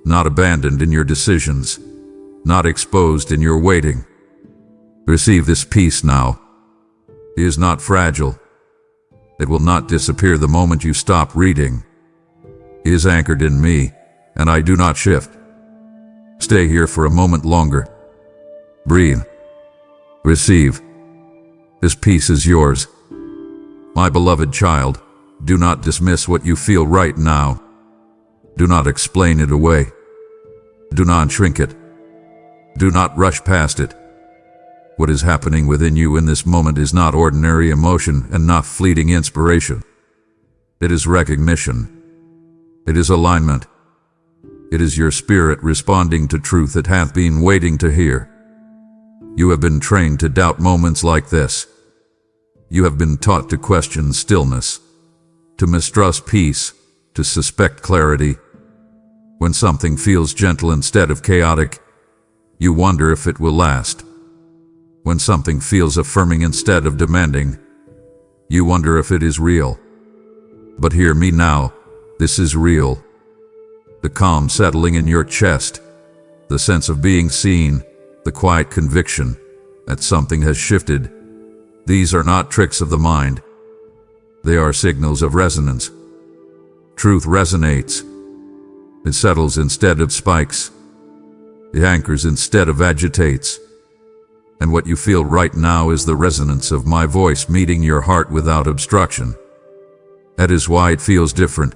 not abandoned in your decisions, not exposed in your waiting. Receive this peace now. It is not fragile. It will not disappear the moment you stop reading. It is anchored in me, and I do not shift. Stay here for a moment longer. Breathe. Receive. This peace is yours. My beloved child, do not dismiss what you feel right now. Do not explain it away. Do not shrink it. Do not rush past it. What is happening within you in this moment is not ordinary emotion and not fleeting inspiration. It is recognition. It is alignment. It is your spirit responding to truth it hath been waiting to hear. You have been trained to doubt moments like this. You have been taught to question stillness, to mistrust peace, to suspect clarity. When something feels gentle instead of chaotic, you wonder if it will last. When something feels affirming instead of demanding, you wonder if it is real. But hear me now, this is real. The calm settling in your chest, the sense of being seen, the quiet conviction that something has shifted. These are not tricks of the mind. They are signals of resonance. Truth resonates. It settles instead of spikes. It anchors instead of agitates. And what you feel right now is the resonance of my voice meeting your heart without obstruction. That is why it feels different.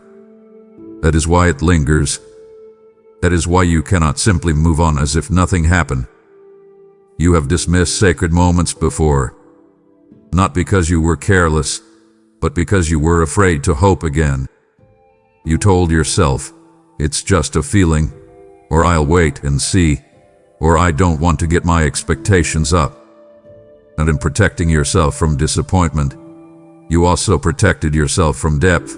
That is why it lingers. That is why you cannot simply move on as if nothing happened. You have dismissed sacred moments before, not because you were careless, but because you were afraid to hope again. You told yourself, it's just a feeling, or I'll wait and see, or I don't want to get my expectations up. And in protecting yourself from disappointment, you also protected yourself from depth.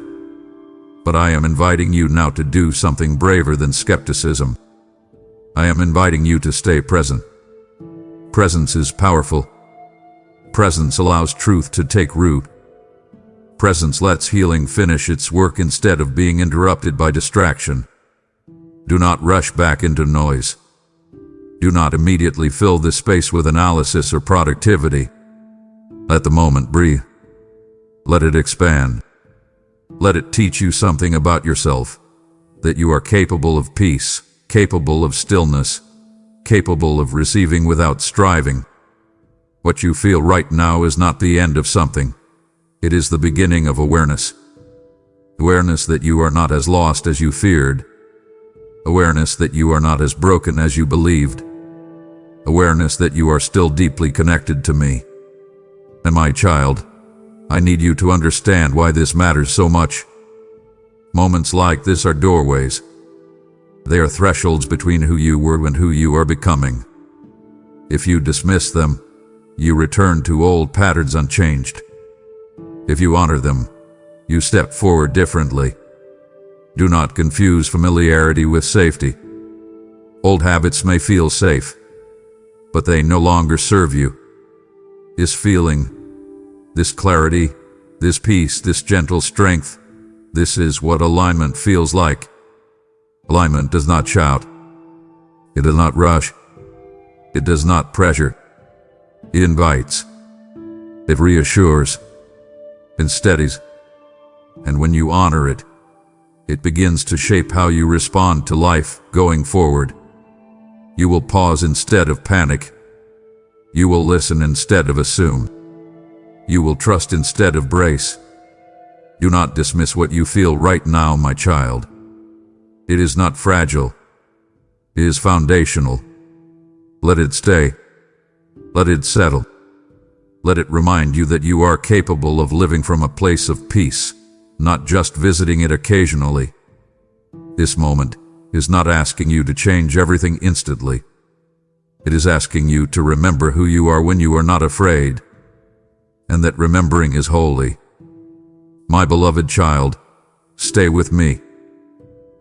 But I am inviting you now to do something braver than skepticism. I am inviting you to stay present. Presence is powerful. Presence allows truth to take root. Presence lets healing finish its work instead of being interrupted by distraction. Do not rush back into noise. Do not immediately fill this space with analysis or productivity. Let the moment breathe. Let it expand. Let it teach you something about yourself, that you are capable of peace, capable of stillness, capable of receiving without striving. What you feel right now is not the end of something. It is the beginning of awareness. Awareness that you are not as lost as you feared. Awareness that you are not as broken as you believed. Awareness that you are still deeply connected to me. And my child, I need you to understand why this matters so much. Moments like this are doorways. They are thresholds between who you were and who you are becoming. If you dismiss them, you return to old patterns unchanged. If you honor them, you step forward differently. Do not confuse familiarity with safety. Old habits may feel safe, but they no longer serve you. This feeling, this clarity, this peace, this gentle strength, this is what alignment feels like. Alignment does not shout. It does not rush. It does not pressure. It invites. It reassures. It steadies. And when you honor it, it begins to shape how you respond to life going forward. You will pause instead of panic. You will listen instead of assume. You will trust instead of brace. Do not dismiss what you feel right now, my child. It is not fragile. It is foundational. Let it stay. Let it settle. Let it remind you that you are capable of living from a place of peace, not just visiting it occasionally. This moment is not asking you to change everything instantly. It is asking you to remember who you are when you are not afraid, and that remembering is holy. My beloved child, stay with me.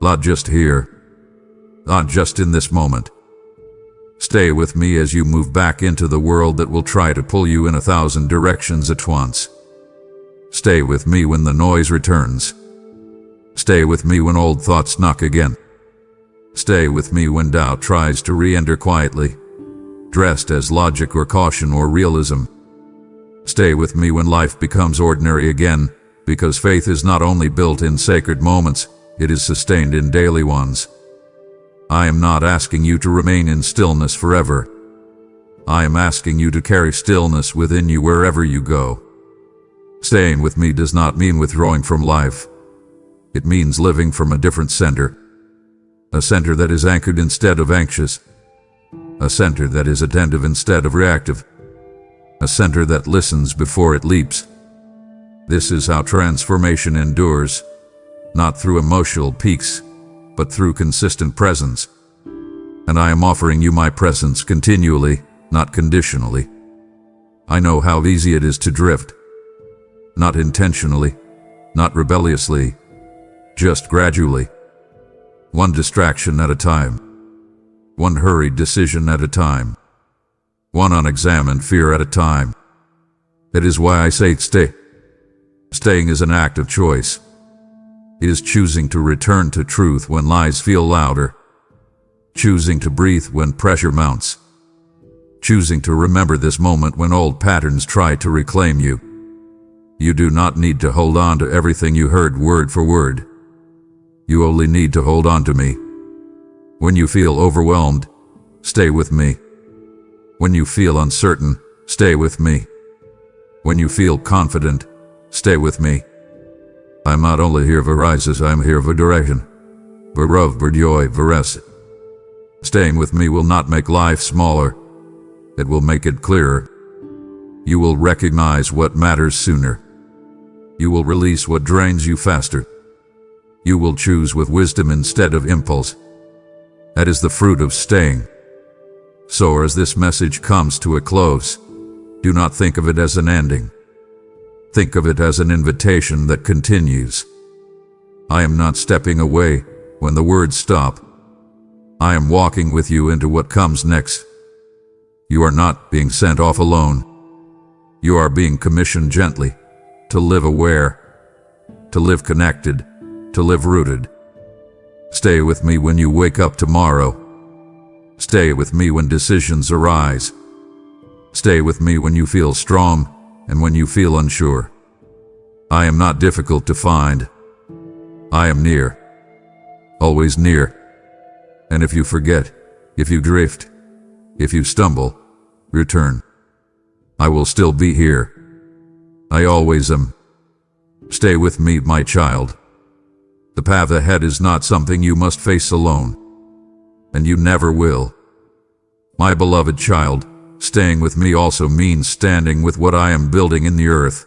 Not just here, not just in this moment. Stay with me as you move back into the world that will try to pull you in 1,000 directions at once. Stay with me when the noise returns. Stay with me when old thoughts knock again. Stay with me when doubt tries to re-enter quietly, dressed as logic or caution or realism. Stay with me when life becomes ordinary again, because faith is not only built in sacred moments, it is sustained in daily ones. I am not asking you to remain in stillness forever. I am asking you to carry stillness within you wherever you go. Staying with me does not mean withdrawing from life. It means living from a different center. A center that is anchored instead of anxious. A center that is attentive instead of reactive. A center that listens before it leaps. This is how transformation endures, not through emotional peaks, but through consistent presence. And I am offering you my presence continually, not conditionally. I know how easy it is to drift. Not intentionally, not rebelliously, just gradually. One distraction at a time. One hurried decision at a time. One unexamined fear at a time. That is why I say stay. Staying is an act of choice. It is choosing to return to truth when lies feel louder. Choosing to breathe when pressure mounts. Choosing to remember this moment when old patterns try to reclaim you. You do not need to hold on to everything you heard word for word. You only need to hold on to me. When you feel overwhelmed, stay with me. When you feel uncertain, stay with me. When you feel confident, stay with me. I'm not only here for rises, I'm here for direction. For love, for joy, for rest. Staying with me will not make life smaller. It will make it clearer. You will recognize what matters sooner. You will release what drains you faster. You will choose with wisdom instead of impulse. That is the fruit of staying. So as this message comes to a close, do not think of it as an ending. Think of it as an invitation that continues. I am not stepping away when the words stop. I am walking with you into what comes next. You are not being sent off alone. You are being commissioned gently to live aware, to live connected, to live rooted. Stay with me when you wake up tomorrow. Stay with me when decisions arise. Stay with me when you feel strong and when you feel unsure. I am not difficult to find. I am near, always near. And if you forget, if you drift, if you stumble, return. I will still be here. I always am. Stay with me, my child. The path ahead is not something you must face alone, and you never will. My beloved child, staying with me also means standing with what I am building in the earth.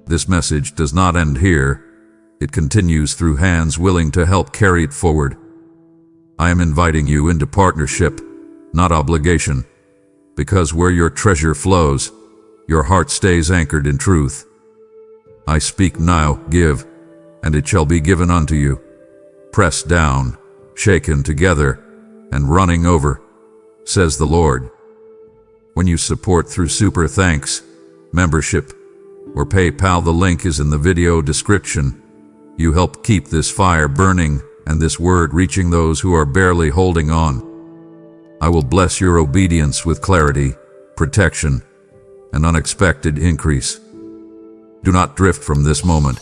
This message does not end here. It continues through hands willing to help carry it forward. I am inviting you into partnership, not obligation, because where your treasure flows, your heart stays anchored in truth. I speak now, give, and it shall be given unto you, pressed down, shaken together, and running over, says the Lord. When you support through Super Thanks, membership, or PayPal, the link is in the video description. You help keep this fire burning and this word reaching those who are barely holding on. I will bless your obedience with clarity, protection, and unexpected increase. Do not drift from this moment.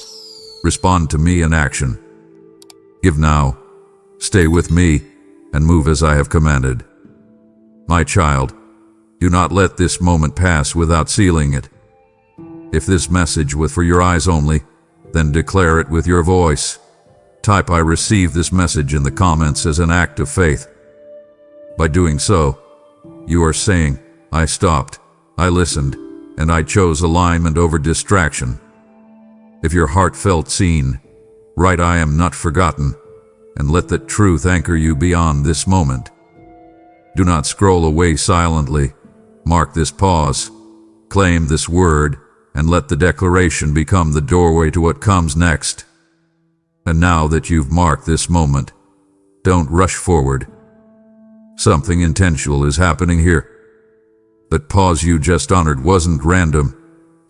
Respond to me in action. Give now, stay with me, and move as I have commanded. My child, do not let this moment pass without sealing it. If this message was for your eyes only, then declare it with your voice. Type "I receive this message" in the comments as an act of faith. By doing so, you are saying, I stopped, I listened, and I chose alignment over distraction. If your heart felt seen, write "I am not forgotten," and let that truth anchor you beyond this moment. Do not scroll away silently. Mark this pause, claim this word, and let the declaration become the doorway to what comes next. And now that you've marked this moment, don't rush forward. Something intentional is happening here. That pause you just honored wasn't random,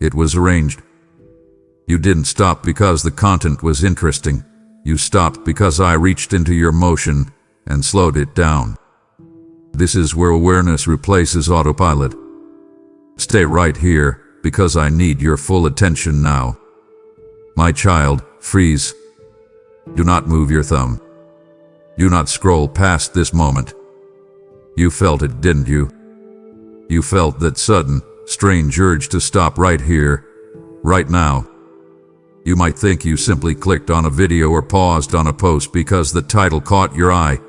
it was arranged. You didn't stop because the content was interesting. You stopped because I reached into your motion and slowed it down. This is where awareness replaces autopilot. Stay right here, because I need your full attention now. My child, freeze. Do not move your thumb. Do not scroll past this moment. You felt it, didn't you? You felt that sudden, strange urge to stop right here, right now. You might think you simply clicked on a video or paused on a post because the title caught your eye.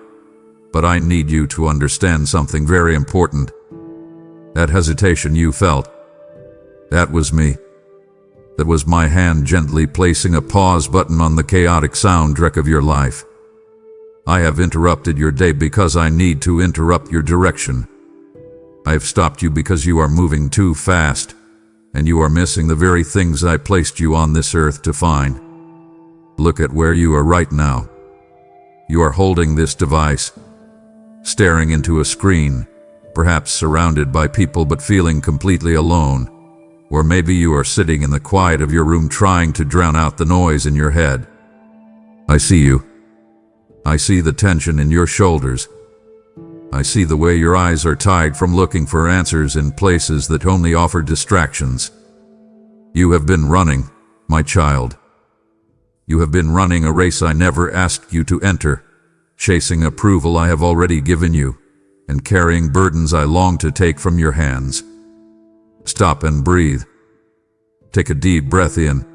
But I need you to understand something very important. That hesitation you felt, that was me. That was my hand gently placing a pause button on the chaotic soundtrack of your life. I have interrupted your day because I need to interrupt your direction. I have stopped you because you are moving too fast, and you are missing the very things I placed you on this earth to find. Look at where you are right now. You are holding this device, staring into a screen, perhaps surrounded by people but feeling completely alone. Or maybe you are sitting in the quiet of your room trying to drown out the noise in your head. I see you. I see the tension in your shoulders. I see the way your eyes are tired from looking for answers in places that only offer distractions. You have been running, my child. You have been running a race I never asked you to enter, chasing approval I have already given you, and carrying burdens I long to take from your hands. Stop and breathe. Take a deep breath in.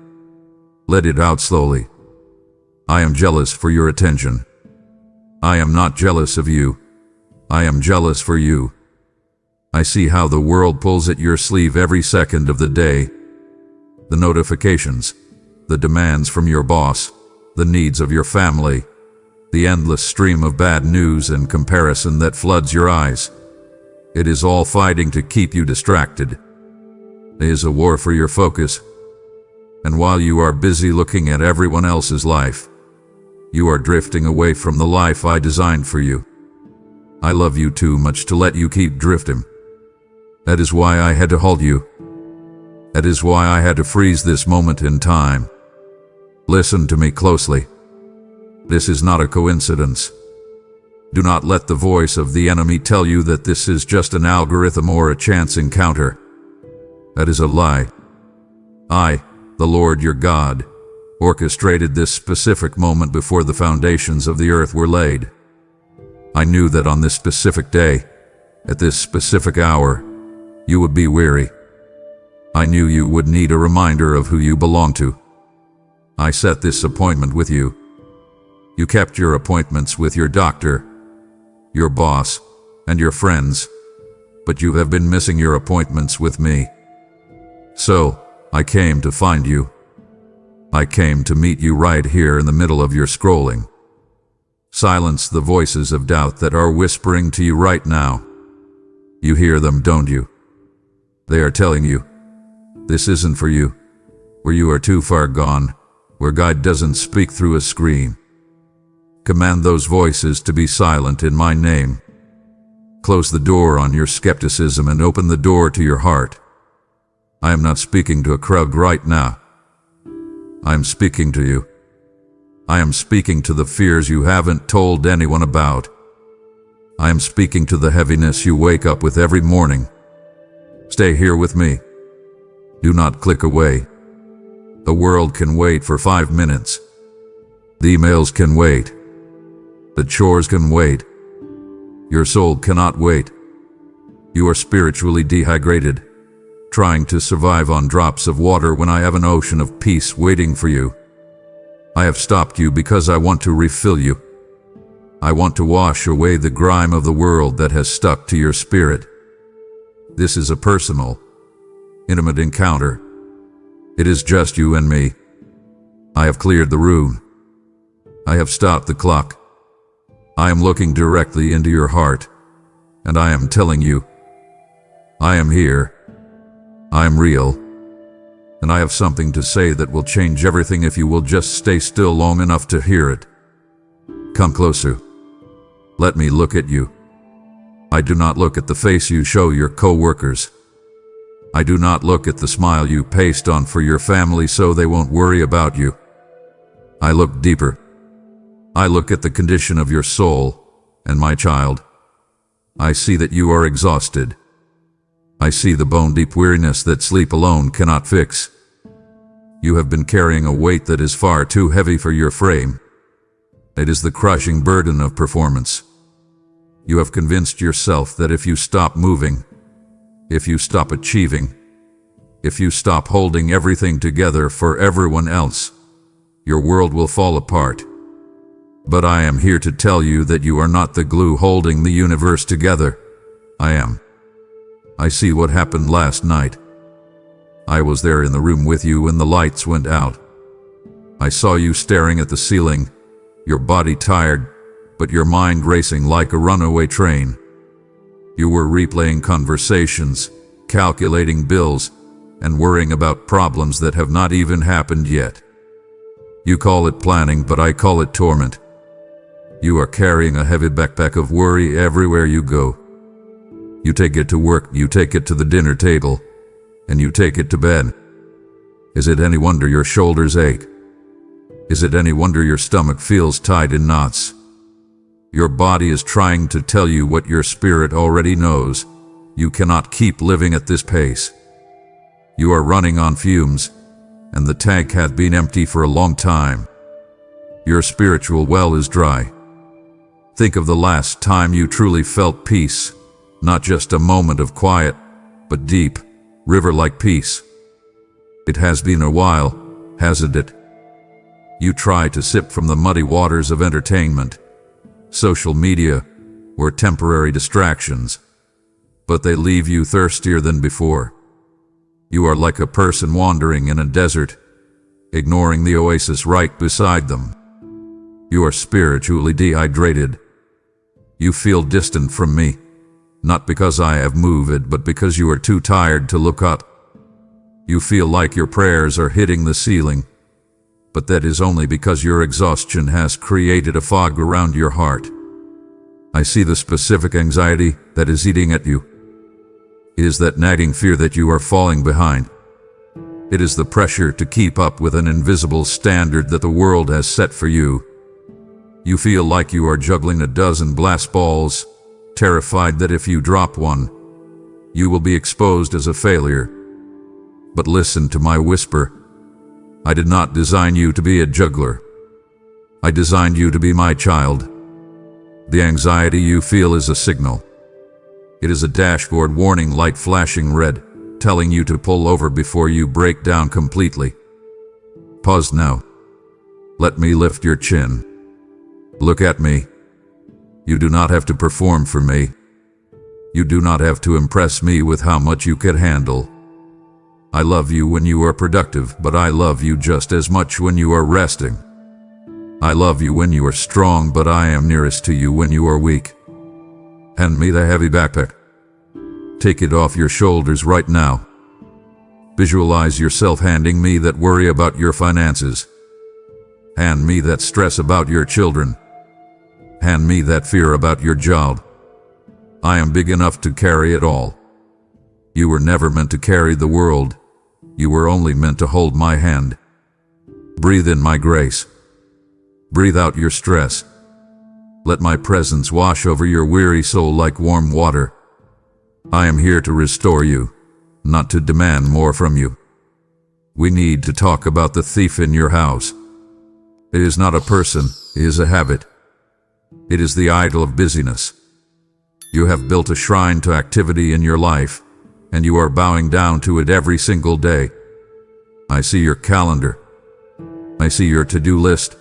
Let it out slowly. I am jealous for your attention. I am not jealous of you. I am jealous for you. I see how the world pulls at your sleeve every second of the day. The notifications, the demands from your boss, the needs of your family, the endless stream of bad news and comparison that floods your eyes. It is all fighting to keep you distracted. It is a war for your focus. And while you are busy looking at everyone else's life, you are drifting away from the life I designed for you. I love you too much to let you keep drifting. That is why I had to hold you. That is why I had to freeze this moment in time. Listen to me closely. This is not a coincidence. Do not let the voice of the enemy tell you that this is just an algorithm or a chance encounter. That is a lie. I, the Lord your God, orchestrated this specific moment before the foundations of the earth were laid. I knew that on this specific day, at this specific hour, you would be weary. I knew you would need a reminder of who you belong to. I set this appointment with you. You kept your appointments with your doctor, your boss, and your friends, but you have been missing your appointments with me. So, I came to find you. I came to meet you right here in the middle of your scrolling. Silence the voices of doubt that are whispering to you right now. You hear them, don't you? They are telling you, this isn't for you, where you are too far gone, where God doesn't speak through a scream. Command those voices to be silent in my name. Close the door on your skepticism and open the door to your heart. I am not speaking to a crowd right now. I am speaking to you. I am speaking to the fears you haven't told anyone about. I am speaking to the heaviness you wake up with every morning. Stay here with me. Do not click away. The world can wait for 5 minutes. The emails can wait. The chores can wait. Your soul cannot wait. You are spiritually dehydrated, trying to survive on drops of water when I have an ocean of peace waiting for you. I have stopped you because I want to refill you. I want to wash away the grime of the world that has stuck to your spirit. This is a personal, intimate encounter. It is just you and me. I have cleared the room. I have stopped the clock. I am looking directly into your heart, and I am telling you, I am here. I am real. And I have something to say that will change everything if you will just stay still long enough to hear it. Come closer. Let me look at you. I do not look at the face you show your co-workers. I do not look at the smile you paste on for your family so they won't worry about you. I look deeper. I look at the condition of your soul, and my child, I see that you are exhausted. I see the bone-deep weariness that sleep alone cannot fix. You have been carrying a weight that is far too heavy for your frame. It is the crushing burden of performance. You have convinced yourself that if you stop moving, if you stop achieving, if you stop holding everything together for everyone else, your world will fall apart. But I am here to tell you that you are not the glue holding the universe together. I am. I see what happened last night. I was there in the room with you when the lights went out. I saw you staring at the ceiling, your body tired, but your mind racing like a runaway train. You were replaying conversations, calculating bills, and worrying about problems that have not even happened yet. You call it planning, but I call it torment. You are carrying a heavy backpack of worry everywhere you go. You take it to work, you take it to the dinner table, and you take it to bed. Is it any wonder your shoulders ache? Is it any wonder your stomach feels tied in knots? Your body is trying to tell you what your spirit already knows. You cannot keep living at this pace. You are running on fumes, and the tank hath been empty for a long time. Your spiritual well is dry. Think of the last time you truly felt peace, not just a moment of quiet, but deep, river-like peace. It has been a while, hasn't it? You try to sip from the muddy waters of entertainment, social media, or temporary distractions, but they leave you thirstier than before. You are like a person wandering in a desert, ignoring the oasis right beside them. You are spiritually dehydrated. You feel distant from me, not because I have moved, but because you are too tired to look up. You feel like your prayers are hitting the ceiling, but that is only because your exhaustion has created a fog around your heart. I see the specific anxiety that is eating at you. It is that nagging fear that you are falling behind. It is the pressure to keep up with an invisible standard that the world has set for you. You feel like you are juggling a dozen blast balls, terrified that if you drop one, you will be exposed as a failure. But listen to my whisper. I did not design you to be a juggler. I designed you to be my child. The anxiety you feel is a signal. It is a dashboard warning light flashing red, telling you to pull over before you break down completely. Pause now. Let me lift your chin. Look at me. You do not have to perform for me. You do not have to impress me with how much you can handle. I love you when you are productive, but I love you just as much when you are resting. I love you when you are strong, but I am nearest to you when you are weak. Hand me the heavy backpack. Take it off your shoulders right now. Visualize yourself handing me that worry about your finances. Hand me that stress about your children. Hand me that fear about your job. I am big enough to carry it all. You were never meant to carry the world. You were only meant to hold my hand. Breathe in my grace. Breathe out your stress. Let my presence wash over your weary soul like warm water. I am here to restore you, not to demand more from you. We need to talk about the thief in your house. It is not a person, it is a habit. It is the idol of busyness. You have built a shrine to activity in your life, and you are bowing down to it every single day. I see your calendar. I see your to-do list.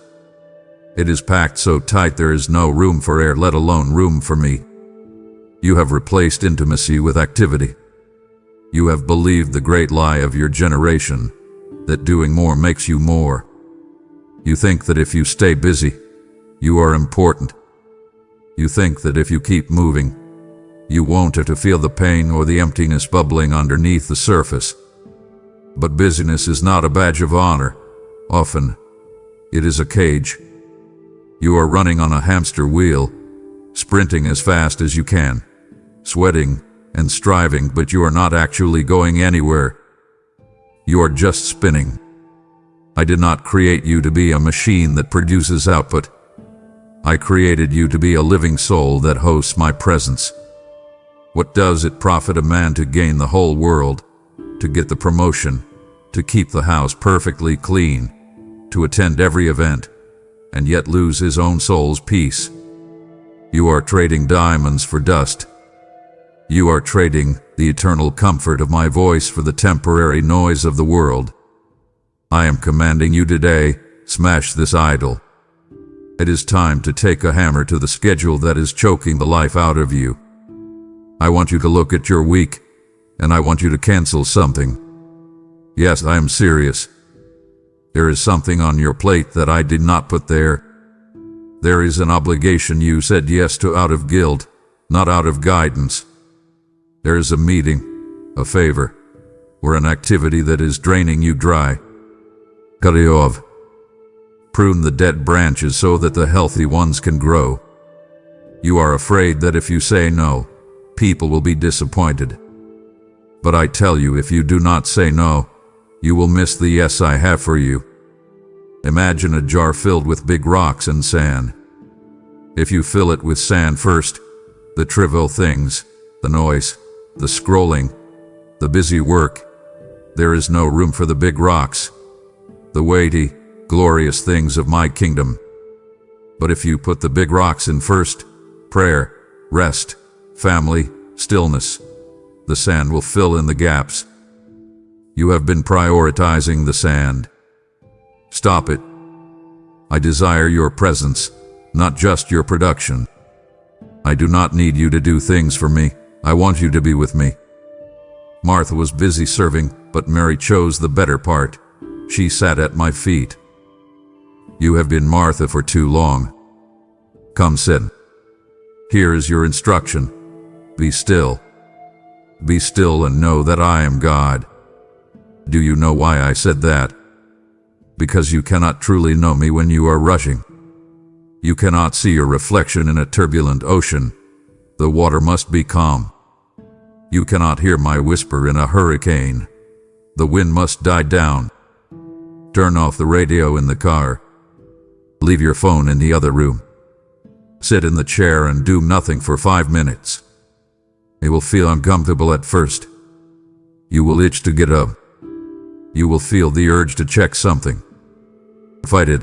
It is packed so tight there is no room for air, let alone room for me. You have replaced intimacy with activity. You have believed the great lie of your generation, that doing more makes you more. You think that if you stay busy, you are important. You think that if you keep moving, you won't have to feel the pain or the emptiness bubbling underneath the surface. But busyness is not a badge of honor. Often, it is a cage. You are running on a hamster wheel, sprinting as fast as you can, sweating and striving, but you are not actually going anywhere. You are just spinning. I did not create you to be a machine that produces output. I created you to be a living soul that hosts my presence. What does it profit a man to gain the whole world, to get the promotion, to keep the house perfectly clean, to attend every event, and yet lose his own soul's peace? You are trading diamonds for dust. You are trading the eternal comfort of my voice for the temporary noise of the world. I am commanding you today, smash this idol. It is time to take a hammer to the schedule that is choking the life out of you. I want you to look at your week, and I want you to cancel something. Yes, I am serious. There is something on your plate that I did not put there. There is an obligation you said yes to out of guilt, not out of guidance. There is a meeting, a favor, or an activity that is draining you dry. Cut it off. Prune the dead branches so that the healthy ones can grow. You are afraid that if you say no, people will be disappointed. But I tell you, if you do not say no, you will miss the yes I have for you. Imagine a jar filled with big rocks and sand. If you fill it with sand first, the trivial things, the noise, the scrolling, the busy work, there is no room for the big rocks, the weighty, glorious things of my kingdom. But if you put the big rocks in first, prayer, rest, family, stillness, the sand will fill in the gaps. You have been prioritizing the sand. Stop it. I desire your presence, not just your production. I do not need you to do things for me. I want you to be with me. Martha was busy serving, but Mary chose the better part. She sat at my feet. You have been Martha for too long. Come sit. Here is your instruction. Be still. Be still and know that I am God. Do you know why I said that? Because you cannot truly know me when you are rushing. You cannot see your reflection in a turbulent ocean. The water must be calm. You cannot hear my whisper in a hurricane. The wind must die down. Turn off the radio in the car. Leave your phone in the other room. Sit in the chair and do nothing for 5 minutes. It will feel uncomfortable at first. You will itch to get up. You will feel the urge to check something. Fight it.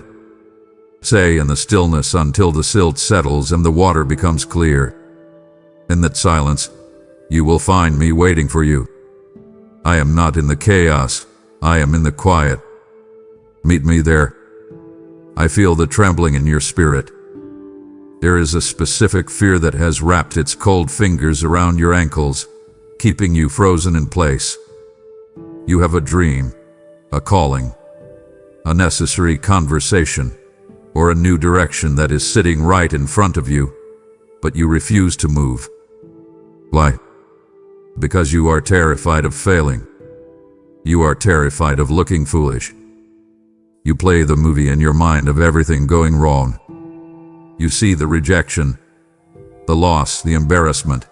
Say in the stillness until the silt settles and the water becomes clear. In that silence, you will find me waiting for you. I am not in the chaos. I am in the quiet. Meet me there. I feel the trembling in your spirit. There is a specific fear that has wrapped its cold fingers around your ankles, keeping you frozen in place. You have a dream, a calling, a necessary conversation, or a new direction that is sitting right in front of you, but you refuse to move. Why? Because you are terrified of failing. You are terrified of looking foolish. You play the movie in your mind of everything going wrong. You see the rejection, the loss, the embarrassment.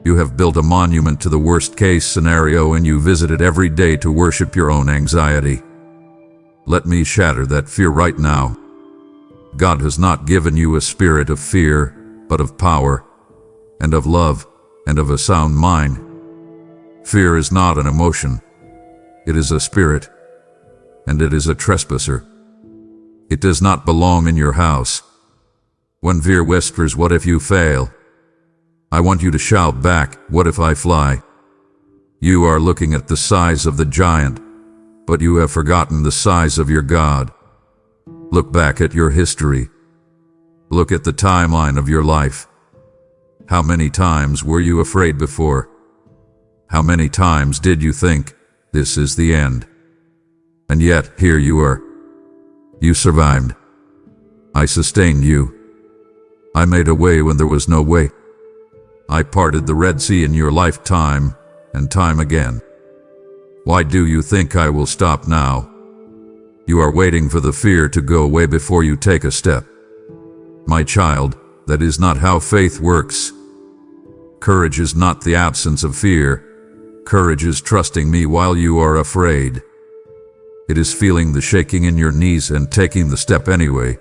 You have built a monument to the worst-case scenario, and you visit it every day to worship your own anxiety. Let me shatter that fear right now. God has not given you a spirit of fear, but of power, and of love, and of a sound mind. Fear is not an emotion. It is a spirit, and it is a trespasser. It does not belong in your house. When fear whispers, "What if you fail?" I want you to shout back, "What if I fly?" You are looking at the size of the giant, but you have forgotten the size of your God. Look back at your history. Look at the timeline of your life. How many times were you afraid before? How many times did you think, "This is the end"? And yet, here you are. You survived. I sustained you. I made a way when there was no way. I parted the Red Sea in your lifetime, and time again. Why do you think I will stop now? You are waiting for the fear to go away before you take a step. My child, that is not how faith works. Courage is not the absence of fear. Courage is trusting me while you are afraid. It is feeling the shaking in your knees and taking the step anyway.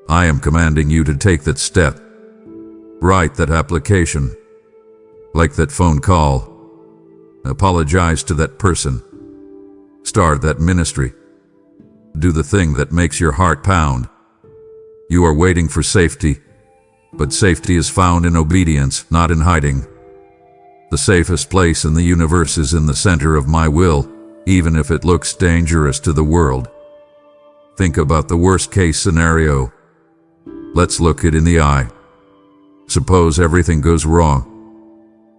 I am commanding you to take that step. Write that application. Like that phone call. Apologize to that person. Start that ministry. Do the thing that makes your heart pound. You are waiting for safety, but safety is found in obedience, not in hiding. The safest place in the universe is in the center of my will, even if it looks dangerous to the world. Think about the worst-case scenario. Let's look it in the eye. Suppose everything goes wrong.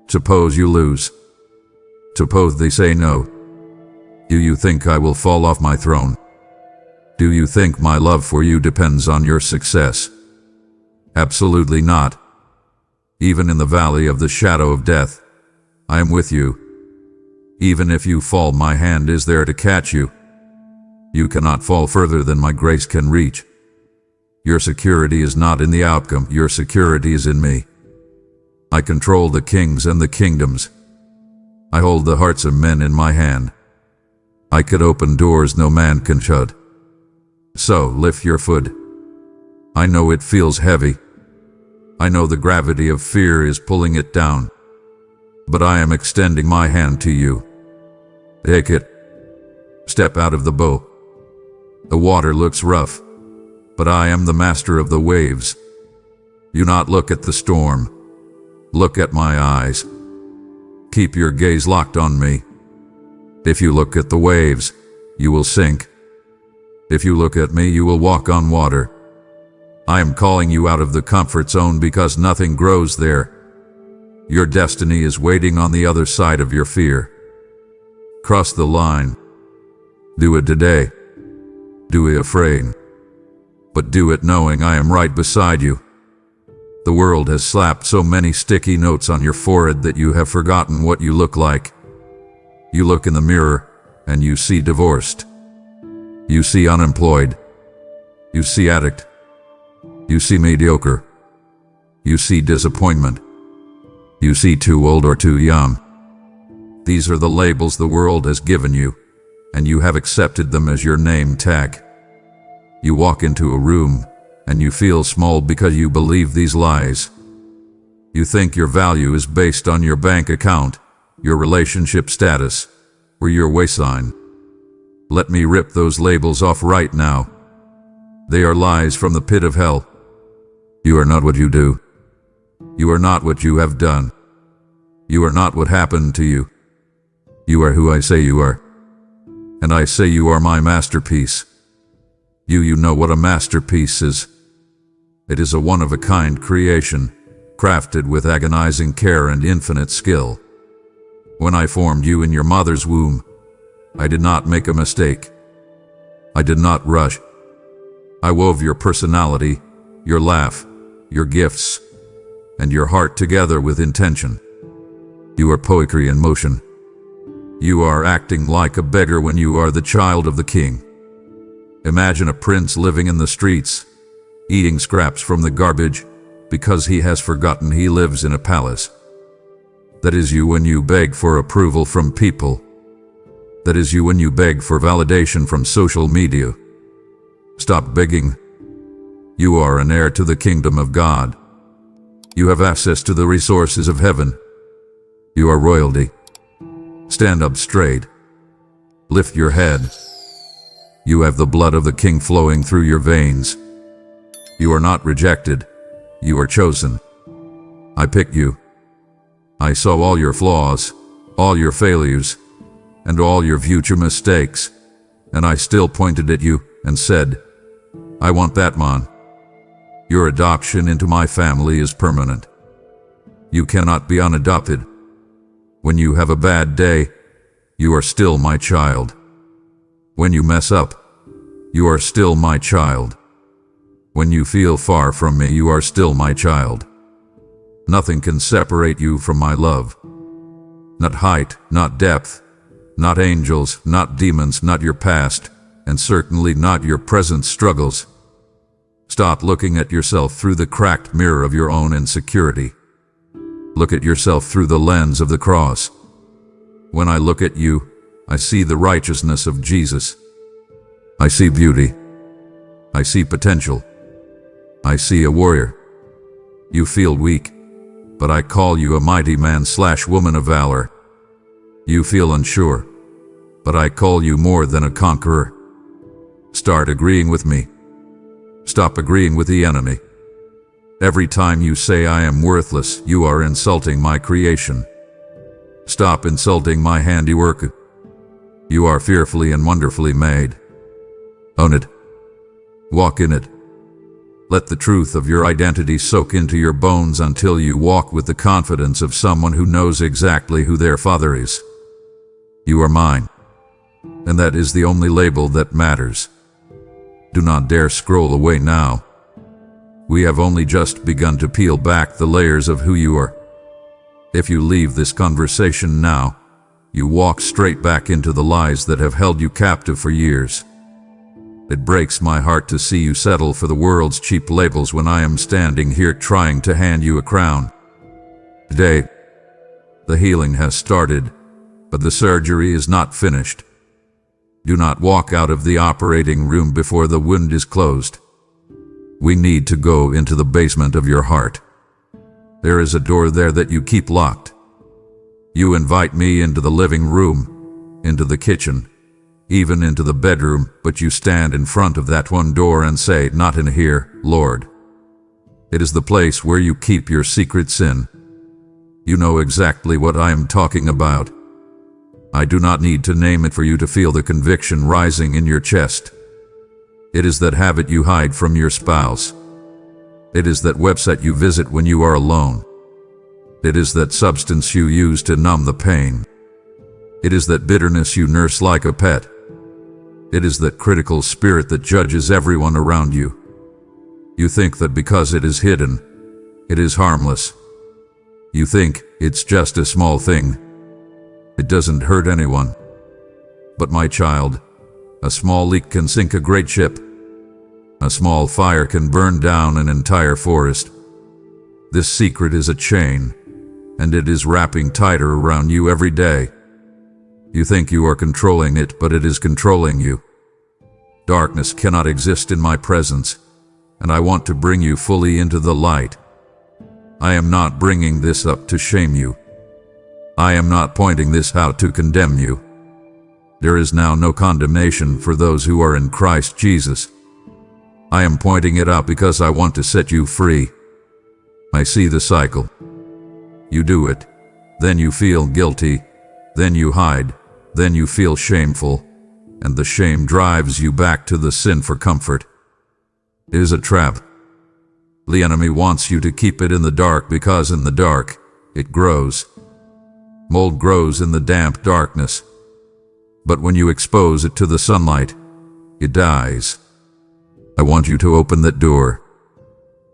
Suppose you lose. Suppose they say no. Do you think I will fall off my throne? Do you think my love for you depends on your success? Absolutely not. Even in the valley of the shadow of death, I am with you. Even if you fall, my hand is there to catch you. You cannot fall further than my grace can reach. Your security is not in the outcome, your security is in me. I control the kings and the kingdoms. I hold the hearts of men in my hand. I could open doors no man can shut. So, lift your foot. I know it feels heavy. I know the gravity of fear is pulling it down. But I am extending my hand to you. Take it. Step out of the boat. The water looks rough, but I am the master of the waves. Do not look at the storm. Look at my eyes. Keep your gaze locked on me. If you look at the waves, you will sink. If you look at me, you will walk on water. I am calling you out of the comfort zone because nothing grows there. Your destiny is waiting on the other side of your fear. Cross the line. Do it today. Do it afraid. But do it knowing I am right beside you. The world has slapped so many sticky notes on your forehead that you have forgotten what you look like. You look in the mirror and you see divorced. You see unemployed. You see addict. You see mediocre. You see disappointment. You see too old or too young. These are the labels the world has given you, and you have accepted them as your name tag. You walk into a room, and you feel small because you believe these lies. You think your value is based on your bank account, your relationship status, or your waistline. Let me rip those labels off right now. They are lies from the pit of hell. You are not what you do. You are not what you have done. You are not what happened to you. You are who I say you are. And I say you are my masterpiece. You know what a masterpiece is. It is a one-of-a-kind creation, crafted with agonizing care and infinite skill. When I formed you in your mother's womb, I did not make a mistake. I did not rush. I wove your personality, your laugh, your gifts, and your heart together with intention. You are poetry in motion. You are acting like a beggar when you are the child of the king. Imagine a prince living in the streets, eating scraps from the garbage because he has forgotten he lives in a palace. That is you when you beg for approval from people. That is you when you beg for validation from social media. Stop begging. You are an heir to the kingdom of God. You have access to the resources of heaven. You are royalty. Stand up straight. Lift your head. You have the blood of the king flowing through your veins. You are not rejected. You are chosen. I picked you. I saw all your flaws, all your failures, and all your future mistakes, and I still pointed at you and said, I want that man. Your adoption into my family is permanent. You cannot be unadopted. When you have a bad day, you are still my child. When you mess up, you are still my child. When you feel far from me, you are still my child. Nothing can separate you from my love. Not height, not depth, not angels, not demons, not your past, and certainly not your present struggles. Stop looking at yourself through the cracked mirror of your own insecurity. Look at yourself through the lens of the cross. When I look at you, I see the righteousness of Jesus. I see beauty. I see potential. I see a warrior. You feel weak, but I call you a mighty man/woman of valor. You feel unsure, but I call you more than a conqueror. Start agreeing with me. Stop agreeing with the enemy. Every time you say I am worthless, you are insulting my creation. Stop insulting my handiwork. You are fearfully and wonderfully made. Own it. Walk in it. Let the truth of your identity soak into your bones until you walk with the confidence of someone who knows exactly who their father is. You are mine, and that is the only label that matters. Do not dare scroll away now. We have only just begun to peel back the layers of who you are. If you leave this conversation now, you walk straight back into the lies that have held you captive for years. It breaks my heart to see you settle for the world's cheap labels when I am standing here trying to hand you a crown. Today, the healing has started, but the surgery is not finished. Do not walk out of the operating room before the wound is closed. We need to go into the basement of your heart. There is a door there that you keep locked. You invite me into the living room, into the kitchen, even into the bedroom, but you stand in front of that one door and say, "Not in here, Lord." It is the place where you keep your secret sin. You know exactly what I am talking about. I do not need to name it for you to feel the conviction rising in your chest. It is that habit you hide from your spouse. It is that website you visit when you are alone. It is that substance you use to numb the pain. It is that bitterness you nurse like a pet. It is that critical spirit that judges everyone around you. You think that because it is hidden, it is harmless. You think it's just a small thing. It doesn't hurt anyone. But my child, a small leak can sink a great ship. A small fire can burn down an entire forest. This secret is a chain, and it is wrapping tighter around you every day. You think you are controlling it, but it is controlling you. Darkness cannot exist in my presence, and I want to bring you fully into the light. I am not bringing this up to shame you. I am not pointing this out to condemn you. There is now no condemnation for those who are in Christ Jesus. I am pointing it out because I want to set you free. I see the cycle. You do it, then you feel guilty, then you hide, then you feel shameful, and the shame drives you back to the sin for comfort. It is a trap. The enemy wants you to keep it in the dark because in the dark, it grows. Mold grows in the damp darkness. But when you expose it to the sunlight, it dies. I want you to open that door.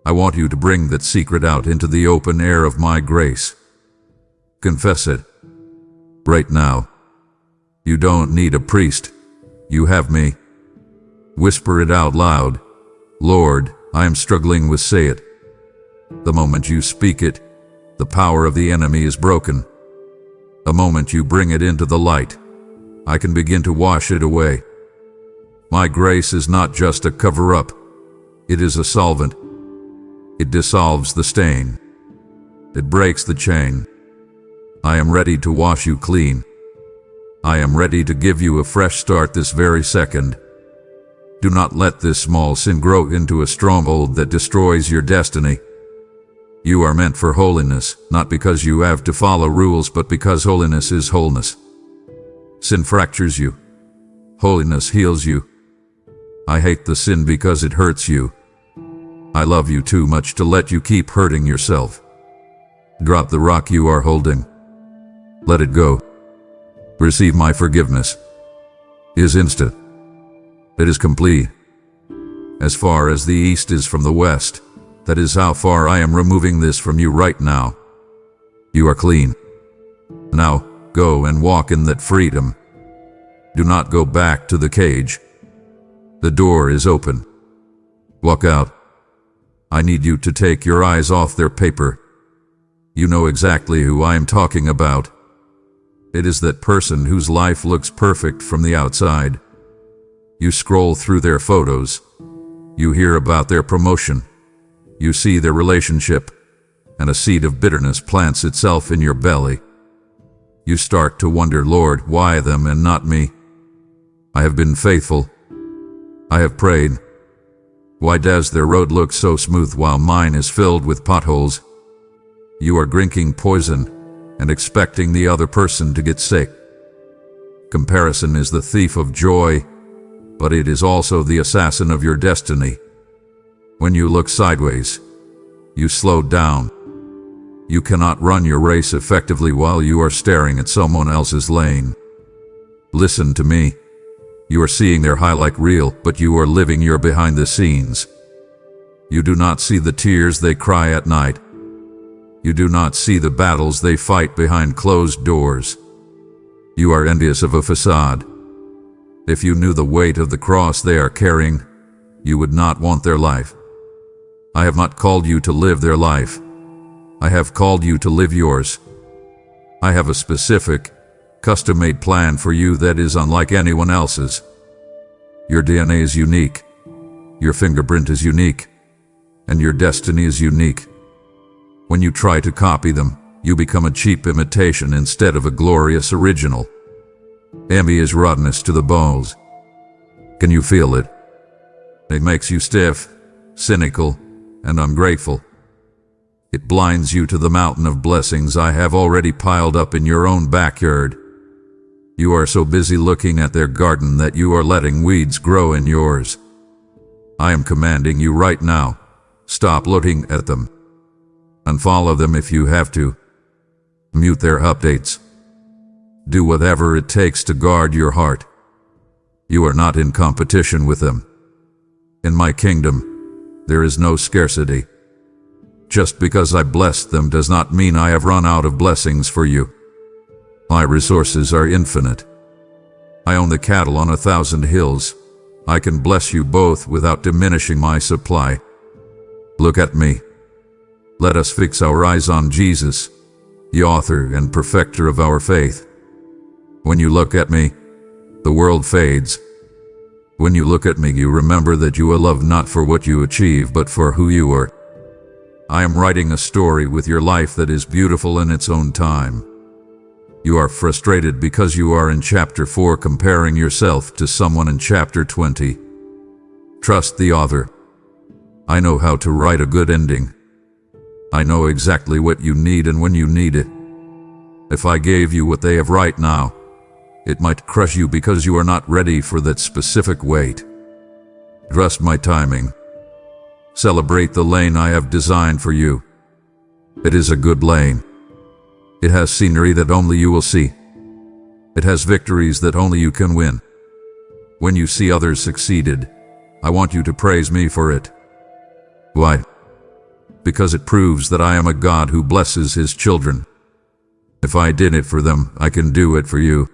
I want you to bring that secret out into the open air of my grace. Confess it. Right now. You don't need a priest. You have me. Whisper it out loud. Lord, I am struggling with say it. The moment you speak it, the power of the enemy is broken. The moment you bring it into the light, I can begin to wash it away. My grace is not just a cover-up. It is a solvent. It dissolves the stain. It breaks the chain. I am ready to wash you clean. I am ready to give you a fresh start this very second. Do not let this small sin grow into a stronghold that destroys your destiny. You are meant for holiness, not because you have to follow rules, but because holiness is wholeness. Sin fractures you. Holiness heals you. I hate the sin because it hurts you. I love you too much to let you keep hurting yourself. Drop the rock you are holding. Let it go. Receive my forgiveness. It is instant. It is complete. As far as the east is from the west, that is how far I am removing this from you right now. You are clean. Now, go and walk in that freedom. Do not go back to the cage. The door is open. Walk out. I need you to take your eyes off their paper. You know exactly who I am talking about. It is that person whose life looks perfect from the outside. You scroll through their photos. You hear about their promotion. You see their relationship, and a seed of bitterness plants itself in your belly. You start to wonder, Lord, why them and not me? I have been faithful. I have prayed. Why does their road look so smooth while mine is filled with potholes? You are drinking poison and expecting the other person to get sick. Comparison is the thief of joy, but it is also the assassin of your destiny. When you look sideways, you slow down. You cannot run your race effectively while you are staring at someone else's lane. Listen to me. You are seeing their highlight reel, but you are living your behind the scenes. You do not see the tears they cry at night. You do not see the battles they fight behind closed doors. You are envious of a facade. If you knew the weight of the cross they are carrying, you would not want their life. I have not called you to live their life. I have called you to live yours. I have a specific, custom-made plan for you that is unlike anyone else's. Your DNA is unique. Your fingerprint is unique. And your destiny is unique. When you try to copy them, you become a cheap imitation instead of a glorious original. Envy is rottenness to the bones. Can you feel it? It makes you stiff, cynical, and ungrateful. It blinds you to the mountain of blessings I have already piled up in your own backyard. You are so busy looking at their garden that you are letting weeds grow in yours. I am commanding you right now, stop looking at them. Unfollow them if you have to. Mute their updates. Do whatever it takes to guard your heart. You are not in competition with them. In my kingdom, there is no scarcity. Just because I blessed them does not mean I have run out of blessings for you. My resources are infinite. I own the cattle on 1,000 hills. I can bless you both without diminishing my supply. Look at me. Let us fix our eyes on Jesus, the author and perfecter of our faith. When you look at me, the world fades. When you look at me, you remember that you are loved not for what you achieve, but for who you are. I am writing a story with your life that is beautiful in its own time. You are frustrated because you are in chapter 4 comparing yourself to someone in chapter 20. Trust the author. I know how to write a good ending. I know exactly what you need and when you need it. If I gave you what they have right now, it might crush you because you are not ready for that specific weight. Trust my timing. Celebrate the lane I have designed for you. It is a good lane. It has scenery that only you will see. It has victories that only you can win. When you see others succeeded, I want you to praise me for it. Why? Because it proves that I am a God who blesses his children. If I did it for them, I can do it for you.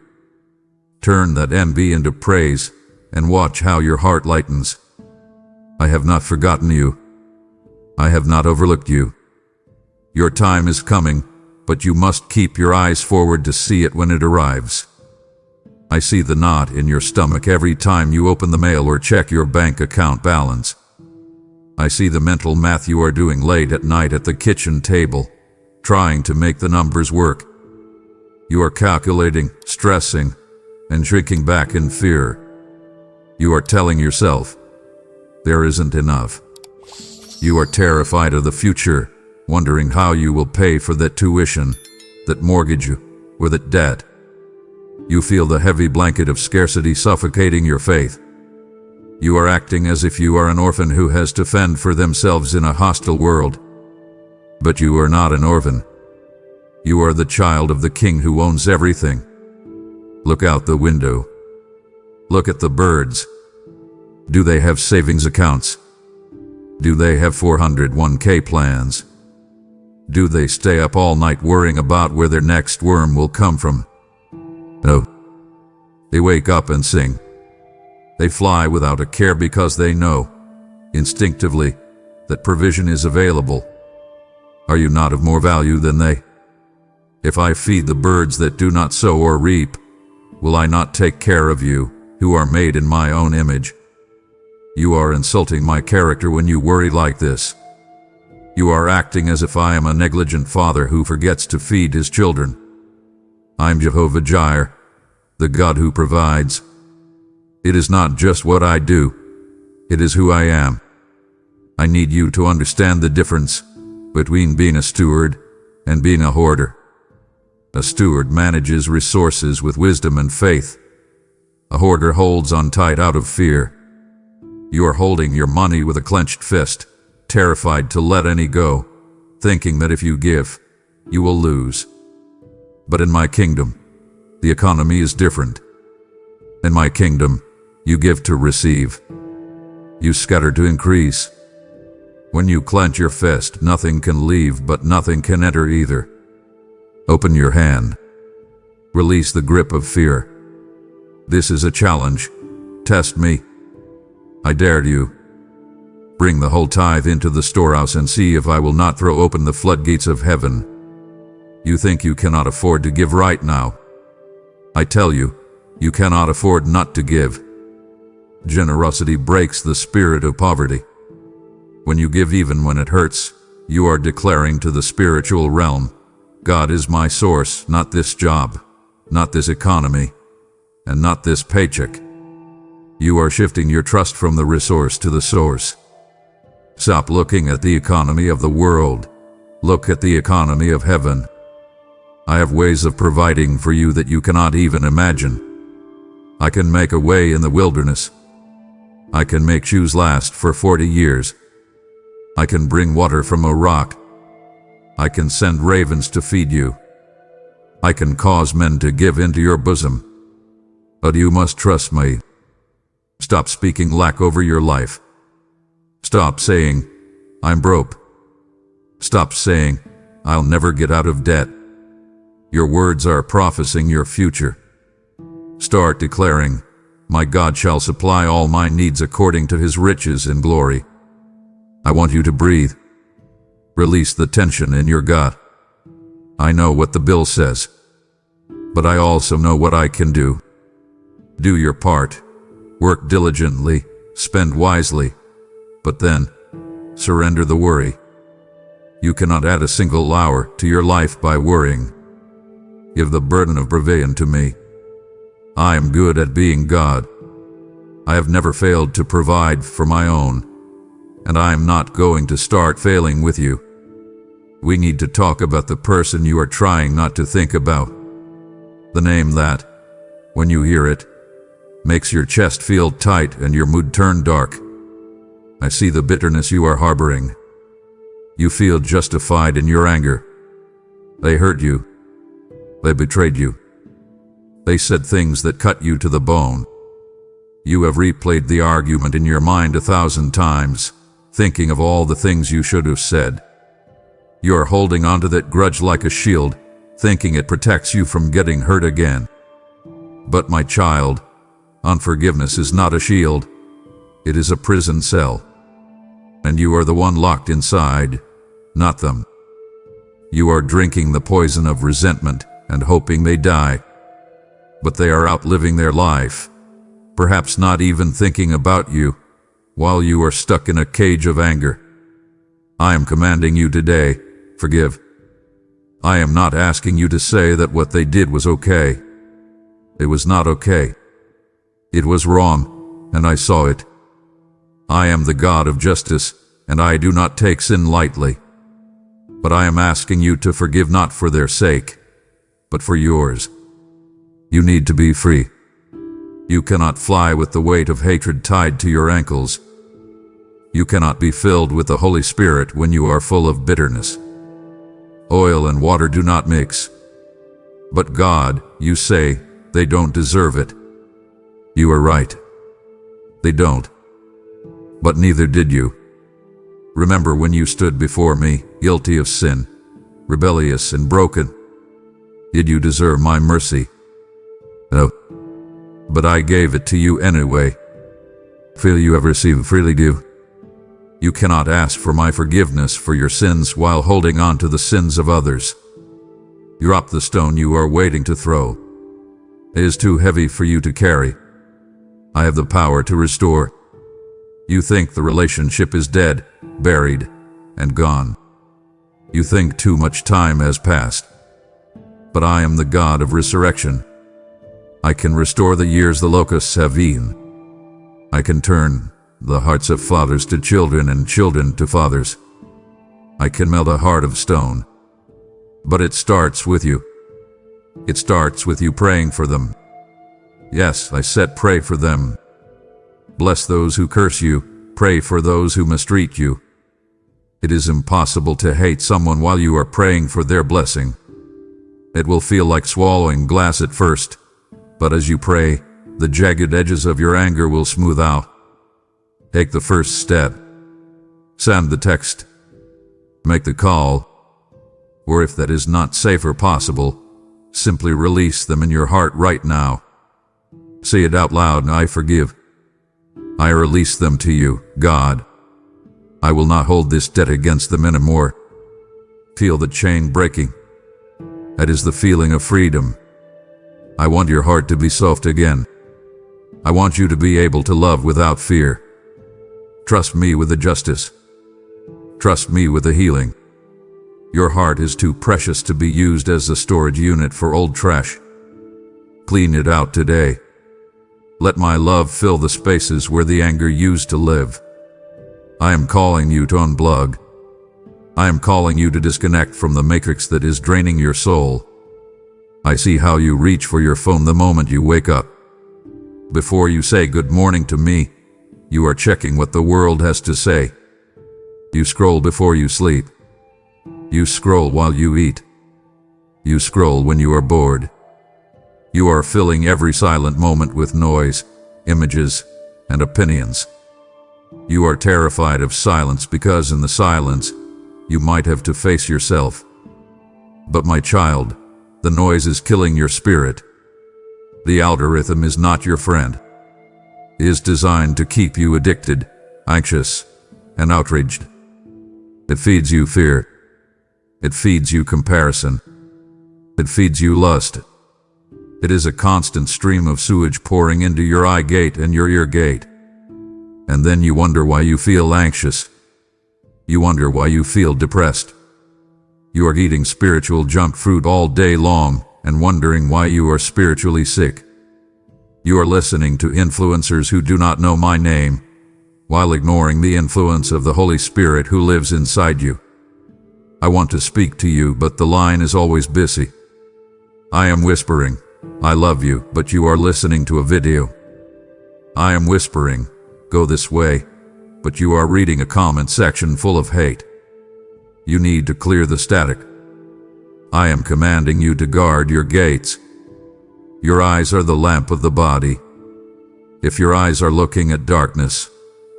Turn that envy into praise and watch how your heart lightens. I have not forgotten you. I have not overlooked you. Your time is coming, but you must keep your eyes forward to see it when it arrives. I see the knot in your stomach every time you open the mail or check your bank account balance. I see the mental math you are doing late at night at the kitchen table, trying to make the numbers work. You are calculating, stressing, and shrinking back in fear. You are telling yourself, there isn't enough. You are terrified of the future, wondering how you will pay for that tuition, that mortgage, or that debt. You feel the heavy blanket of scarcity suffocating your faith. You are acting as if you are an orphan who has to fend for themselves in a hostile world. But you are not an orphan. You are the child of the King who owns everything. Look out the window. Look at the birds. Do they have savings accounts? Do they have 401k plans? Do they stay up all night worrying about where their next worm will come from? No. They wake up and sing. They fly without a care because they know, instinctively, that provision is available. Are you not of more value than they? If I feed the birds that do not sow or reap, will I not take care of you, who are made in my own image? You are insulting my character when you worry like this. You are acting as if I am a negligent father who forgets to feed his children. I'm Jehovah Jireh, the God who provides. It is not just what I do, it is who I am. I need you to understand the difference between being a steward and being a hoarder. A steward manages resources with wisdom and faith. A hoarder holds on tight out of fear. You are holding your money with a clenched fist, terrified to let any go, thinking that if you give, you will lose. But in my kingdom, the economy is different. In my kingdom, you give to receive. You scatter to increase. When you clench your fist, nothing can leave, but nothing can enter either. Open your hand. Release the grip of fear. This is a challenge. Test me. I dare you. Bring the whole tithe into the storehouse and see if I will not throw open the floodgates of heaven. You think you cannot afford to give right now. I tell you, you cannot afford not to give. Generosity breaks the spirit of poverty. When you give even when it hurts, you are declaring to the spiritual realm, God is my source, not this job, not this economy, and not this paycheck. You are shifting your trust from the resource to the source. Stop looking at the economy of the world. Look at the economy of heaven. I have ways of providing for you that you cannot even imagine. I can make a way in the wilderness. I can make shoes last for 40 years. I can bring water from a rock. I can send ravens to feed you. I can cause men to give into your bosom. But you must trust me. Stop speaking lack over your life. Stop saying, I'm broke. Stop saying, I'll never get out of debt. Your words are prophesying your future. Start declaring, my God shall supply all my needs according to his riches in glory. I want you to breathe. Release the tension in your gut. I know what the bill says, but I also know what I can do. Do your part. Work diligently, spend wisely, but then surrender the worry. You cannot add a single hour to your life by worrying. Give the burden of provision to me. I am good at being God. I have never failed to provide for my own, and I am not going to start failing with you. We need to talk about the person you are trying not to think about. The name that, when you hear it, makes your chest feel tight and your mood turn dark. I see the bitterness you are harboring. You feel justified in your anger. They hurt you. They betrayed you. They said things that cut you to the bone. You have replayed the argument in your mind 1,000 times, thinking of all the things you should have said. You are holding onto that grudge like a shield, thinking it protects you from getting hurt again. But my child, unforgiveness is not a shield. It is a prison cell. And you are the one locked inside, not them. You are drinking the poison of resentment and hoping they die. But they are outliving their life, perhaps not even thinking about you, while you are stuck in a cage of anger. I am commanding you today, forgive. I am not asking you to say that what they did was okay. It was not okay. It was wrong, and I saw it. I am the God of justice, and I do not take sin lightly. But I am asking you to forgive not for their sake, but for yours. You need to be free. You cannot fly with the weight of hatred tied to your ankles. You cannot be filled with the Holy Spirit when you are full of bitterness. Oil and water do not mix. But God, you say, they don't deserve it. You are right. They don't. But neither did you. Remember when you stood before me, guilty of sin, rebellious and broken. Did you deserve my mercy? No. But I gave it to you anyway. Freely you have received, freely give. You cannot ask for my forgiveness for your sins while holding on to the sins of others. Drop the stone you are waiting to throw. It is too heavy for you to carry. I have the power to restore. You think the relationship is dead, buried, and gone. You think too much time has passed. But I am the God of resurrection. I can restore the years the locusts have eaten. I can turn the hearts of fathers to children and children to fathers. I can melt a heart of stone. But it starts with you. It starts with you praying for them. Yes, I said pray for them. Bless those who curse you. Pray for those who mistreat you. It is impossible to hate someone while you are praying for their blessing. It will feel like swallowing glass at first, but as you pray, the jagged edges of your anger will smooth out. Take the first step. Send the text. Make the call. Or if that is not safe or possible, simply release them in your heart right now. Say it out loud, I forgive. I release them to you, God. I will not hold this debt against them anymore. Feel the chain breaking. That is the feeling of freedom. I want your heart to be soft again. I want you to be able to love without fear. Trust me with the justice. Trust me with the healing. Your heart is too precious to be used as a storage unit for old trash. Clean it out today. Let my love fill the spaces where the anger used to live. I am calling you to unplug. I am calling you to disconnect from the matrix that is draining your soul. I see how you reach for your phone the moment you wake up. Before you say good morning to me, you are checking what the world has to say. You scroll before you sleep. You scroll while you eat. You scroll when you are bored. You are filling every silent moment with noise, images, and opinions. You are terrified of silence because in the silence, you might have to face yourself. But my child, the noise is killing your spirit. The algorithm is not your friend. It is designed to keep you addicted, anxious, and outraged. It feeds you fear. It feeds you comparison. It feeds you lust. It is a constant stream of sewage pouring into your eye gate and your ear gate. And then you wonder why you feel anxious. You wonder why you feel depressed. You are eating spiritual junk food all day long and wondering why you are spiritually sick. You are listening to influencers who do not know my name, while ignoring the influence of the Holy Spirit who lives inside you. I want to speak to you, but the line is always busy. I am whispering, I love you, but you are listening to a video. I am whispering, go this way, but you are reading a comment section full of hate. You need to clear the static. I am commanding you to guard your gates. Your eyes are the lamp of the body. If your eyes are looking at darkness,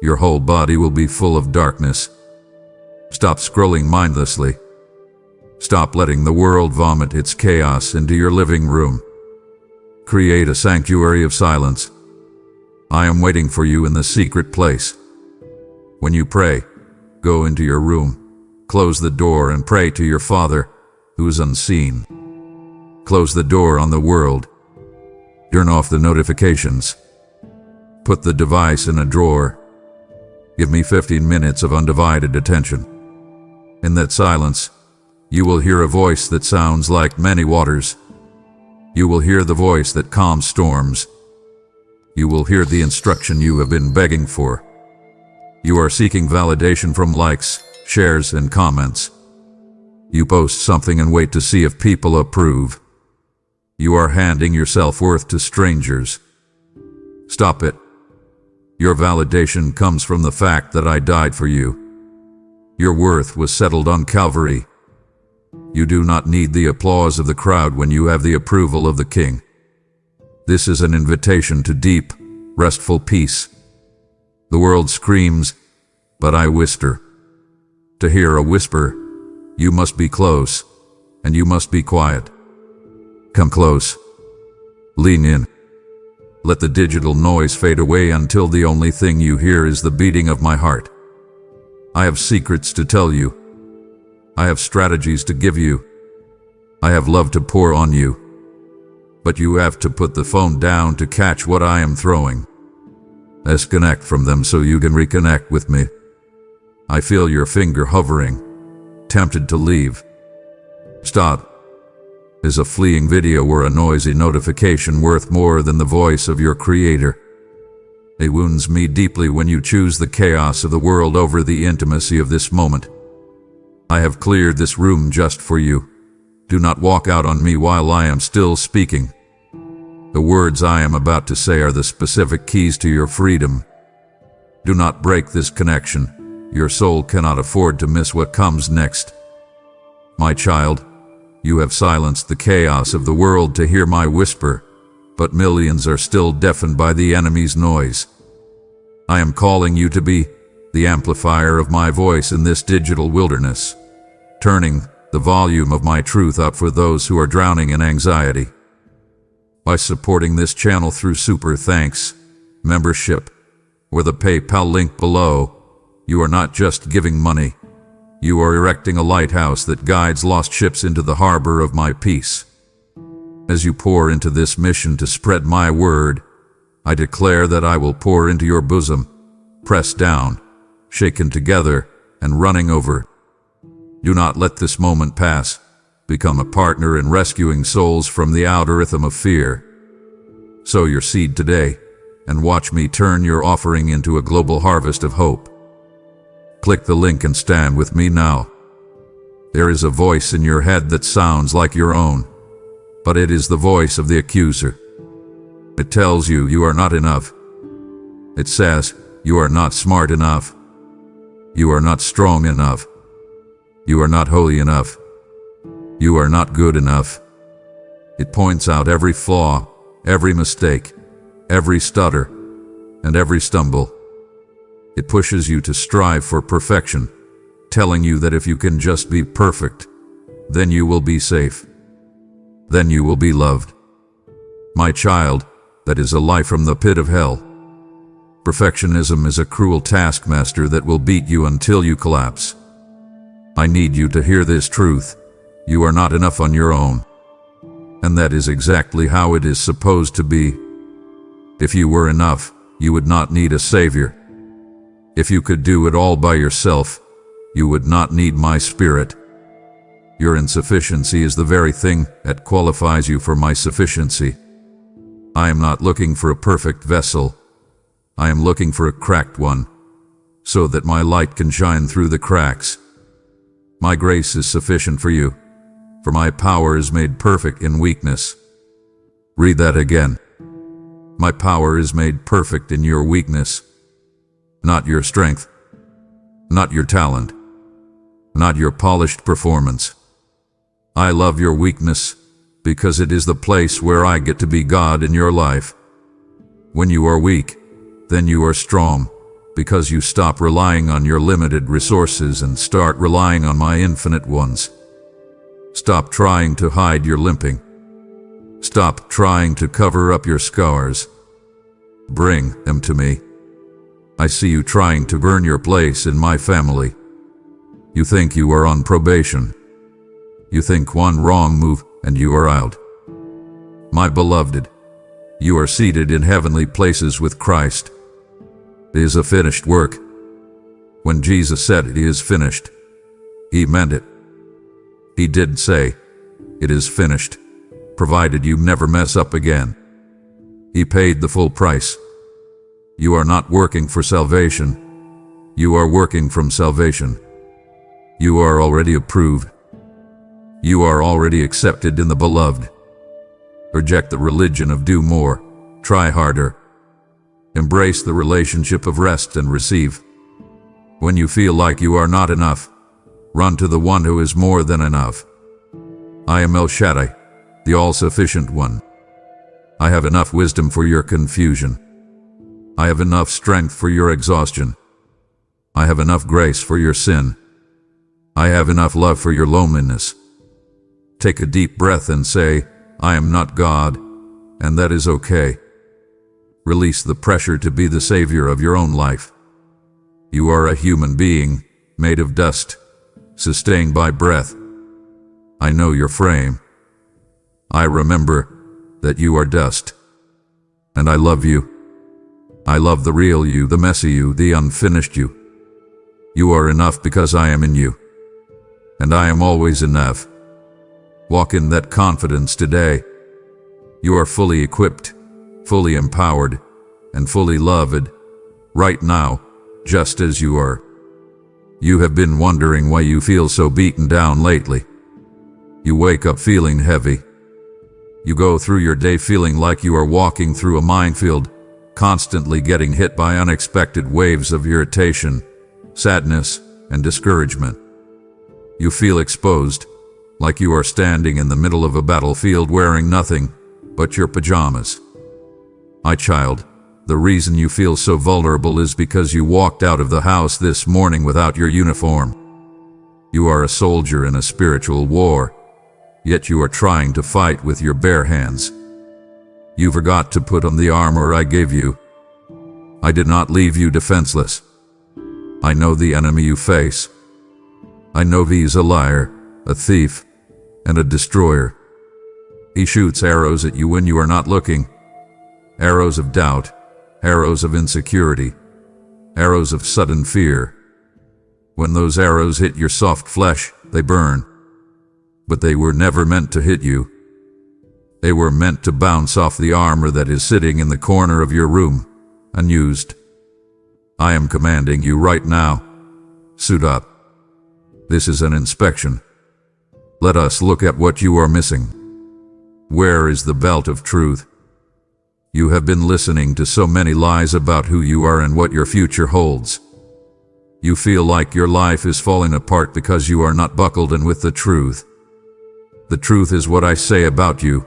your whole body will be full of darkness. Stop scrolling mindlessly. Stop letting the world vomit its chaos into your living room. Create a sanctuary of silence. I am waiting for you in the secret place. When you pray, go into your room, close the door and pray to your Father, who is unseen. Close the door on the world. Turn off the notifications. Put the device in a drawer. Give me 15 minutes of undivided attention. In that silence, you will hear a voice that sounds like many waters. You will hear the voice that calms storms. You will hear the instruction you have been begging for. You are seeking validation from likes, shares, and comments. You post something and wait to see if people approve. You are handing your self-worth to strangers. Stop it. Your validation comes from the fact that I died for you. Your worth was settled on Calvary. You do not need the applause of the crowd when you have the approval of the King. This is an invitation to deep, restful peace. The world screams, but I whisper. To hear a whisper, you must be close, and you must be quiet. Come close. Lean in. Let the digital noise fade away until the only thing you hear is the beating of my heart. I have secrets to tell you. I have strategies to give you. I have love to pour on you. But you have to put the phone down to catch what I am throwing. Disconnect from them so you can reconnect with me. I feel your finger hovering, tempted to leave. Stop. Is a fleeting video or a noisy notification worth more than the voice of your Creator? It wounds me deeply when you choose the chaos of the world over the intimacy of this moment. I have cleared this room just for you. Do not walk out on me while I am still speaking. The words I am about to say are the specific keys to your freedom. Do not break this connection. Your soul cannot afford to miss what comes next. My child, you have silenced the chaos of the world to hear my whisper, but millions are still deafened by the enemy's noise. I am calling you to be the amplifier of my voice in this digital wilderness, turning the volume of my truth up for those who are drowning in anxiety. By supporting this channel through Super Thanks, membership, or the PayPal link below, you are not just giving money. You are erecting a lighthouse that guides lost ships into the harbor of my peace. As you pour into this mission to spread my word, I declare that I will pour into your bosom, pressed down, shaken together, and running over. Do not let this moment pass. Become a partner in rescuing souls from the outer rhythm of fear. Sow your seed today, and watch me turn your offering into a global harvest of hope. Click the link and stand with me now. There is a voice in your head that sounds like your own, but it is the voice of the accuser. It tells you you are not enough. It says you are not smart enough. You are not strong enough. You are not holy enough. You are not good enough. It points out every flaw, every mistake, every stutter, and every stumble. It pushes you to strive for perfection, telling you that if you can just be perfect, then you will be safe. Then you will be loved. My child, that is a lie from the pit of hell. Perfectionism is a cruel taskmaster that will beat you until you collapse. I need you to hear this truth. You are not enough on your own. And that is exactly how it is supposed to be. If you were enough, you would not need a savior. If you could do it all by yourself, you would not need my spirit. Your insufficiency is the very thing that qualifies you for my sufficiency. I am not looking for a perfect vessel. I am looking for a cracked one, so that my light can shine through the cracks. My grace is sufficient for you, for my power is made perfect in weakness. Read that again. My power is made perfect in your weakness. Not your strength, not your talent, not your polished performance. I love your weakness because it is the place where I get to be God in your life. When you are weak, then you are strong, because you stop relying on your limited resources and start relying on my infinite ones. Stop trying to hide your limping. Stop trying to cover up your scars. Bring them to me. I see you trying to burn your place in my family. You think you are on probation. You think one wrong move and you are out. My beloved, you are seated in heavenly places with Christ. It is a finished work. When Jesus said it is finished, he meant it. He did say, it is finished, provided you never mess up again. He paid the full price. You are not working for salvation. You are working from salvation. You are already approved. You are already accepted in the beloved. Reject the religion of do more, try harder. Embrace the relationship of rest and receive. When you feel like you are not enough, run to the one who is more than enough. I am El Shaddai, the all-sufficient one. I have enough wisdom for your confusion. I have enough strength for your exhaustion. I have enough grace for your sin. I have enough love for your loneliness. Take a deep breath and say, I am not God, and that is okay. Release the pressure to be the savior of your own life. You are a human being, made of dust, sustained by breath. I know your frame. I remember that you are dust. And I love you. I love the real you, the messy you, the unfinished you. You are enough because I am in you. And I am always enough. Walk in that confidence today. You are fully equipped, fully empowered, and fully loved, right now, just as you are. You have been wondering why you feel so beaten down lately. You wake up feeling heavy. You go through your day feeling like you are walking through a minefield, constantly getting hit by unexpected waves of irritation, sadness, and discouragement. You feel exposed, like you are standing in the middle of a battlefield wearing nothing but your pajamas. My child, the reason you feel so vulnerable is because you walked out of the house this morning without your uniform. You are a soldier in a spiritual war, yet you are trying to fight with your bare hands. You forgot to put on the armor I gave you. I did not leave you defenseless. I know the enemy you face. I know he is a liar, a thief, and a destroyer. He shoots arrows at you when you are not looking. Arrows of doubt, arrows of insecurity, arrows of sudden fear. When those arrows hit your soft flesh, they burn. But they were never meant to hit you. They were meant to bounce off the armor that is sitting in the corner of your room, unused. I am commanding you right now. Suit up. This is an inspection. Let us look at what you are missing. Where is the belt of truth? You have been listening to so many lies about who you are and what your future holds. You feel like your life is falling apart because you are not buckled in with the truth. The truth is what I say about you,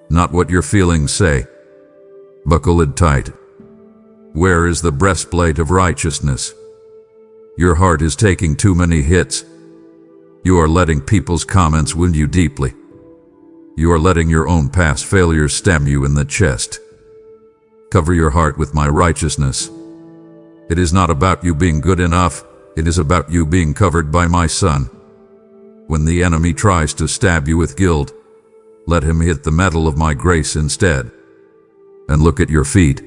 not what your feelings say. Buckle it tight. Where is the breastplate of righteousness? Your heart is taking too many hits. You are letting people's comments wound you deeply. You are letting your own past failures stab you in the chest. Cover your heart with my righteousness. It is not about you being good enough, it is about you being covered by my Son. When the enemy tries to stab you with guilt, let him hit the metal of my grace instead. And look at your feet.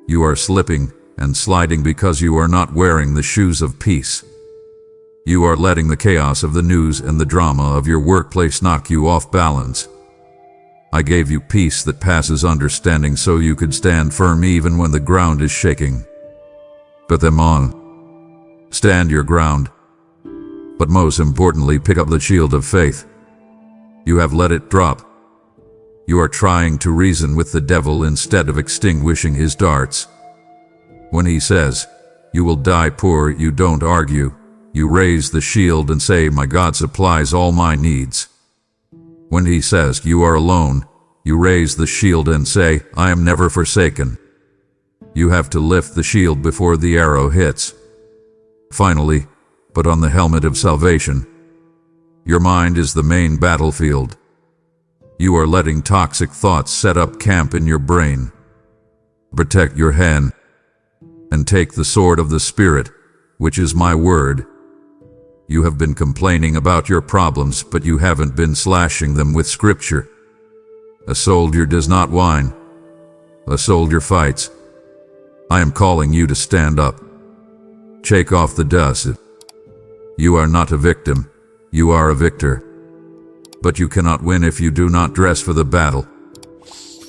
You are slipping and sliding because you are not wearing the shoes of peace. You are letting the chaos of the news and the drama of your workplace knock you off balance. I gave you peace that passes understanding so you could stand firm even when the ground is shaking. Put them on. Stand your ground. But most importantly, pick up the shield of faith. You have let it drop. You are trying to reason with the devil instead of extinguishing his darts. When he says, "You will die poor," you don't argue. You raise the shield and say, "My God supplies all my needs." When he says, "You are alone," you raise the shield and say, "I am never forsaken." You have to lift the shield before the arrow hits. Finally, put on the helmet of salvation. Your mind is the main battlefield. You are letting toxic thoughts set up camp in your brain. Protect your hand and take the sword of the Spirit, which is my word. You have been complaining about your problems, but you haven't been slashing them with Scripture. A soldier does not whine. A soldier fights. I am calling you to stand up. Shake off the dust. You are not a victim. You are a victor. But you cannot win if you do not dress for the battle.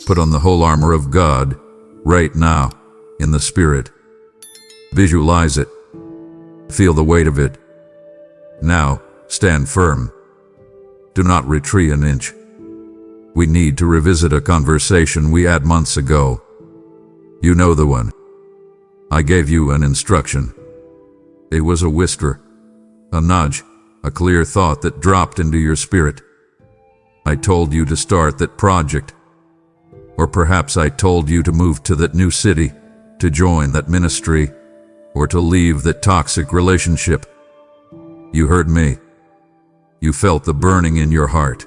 Put on the whole armor of God, right now, in the Spirit. Visualize it. Feel the weight of it. Now, stand firm. Do not retreat an inch. We need to revisit a conversation we had months ago. You know the one. I gave you an instruction. It was a whisper, a nudge, a clear thought that dropped into your spirit. I told you to start that project. Or perhaps I told you to move to that new city, to join that ministry, or to leave that toxic relationship. You heard me. You felt the burning in your heart.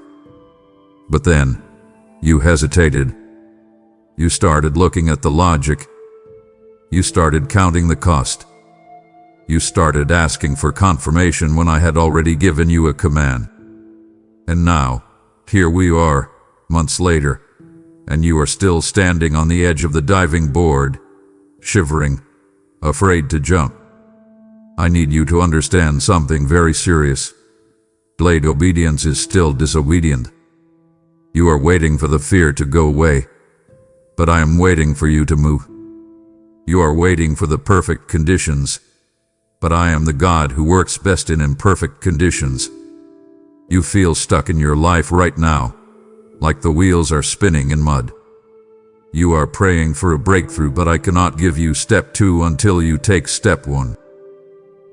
But then, you hesitated. You started looking at the logic. You started counting the cost. You started asking for confirmation when I had already given you a command. And now, here we are, months later, and you are still standing on the edge of the diving board, shivering, afraid to jump. I need you to understand something very serious. Delayed obedience is still disobedient. You are waiting for the fear to go away, but I am waiting for you to move. You are waiting for the perfect conditions, but I am the God who works best in imperfect conditions. You feel stuck in your life right now, like the wheels are spinning in mud. You are praying for a breakthrough, but I cannot give you step 2 until you take step 1.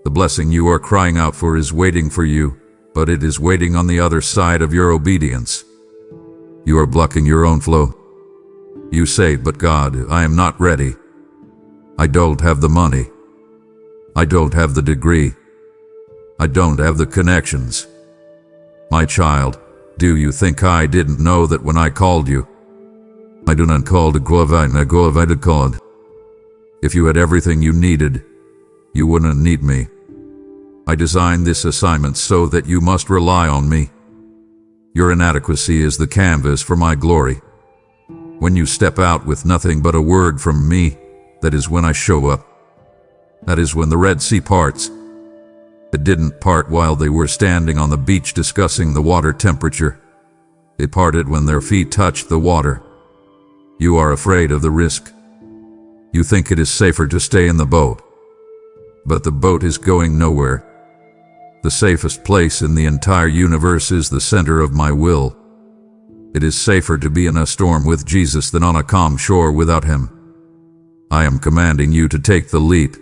The blessing you are crying out for is waiting for you, but it is waiting on the other side of your obedience. You are blocking your own flow. You say, but God, I am not ready. I don't have the money. I don't have the degree. I don't have the connections. My child, do you think I didn't know that when I called you? I do not call to go to God. If you had everything you needed, you wouldn't need me. I designed this assignment so that you must rely on me. Your inadequacy is the canvas for my glory. When you step out with nothing but a word from me, that is when I show up. That is when the Red Sea parts. It didn't part while they were standing on the beach discussing the water temperature. It parted when their feet touched the water. You are afraid of the risk. You think it is safer to stay in the boat. But the boat is going nowhere. The safest place in the entire universe is the center of my will. It is safer to be in a storm with Jesus than on a calm shore without him. I am commanding you to take the leap.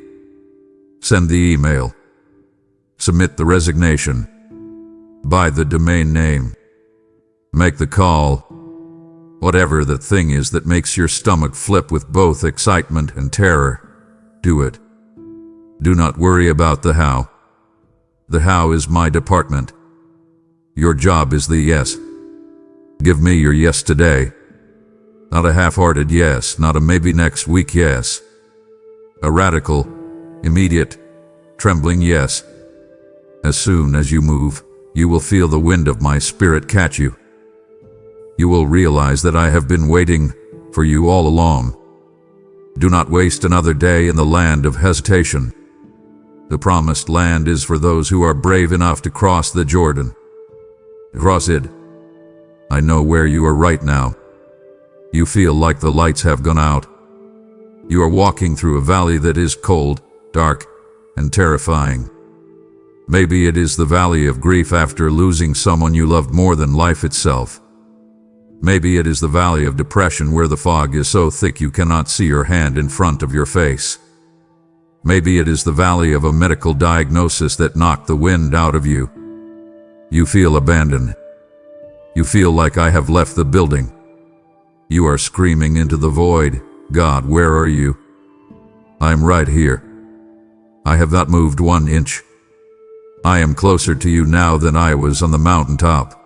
Send the email. Submit the resignation. Buy the domain name. Make the call. Whatever the thing is that makes your stomach flip with both excitement and terror, do it. Do not worry about the how. The how is my department. Your job is the yes. Give me your yes today. Not a half-hearted yes, not a maybe next week yes. A radical, immediate, trembling yes. As soon as you move, you will feel the wind of my spirit catch you. You will realize that I have been waiting for you all along. Do not waste another day in the land of hesitation. The promised land is for those who are brave enough to cross the Jordan. Cross it. I know where you are right now. You feel like the lights have gone out. You are walking through a valley that is cold, dark, and terrifying. Maybe it is the valley of grief after losing someone you loved more than life itself. Maybe it is the valley of depression where the fog is so thick you cannot see your hand in front of your face. Maybe it is the valley of a medical diagnosis that knocked the wind out of you. You feel abandoned. You feel like I have left the building. You are screaming into the void, God, where are you? I am right here. I have not moved 1 inch. I am closer to you now than I was on the mountaintop.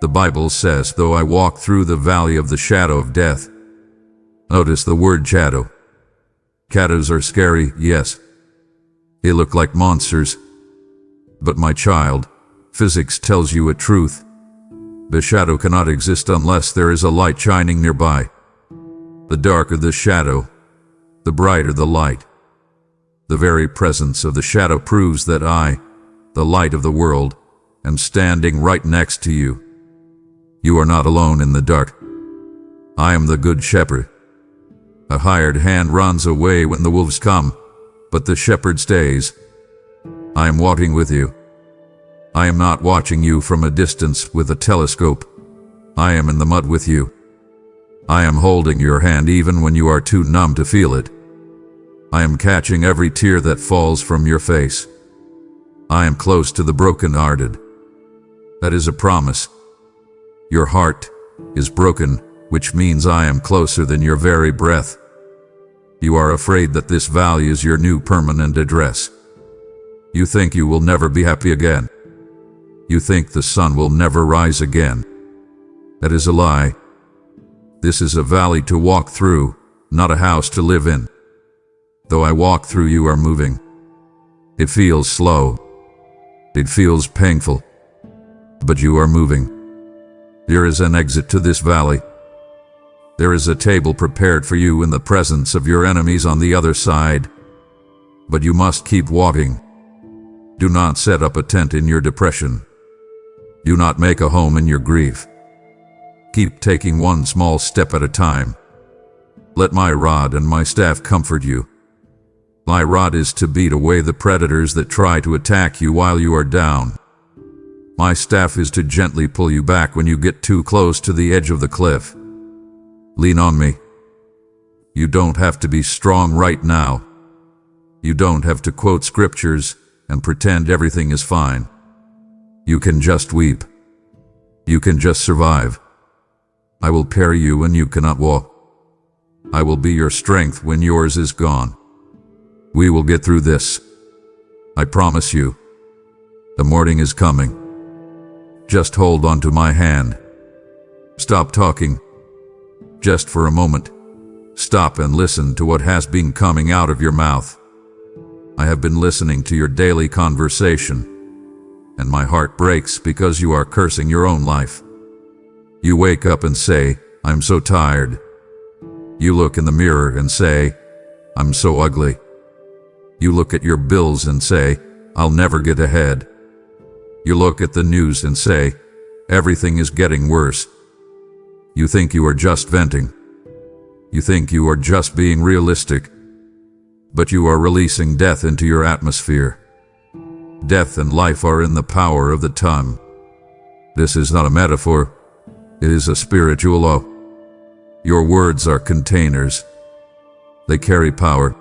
The Bible says, though I walk through the valley of the shadow of death. Notice the word shadow. Shadows are scary, yes. They look like monsters. But my child, physics tells you a truth. The shadow cannot exist unless there is a light shining nearby. The darker the shadow, the brighter the light. The very presence of the shadow proves that I, the light of the world, am standing right next to you. You are not alone in the dark. I am the good shepherd. A hired hand runs away when the wolves come, but the shepherd stays. I am walking with you. I am not watching you from a distance with a telescope. I am in the mud with you. I am holding your hand even when you are too numb to feel it. I am catching every tear that falls from your face. I am close to the broken-hearted. That is a promise. Your heart is broken, which means I am closer than your very breath. You are afraid that this valley is your new permanent address. You think you will never be happy again. You think the sun will never rise again. That is a lie. This is a valley to walk through, not a house to live in. Though I walk through, you are moving. It feels slow. It feels painful. But you are moving. There is an exit to this valley. There is a table prepared for you in the presence of your enemies on the other side. But you must keep walking. Do not set up a tent in your depression. Do not make a home in your grief. Keep taking one small step at a time. Let my rod and my staff comfort you. My rod is to beat away the predators that try to attack you while you are down. My staff is to gently pull you back when you get too close to the edge of the cliff. Lean on me. You don't have to be strong right now. You don't have to quote scriptures and pretend everything is fine. You can just weep. You can just survive. I will carry you when you cannot walk. I will be your strength when yours is gone. We will get through this. I promise you. The morning is coming. Just hold on to my hand. Stop talking. Just for a moment. Stop and listen to what has been coming out of your mouth. I have been listening to your daily conversation, and my heart breaks because you are cursing your own life. You wake up and say, I'm so tired. You look in the mirror and say, I'm so ugly. You look at your bills and say, I'll never get ahead. You look at the news and say, everything is getting worse. You think you are just venting. You think you are just being realistic. But you are releasing death into your atmosphere. Death and life are in the power of the tongue. This is not a metaphor. It is a spiritual law. Your words are containers. They carry power.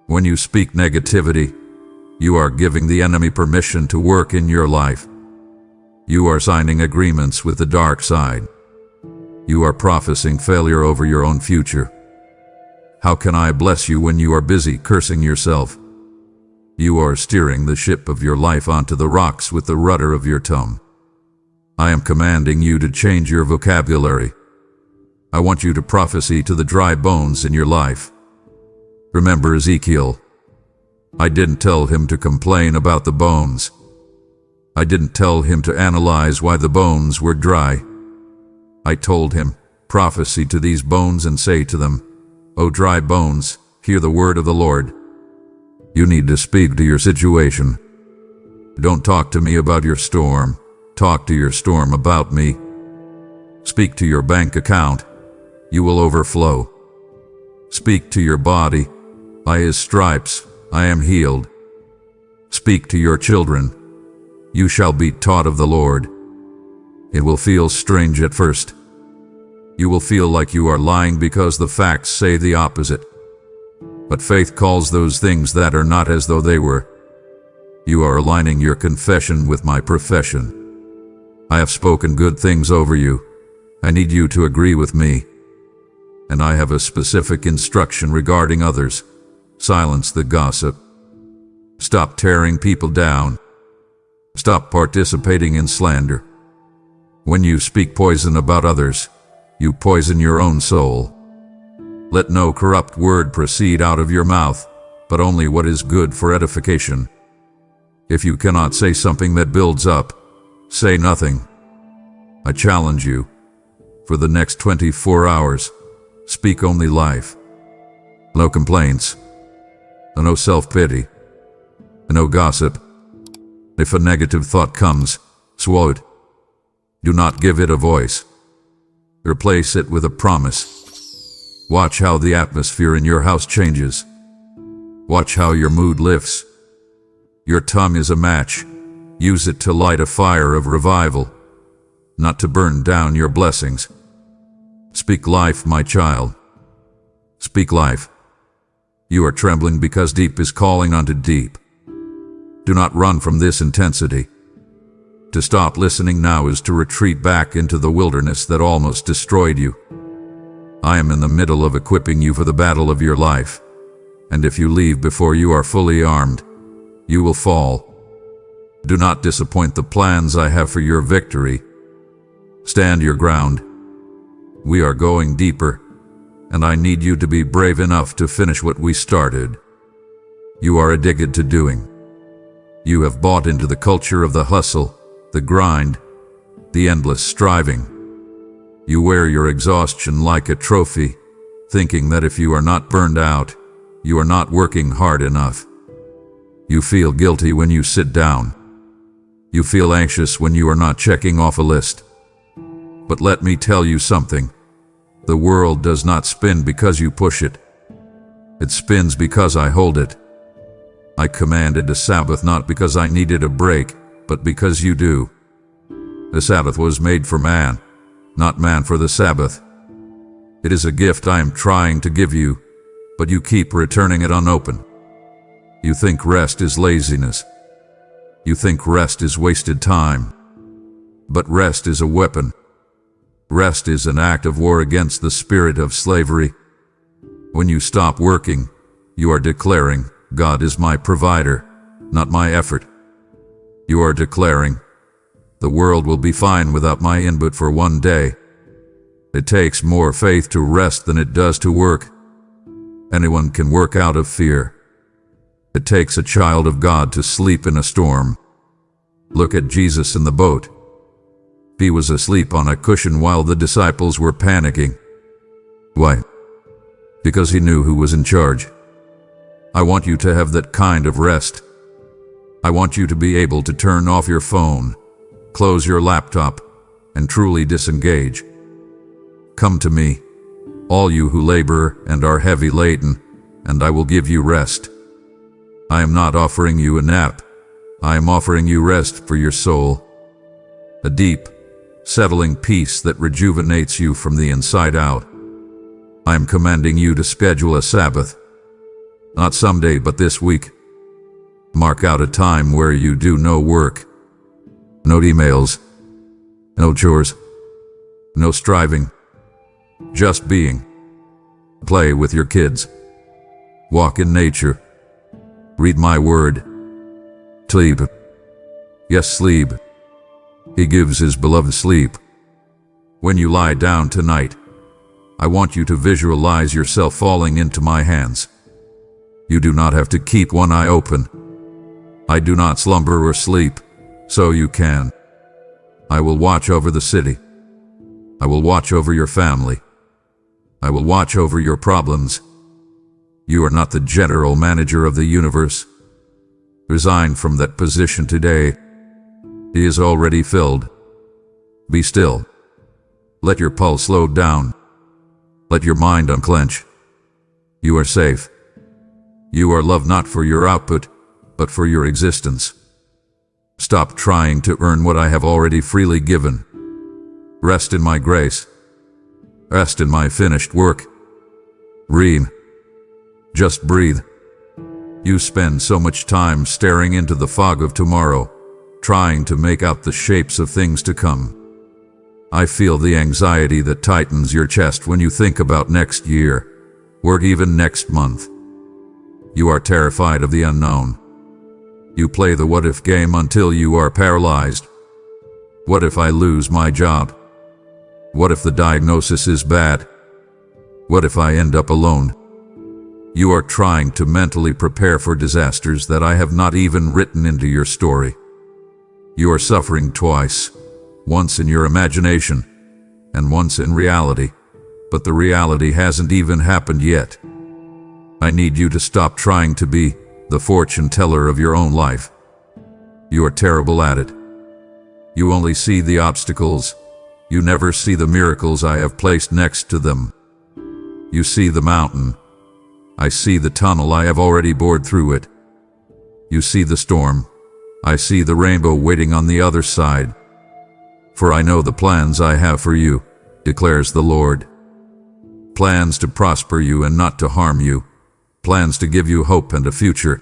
When you speak negativity, you are giving the enemy permission to work in your life. You are signing agreements with the dark side. You are prophesying failure over your own future. How can I bless you when you are busy cursing yourself? You are steering the ship of your life onto the rocks with the rudder of your tongue. I am commanding you to change your vocabulary. I want you to prophesy to the dry bones in your life. Remember Ezekiel. I didn't tell him to complain about the bones. I didn't tell him to analyze why the bones were dry. I told him, prophesy to these bones and say to them, O dry bones, hear the word of the Lord. You need to speak to your situation. Don't talk to me about your storm. Talk to your storm about me. Speak to your bank account. You will overflow. Speak to your body. By his stripes, I am healed. Speak to your children. You shall be taught of the Lord. It will feel strange at first. You will feel like you are lying because the facts say the opposite. But faith calls those things that are not as though they were. You are aligning your confession with my profession. I have spoken good things over you. I need you to agree with me. And I have a specific instruction regarding others. Silence the gossip. Stop tearing people down. Stop participating in slander. When you speak poison about others, you poison your own soul. Let no corrupt word proceed out of your mouth, but only what is good for edification. If you cannot say something that builds up, say nothing. I challenge you, for the next 24 hours, speak only life. No complaints, no self-pity, no gossip. If a negative thought comes, swallow it. Do not give it a voice. Replace it with a promise. Watch how the atmosphere in your house changes. Watch how your mood lifts. Your tongue is a match. Use it to light a fire of revival, not to burn down your blessings. Speak life, my child. Speak life. You are trembling because deep is calling unto deep. Do not run from this intensity. To stop listening now is to retreat back into the wilderness that almost destroyed you. I am in the middle of equipping you for the battle of your life, and if you leave before you are fully armed, you will fall. Do not disappoint the plans I have for your victory. Stand your ground. We are going deeper, and I need you to be brave enough to finish what we started. You are addicted to doing. You have bought into the culture of the hustle, the grind, the endless striving. You wear your exhaustion like a trophy, thinking that if you are not burned out, you are not working hard enough. You feel guilty when you sit down. You feel anxious when you are not checking off a list. But let me tell you something. The world does not spin because you push it. It spins because I hold it. I commanded a Sabbath not because I needed a break, but because you do. The Sabbath was made for man, not man for the Sabbath. It is a gift I am trying to give you, but you keep returning it unopened. You think rest is laziness. You think rest is wasted time. But rest is a weapon. Rest is an act of war against the spirit of slavery. When you stop working, you are declaring, God is my provider, not my effort. You are declaring, the world will be fine without my input for one day. It takes more faith to rest than it does to work. Anyone can work out of fear. It takes a child of God to sleep in a storm. Look at Jesus in the boat. He was asleep on a cushion while the disciples were panicking. Why? Because he knew who was in charge. I want you to have that kind of rest. I want you to be able to turn off your phone, close your laptop, and truly disengage. Come to me, all you who labor and are heavy laden, and I will give you rest. I am not offering you a nap. I am offering you rest for your soul. A deep, settling peace that rejuvenates you from the inside out. I am commanding you to schedule a Sabbath. Not someday, but this week. Mark out a time where you do no work, no emails, no chores, no striving, just being. Play with your kids. Walk in nature. Read my word. Sleep. Yes, sleep. He gives his beloved sleep. When you lie down tonight, I want you to visualize yourself falling into my hands. You do not have to keep one eye open. I do not slumber or sleep, so you can. I will watch over the city. I will watch over your family. I will watch over your problems. You are not the general manager of the universe. Resign from that position today. He is already filled. Be still. Let your pulse slow down. Let your mind unclench. You are safe. You are loved not for your output, but for your existence. Stop trying to earn what I have already freely given. Rest in my grace. Rest in my finished work. Breathe. Just breathe. You spend so much time staring into the fog of tomorrow, trying to make out the shapes of things to come. I feel the anxiety that tightens your chest when you think about next year, or even next month. You are terrified of the unknown. You play the what-if game until you are paralyzed. What if I lose my job? What if the diagnosis is bad? What if I end up alone? You are trying to mentally prepare for disasters that I have not even written into your story. You are suffering twice, once in your imagination and once in reality, but the reality hasn't even happened yet. I need you to stop trying to be the fortune teller of your own life. You are terrible at it. You only see the obstacles. You never see the miracles I have placed next to them. You see the mountain. I see the tunnel I have already bored through it. You see the storm. I see the rainbow waiting on the other side. For I know the plans I have for you, declares the Lord. Plans to prosper you and not to harm you. Plans to give you hope and a future.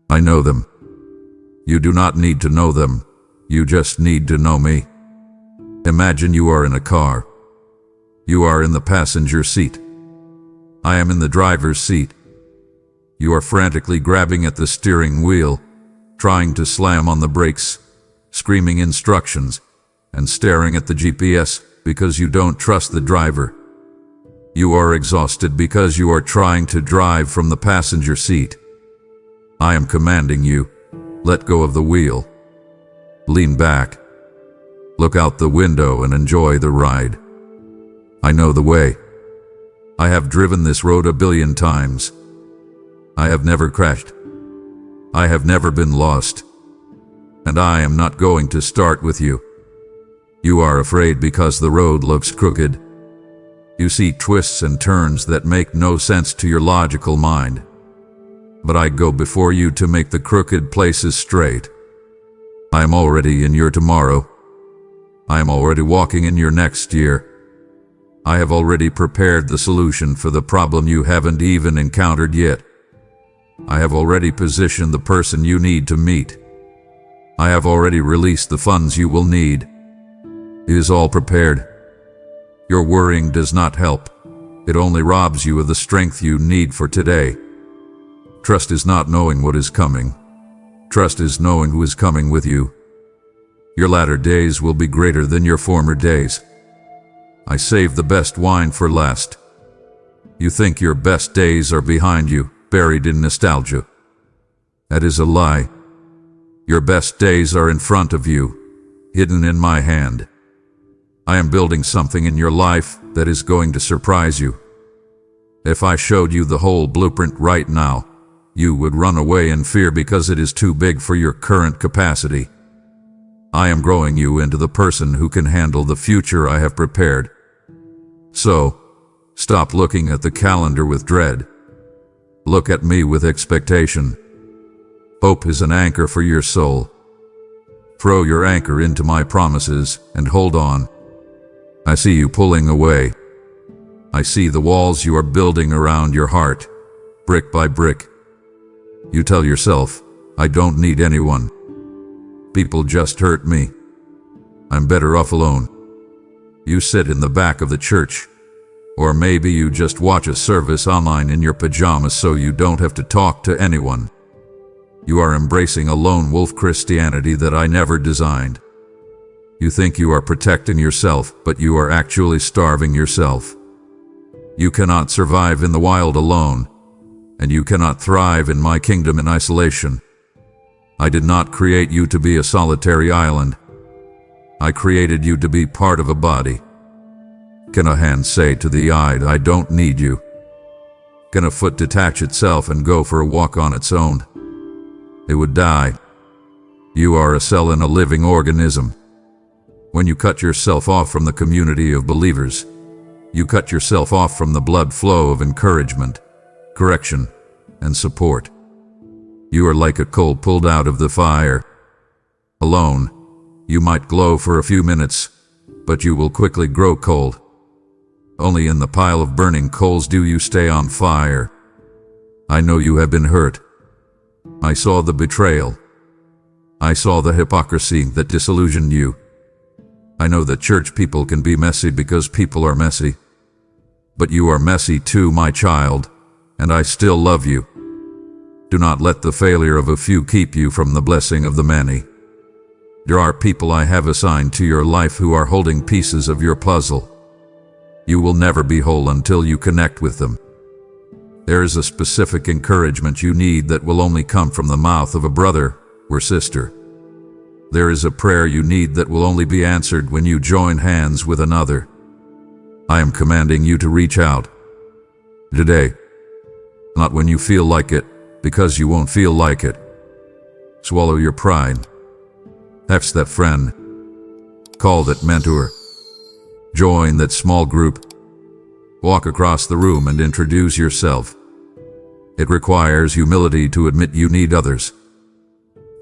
I know them. You do not need to know them. You just need to know me. Imagine you are in a car. You are in the passenger seat. I am in the driver's seat. You are frantically grabbing at the steering wheel, trying to slam on the brakes, screaming instructions, and staring at the GPS because you don't trust the driver. You are exhausted because you are trying to drive from the passenger seat. I am commanding you, let go of the wheel. Lean back. Look out the window and enjoy the ride. I know the way. I have driven this road 1 billion times. I have never crashed. I have never been lost. And I am not going to start with you. You are afraid because the road looks crooked. You see twists and turns that make no sense to your logical mind. But I go before you to make the crooked places straight. I am already in your tomorrow. I am already walking in your next year. I have already prepared the solution for the problem you haven't even encountered yet. I have already positioned the person you need to meet. I have already released the funds you will need. It is all prepared. Your worrying does not help. It only robs you of the strength you need for today. Trust is not knowing what is coming. Trust is knowing who is coming with you. Your latter days will be greater than your former days. I saved the best wine for last. You think your best days are behind you, buried in nostalgia. That is a lie. Your best days are in front of you, hidden in my hand. I am building something in your life that is going to surprise you. If I showed you the whole blueprint right now, you would run away in fear because it is too big for your current capacity. I am growing you into the person who can handle the future I have prepared. So, stop looking at the calendar with dread. Look at me with expectation. Hope is an anchor for your soul. Throw your anchor into my promises and hold on. I see you pulling away. I see the walls you are building around your heart, brick by brick. You tell yourself, I don't need anyone. People just hurt me. I'm better off alone. You sit in the back of the church. Or maybe you just watch a service online in your pajamas so you don't have to talk to anyone. You are embracing a lone wolf Christianity that I never designed. You think you are protecting yourself, but you are actually starving yourself. You cannot survive in the wild alone, and you cannot thrive in my kingdom in isolation. I did not create you to be a solitary island. I created you to be part of a body. Can a hand say to the eye, I don't need you? Can a foot detach itself and go for a walk on its own? It would die. You are a cell in a living organism. When you cut yourself off from the community of believers, you cut yourself off from the blood flow of encouragement, correction, and support. You are like a coal pulled out of the fire. Alone, you might glow for a few minutes, but you will quickly grow cold. Only in the pile of burning coals do you stay on fire. I know you have been hurt. I saw the betrayal. I saw the hypocrisy that disillusioned you. I know that church people can be messy because people are messy. But you are messy too, my child, and I still love you. Do not let the failure of a few keep you from the blessing of the many. There are people I have assigned to your life who are holding pieces of your puzzle. You will never be whole until you connect with them. There is a specific encouragement you need that will only come from the mouth of a brother or sister. There is a prayer you need that will only be answered when you join hands with another. I am commanding you to reach out. Today. Not when you feel like it, because you won't feel like it. Swallow your pride. Text that friend. Call that mentor. Join that small group. Walk across the room and introduce yourself. It requires humility to admit you need others.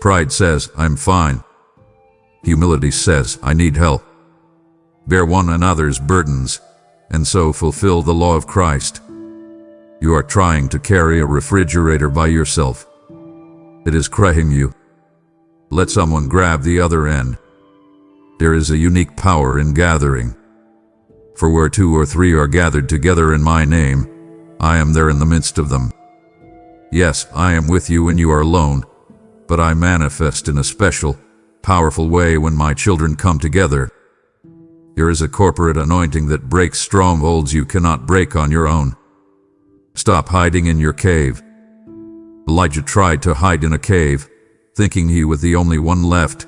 Pride says, I'm fine. Humility says, I need help. Bear one another's burdens, and so fulfill the law of Christ. You are trying to carry a refrigerator by yourself. It is crushing you. Let someone grab the other end. There is a unique power in gathering. For where 2 or 3 are gathered together in my name, I am there in the midst of them. Yes, I am with you when you are alone, but I manifest in a special, powerful way when my children come together. There is a corporate anointing that breaks strongholds you cannot break on your own. Stop hiding in your cave. Elijah tried to hide in a cave, thinking he was the only one left.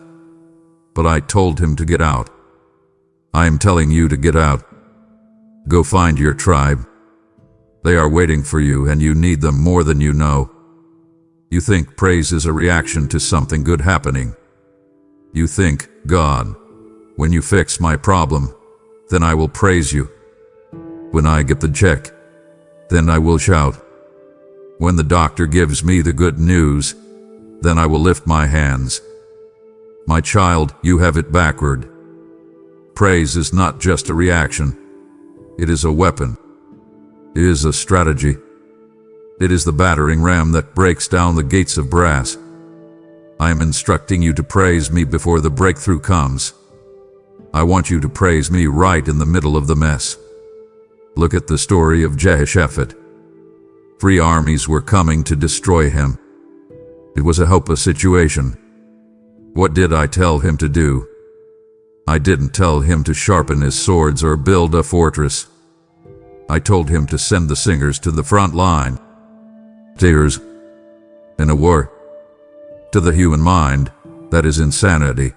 But I told him to get out. I am telling you to get out. Go find your tribe. They are waiting for you, and you need them more than you know. You think praise is a reaction to something good happening. You think, God, when you fix my problem, then I will praise you. When I get the check, then I will shout. When the doctor gives me the good news, then I will lift my hands. My child, you have it backward. Praise is not just a reaction. It is a weapon. It is a strategy. It is the battering ram that breaks down the gates of brass. I am instructing you to praise me before the breakthrough comes. I want you to praise me right in the middle of the mess. Look at the story of Jehoshaphat. 3 armies were coming to destroy him. It was a hopeless situation. What did I tell him to do? I didn't tell him to sharpen his swords or build a fortress. I told him to send the singers to the front line. Tears. In a war. To the human mind, that is insanity.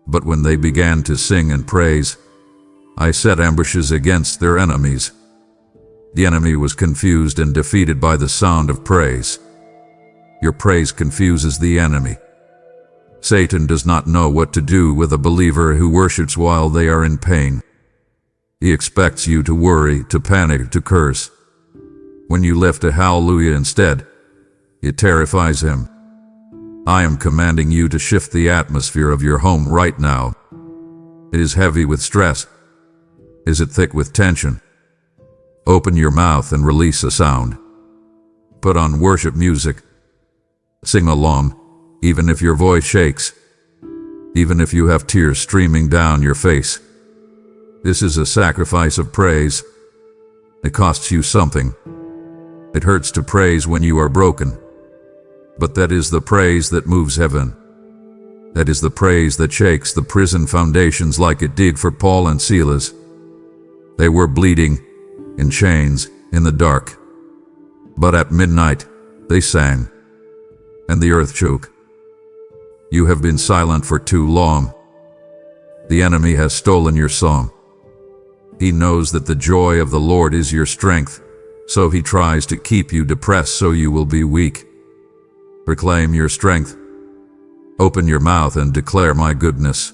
But when they began to sing and praise, I set ambushes against their enemies. The enemy was confused and defeated by the sound of praise. Your praise confuses the enemy. Satan does not know what to do with a believer who worships while they are in pain. He expects you to worry, to panic, to curse. When you lift a hallelujah instead, it terrifies him. I am commanding you to shift the atmosphere of your home right now. It is heavy with stress. Is it thick with tension? Open your mouth and release a sound. Put on worship music. Sing along, even if your voice shakes. Even if you have tears streaming down your face. This is a sacrifice of praise. It costs you something. It hurts to praise when you are broken. But that is the praise that moves heaven. That is the praise that shakes the prison foundations like it did for Paul and Silas. They were bleeding, in chains, in the dark. But at midnight, they sang, and the earth shook. You have been silent for too long. The enemy has stolen your song. He knows that the joy of the Lord is your strength, so he tries to keep you depressed so you will be weak. Proclaim your strength. Open your mouth and declare my goodness.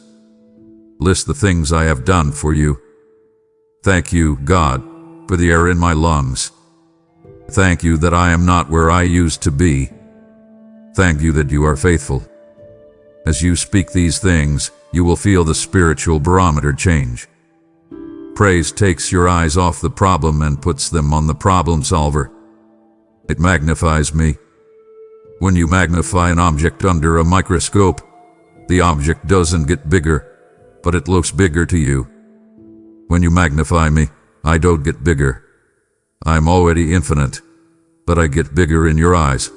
List the things I have done for you. Thank you, God, for the air in my lungs. Thank you that I am not where I used to be. Thank you that you are faithful. As you speak these things, you will feel the spiritual barometer change. Praise takes your eyes off the problem and puts them on the problem solver. It magnifies me. When you magnify an object under a microscope, the object doesn't get bigger, but it looks bigger to you. When you magnify me, I don't get bigger. I'm already infinite, but I get bigger in your eyes.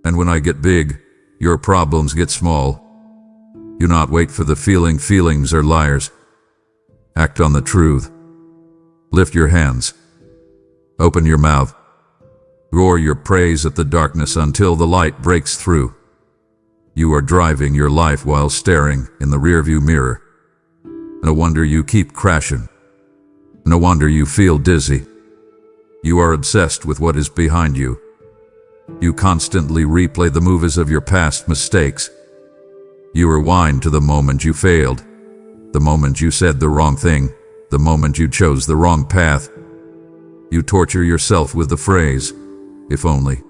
And when I get big, your problems get small. Do not wait for the feeling. Feelings are liars. Act on the truth. Lift your hands. Open your mouth. Roar your praise at the darkness until the light breaks through. You are driving your life while staring in the rearview mirror. No wonder you keep crashing. No wonder you feel dizzy. You are obsessed with what is behind you. You constantly replay the movies of your past mistakes. You rewind to the moment you failed, the moment you said the wrong thing, the moment you chose the wrong path. You torture yourself with the phrase, if only.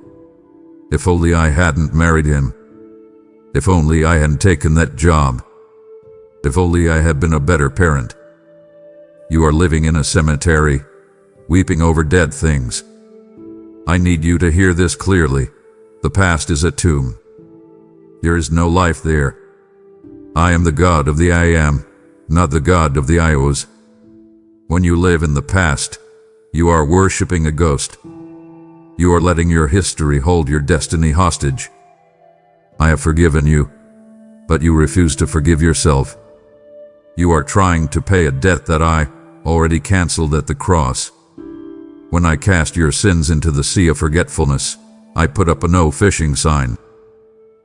If only I hadn't married him. If only I hadn't taken that job. If only I had been a better parent. You are living in a cemetery, weeping over dead things. I need you to hear this clearly. The past is a tomb. There is no life there. I am the God of the I Am, not the God of the I-Os. When you live in the past, you are worshiping a ghost. You are letting your history hold your destiny hostage. I have forgiven you, but you refuse to forgive yourself. You are trying to pay a debt that I already canceled at the cross. When I cast your sins into the sea of forgetfulness, I put up a no fishing sign.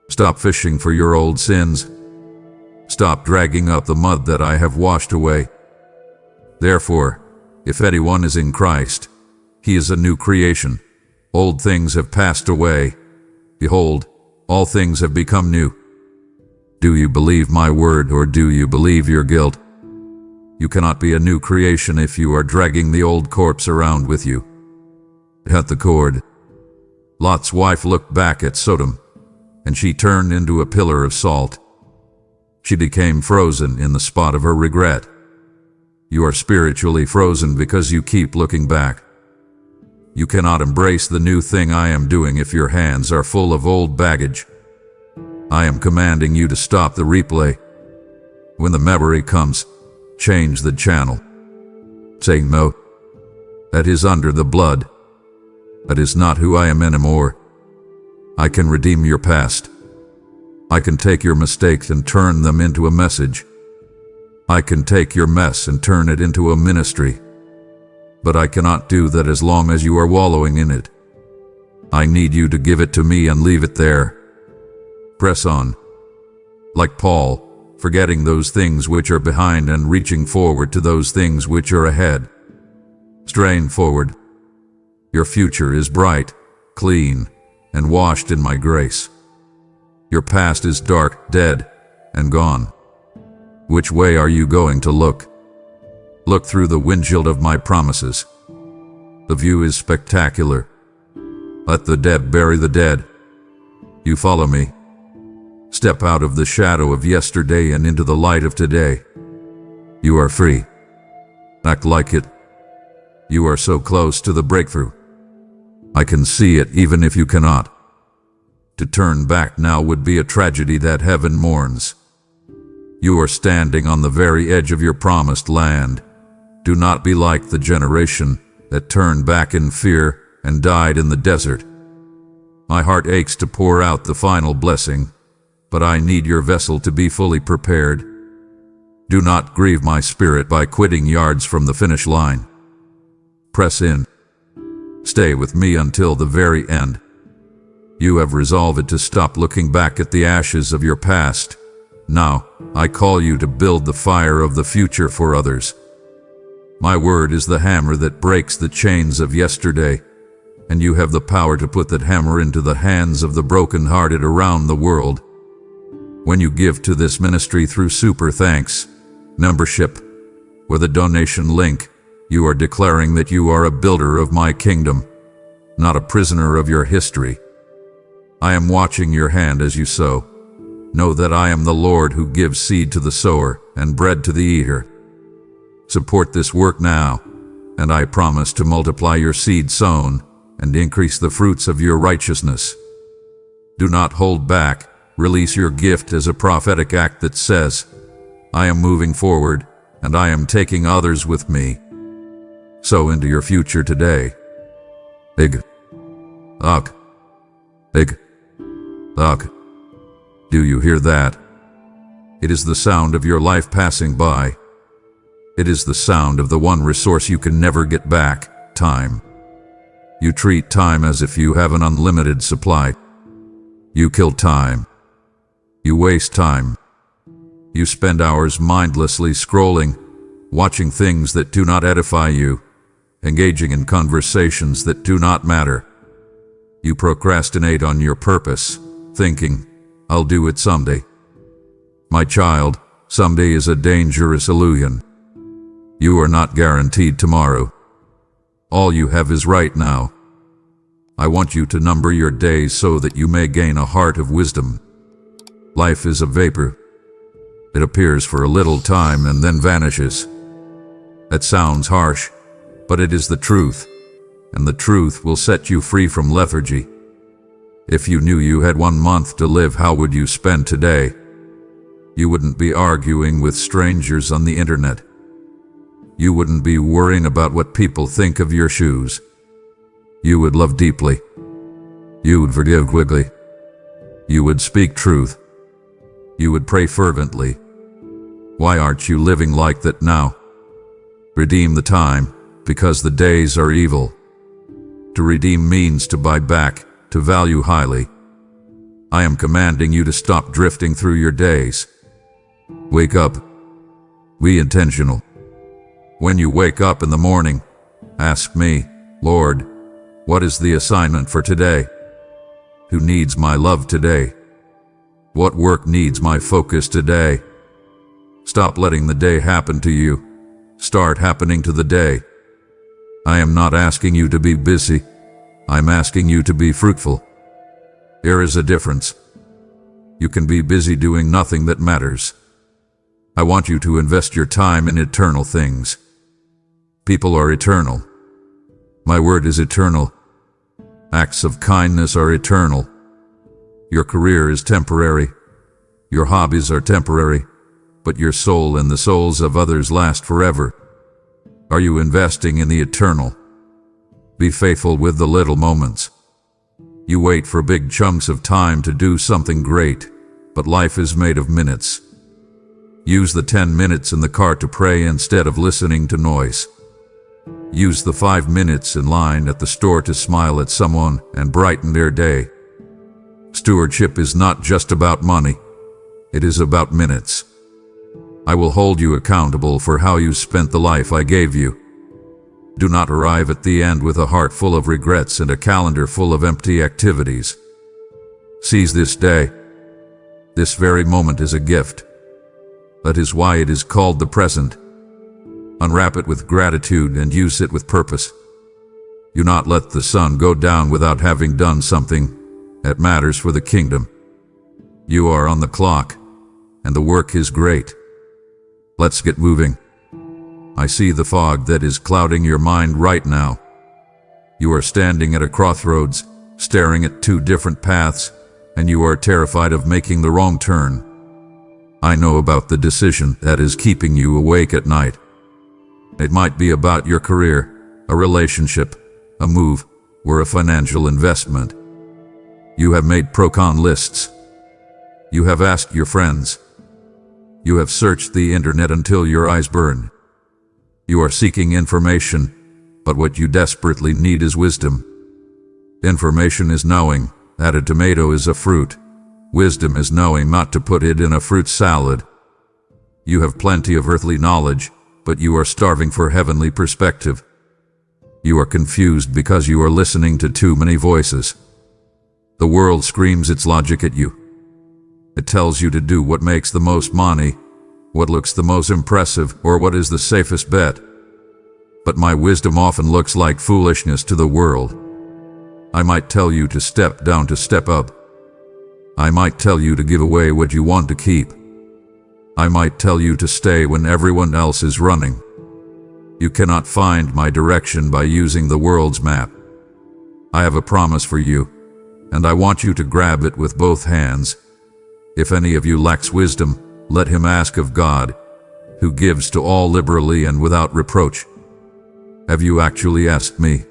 Stop fishing for your old sins. Stop dragging up the mud that I have washed away. Therefore, if anyone is in Christ, he is a new creation. Old things have passed away. Behold, all things have become new. Do you believe my word, or do you believe your guilt? You cannot be a new creation if you are dragging the old corpse around with you. Cut the cord. Lot's wife looked back at Sodom, and she turned into a pillar of salt. She became frozen in the spot of her regret. You are spiritually frozen because you keep looking back. You cannot embrace the new thing I am doing if your hands are full of old baggage. I am commanding you to stop the replay. When the memory comes, change the channel. Say no. That is under the blood. That is not who I am anymore. I can redeem your past. I can take your mistakes and turn them into a message. I can take your mess and turn it into a ministry. But I cannot do that as long as you are wallowing in it. I need you to give it to me and leave it there. Press on. Like Paul, forgetting those things which are behind and reaching forward to those things which are ahead. Strain forward. Your future is bright, clean, and washed in my grace. Your past is dark, dead, and gone. Which way are you going to look? Look through the windshield of my promises. The view is spectacular. Let the dead bury the dead. You follow me. Step out of the shadow of yesterday and into the light of today. You are free. Act like it. You are so close to the breakthrough. I can see it even if you cannot. To turn back now would be a tragedy that heaven mourns. You are standing on the very edge of your promised land. Do not be like the generation that turned back in fear and died in the desert. My heart aches to pour out the final blessing, but I need your vessel to be fully prepared. Do not grieve my spirit by quitting yards from the finish line. Press in. Stay with me until the very end. You have resolved to stop looking back at the ashes of your past. Now, I call you to build the fire of the future for others. My word is the hammer that breaks the chains of yesterday, and you have the power to put that hammer into the hands of the broken-hearted around the world. When you give to this ministry through Super Thanks membership or the donation link, you are declaring that you are a builder of my kingdom, not a prisoner of your history. I am watching your hand as you sow. Know that I am the Lord who gives seed to the sower and bread to the eater. Support this work now, and I promise to multiply your seed sown and increase the fruits of your righteousness. Do not hold back. Release your gift as a prophetic act that says, I am moving forward, and I am taking others with me. Sow into your future today. Ig. Ak. Ig. Ugh. Do you hear that? It is the sound of your life passing by. It is the sound of the one resource you can never get back, time. You treat time as if you have an unlimited supply. You kill time. You waste time. You spend hours mindlessly scrolling, watching things that do not edify you, engaging in conversations that do not matter. You procrastinate on your purpose, thinking, I'll do it someday. My child, someday is a dangerous illusion. You are not guaranteed tomorrow. All you have is right now. I want you to number your days so that you may gain a heart of wisdom. Life is a vapor. It appears for a little time and then vanishes. That sounds harsh, but it is the truth, and the truth will set you free from lethargy. If you knew you had 1 month to live, how would you spend today? You wouldn't be arguing with strangers on the internet. You wouldn't be worrying about what people think of your shoes. You would love deeply. You would forgive quickly. You would speak truth. You would pray fervently. Why aren't you living like that now? Redeem the time, because the days are evil. To redeem means to buy back, to value highly. I am commanding you to stop drifting through your days. Wake up. Be intentional. When you wake up in the morning, ask me, Lord, what is the assignment for today? Who needs my love today? What work needs my focus today? Stop letting the day happen to you. Start happening to the day. I am not asking you to be busy. I'm asking you to be fruitful. There is a difference. You can be busy doing nothing that matters. I want you to invest your time in eternal things. People are eternal. My word is eternal. Acts of kindness are eternal. Your career is temporary. Your hobbies are temporary. But your soul and the souls of others last forever. Are you investing in the eternal? Be faithful with the little moments. You wait for big chunks of time to do something great, but life is made of minutes. Use the 10 minutes in the car to pray instead of listening to noise. Use the 5 minutes in line at the store to smile at someone and brighten their day. Stewardship is not just about money. It is about minutes. I will hold you accountable for how you spent the life I gave you. Do not arrive at the end with a heart full of regrets and a calendar full of empty activities. Seize this day. This very moment is a gift. That is why it is called the present. Unwrap it with gratitude and use it with purpose. Do not let the sun go down without having done something that matters for the kingdom. You are on the clock, and the work is great. Let's get moving. I see the fog that is clouding your mind right now. You are standing at a crossroads, staring at 2 different paths, and you are terrified of making the wrong turn. I know about the decision that is keeping you awake at night. It might be about your career, a relationship, a move, or a financial investment. You have made pro-con lists. You have asked your friends. You have searched the internet until your eyes burn. You are seeking information, but what you desperately need is wisdom. Information is knowing that a tomato is a fruit. Wisdom is knowing not to put it in a fruit salad. You have plenty of earthly knowledge, but you are starving for heavenly perspective. You are confused because you are listening to too many voices. The world screams its logic at you. It tells you to do what makes the most money, what looks the most impressive, or what is the safest bet. But my wisdom often looks like foolishness to the world. I might tell you to step down to step up. I might tell you to give away what you want to keep. I might tell you to stay when everyone else is running. You cannot find my direction by using the world's map. I have a promise for you, and I want you to grab it with both hands. If any of you lacks wisdom, let him ask of God, who gives to all liberally and without reproach. Have you actually asked me?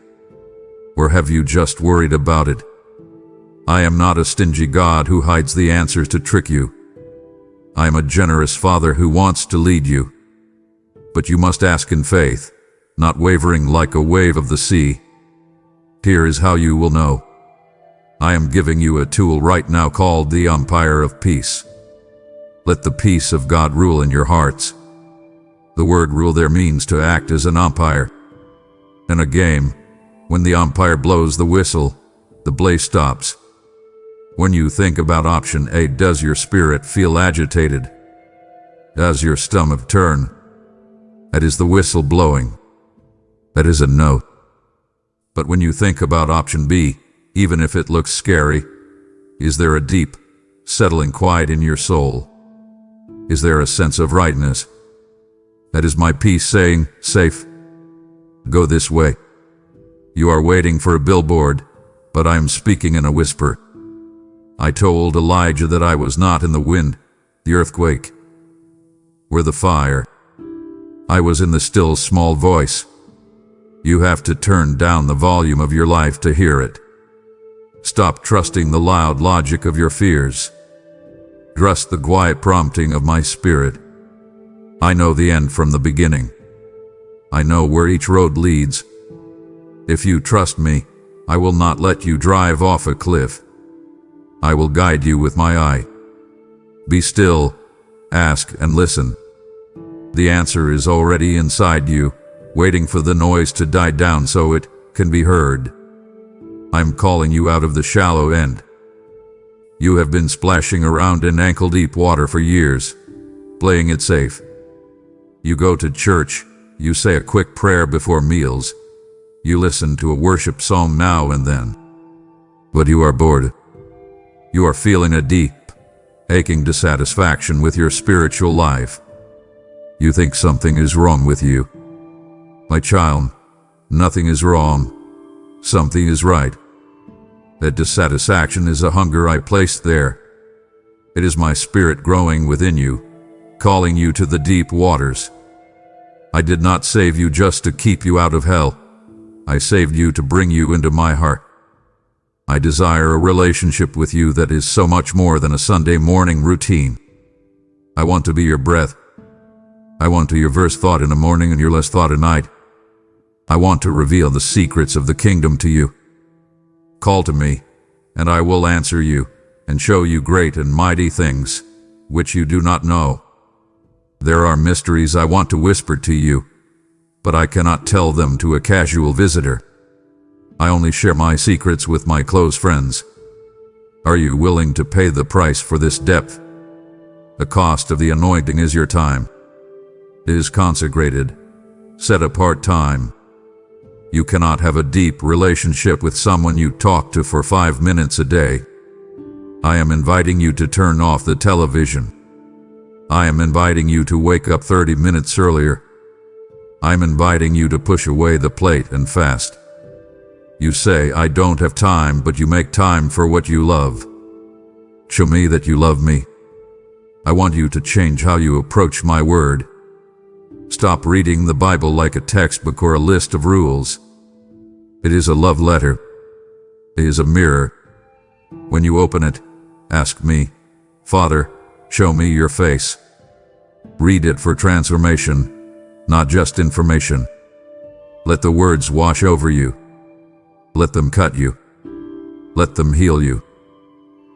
Or have you just worried about it? I am not a stingy God who hides the answers to trick you. I am a generous Father who wants to lead you. But you must ask in faith, not wavering like a wave of the sea. Here is how you will know. I am giving you a tool right now called the umpire of peace. Let the peace of God rule in your hearts. The word rule there means to act as an umpire. In a game, when the umpire blows the whistle, the play stops. When you think about option A, does your spirit feel agitated? Does your stomach turn? That is the whistle blowing. That is a no. But when you think about option B, even if it looks scary, is there a deep, settling quiet in your soul? Is there a sense of rightness? That is my peace saying, safe. Go this way. You are waiting for a billboard, but I am speaking in a whisper. I told Elijah that I was not in the wind, the earthquake, or the fire. I was in the still small voice. You have to turn down the volume of your life to hear it. Stop trusting the loud logic of your fears. Trust the quiet prompting of my spirit. I know the end from the beginning. I know where each road leads. If you trust me, I will not let you drive off a cliff. I will guide you with my eye. Be still, ask and listen. The answer is already inside you, waiting for the noise to die down so it can be heard. I'm calling you out of the shallow end. You have been splashing around in ankle-deep water for years, playing it safe. You go to church, you say a quick prayer before meals, you listen to a worship song now and then. But you are bored. You are feeling a deep, aching dissatisfaction with your spiritual life. You think something is wrong with you. My child, nothing is wrong. Something is right. That dissatisfaction is a hunger I placed there. It is my spirit growing within you, calling you to the deep waters. I did not save you just to keep you out of hell. I saved you to bring you into my heart. I desire a relationship with you that is so much more than a Sunday morning routine. I want to be your breath. I want to be your first thought in the morning and your last thought at night. I want to reveal the secrets of the kingdom to you. Call to me, and I will answer you, and show you great and mighty things, which you do not know. There are mysteries I want to whisper to you, but I cannot tell them to a casual visitor. I only share my secrets with my close friends. Are you willing to pay the price for this depth? The cost of the anointing is your time. It is consecrated, set apart time. You cannot have a deep relationship with someone you talk to for 5 minutes a day. I am inviting you to turn off the television. I am inviting you to wake up 30 minutes earlier. I'm inviting you to push away the plate and fast. You say, I don't have time, but you make time for what you love. Show me that you love me. I want you to change how you approach my word. Stop reading the Bible like a textbook or a list of rules. It is a love letter. It is a mirror. When you open it, ask me, Father, show me your face. Read it for transformation, not just information. Let the words wash over you. Let them cut you. Let them heal you.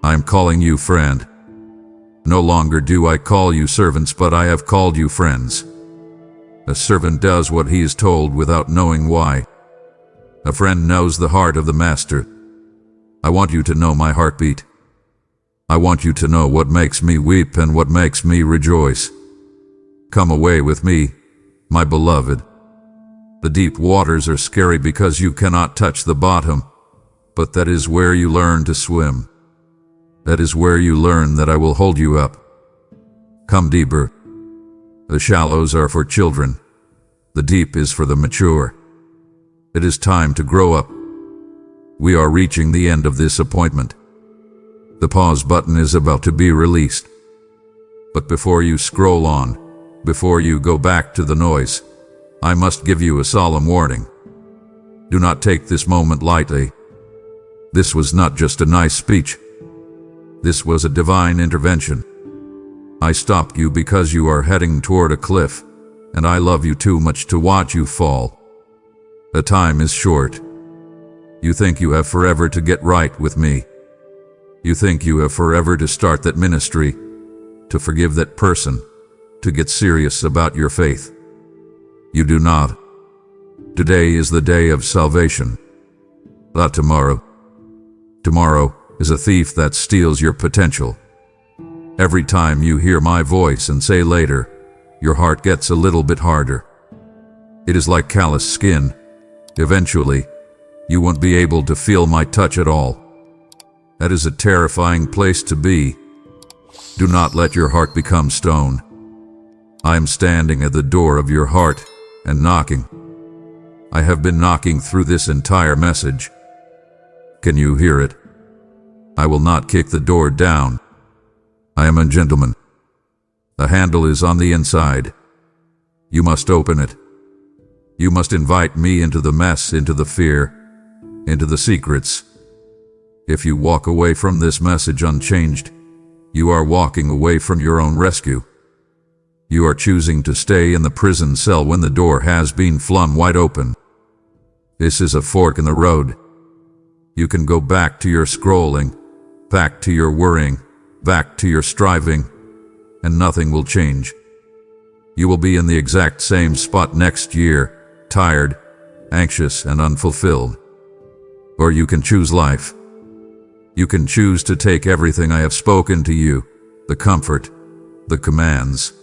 I am calling you friend. No longer do I call you servants, but I have called you friends. A servant does what he is told without knowing why. A friend knows the heart of the master. I want you to know my heartbeat. I want you to know what makes me weep and what makes me rejoice. Come away with me, my beloved. The deep waters are scary because you cannot touch the bottom, but that is where you learn to swim. That is where you learn that I will hold you up. Come deeper. The shallows are for children. The deep is for the mature. It is time to grow up. We are reaching the end of this appointment. The pause button is about to be released. But before you scroll on, before you go back to the noise, I must give you a solemn warning. Do not take this moment lightly. This was not just a nice speech. This was a divine intervention. I stopped you because you are heading toward a cliff, and I love you too much to watch you fall. The time is short. You think you have forever to get right with me. You think you have forever to start that ministry, to forgive that person, to get serious about your faith. You do not. Today is the day of salvation, not tomorrow. Tomorrow is a thief that steals your potential. Every time you hear my voice and say later, your heart gets a little bit harder. It is like callous skin. Eventually, you won't be able to feel my touch at all. That is a terrifying place to be. Do not let your heart become stone. I am standing at the door of your heart and knocking. I have been knocking through this entire message. Can you hear it? I will not kick the door down. I am a gentleman. The handle is on the inside. You must open it. You must invite me into the mess, into the fear, into the secrets. If you walk away from this message unchanged, you are walking away from your own rescue. You are choosing to stay in the prison cell when the door has been flung wide open. This is a fork in the road. You can go back to your scrolling, back to your worrying, back to your striving, and nothing will change. You will be in the exact same spot next year, tired, anxious, and unfulfilled. Or you can choose life. You can choose to take everything I have spoken to you, the comfort, the commands,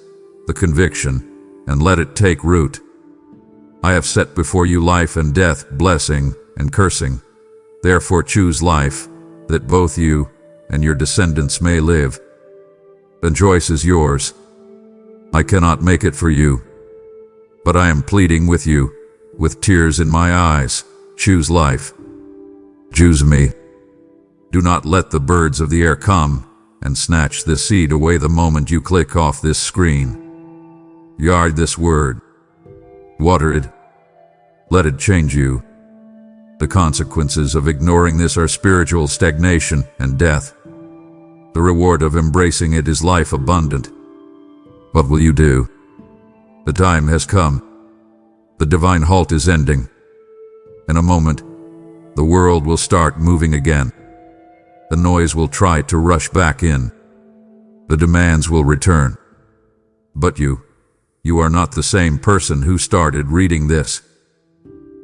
the conviction, and let it take root. I have set before you life and death, blessing and cursing. Therefore choose life, that both you and your descendants may live. The choice is yours. I cannot make it for you, but I am pleading with you, with tears in my eyes. Choose life. Choose me. Do not let the birds of the air come and snatch this seed away the moment you click off this screen. Yard this word. Water it. Let it change you. The consequences of ignoring this are spiritual stagnation and death. The reward of embracing it is life abundant. What will you do? The time has come. The divine halt is ending. In a moment, the world will start moving again. The noise will try to rush back in. The demands will return. But you are not the same person who started reading this.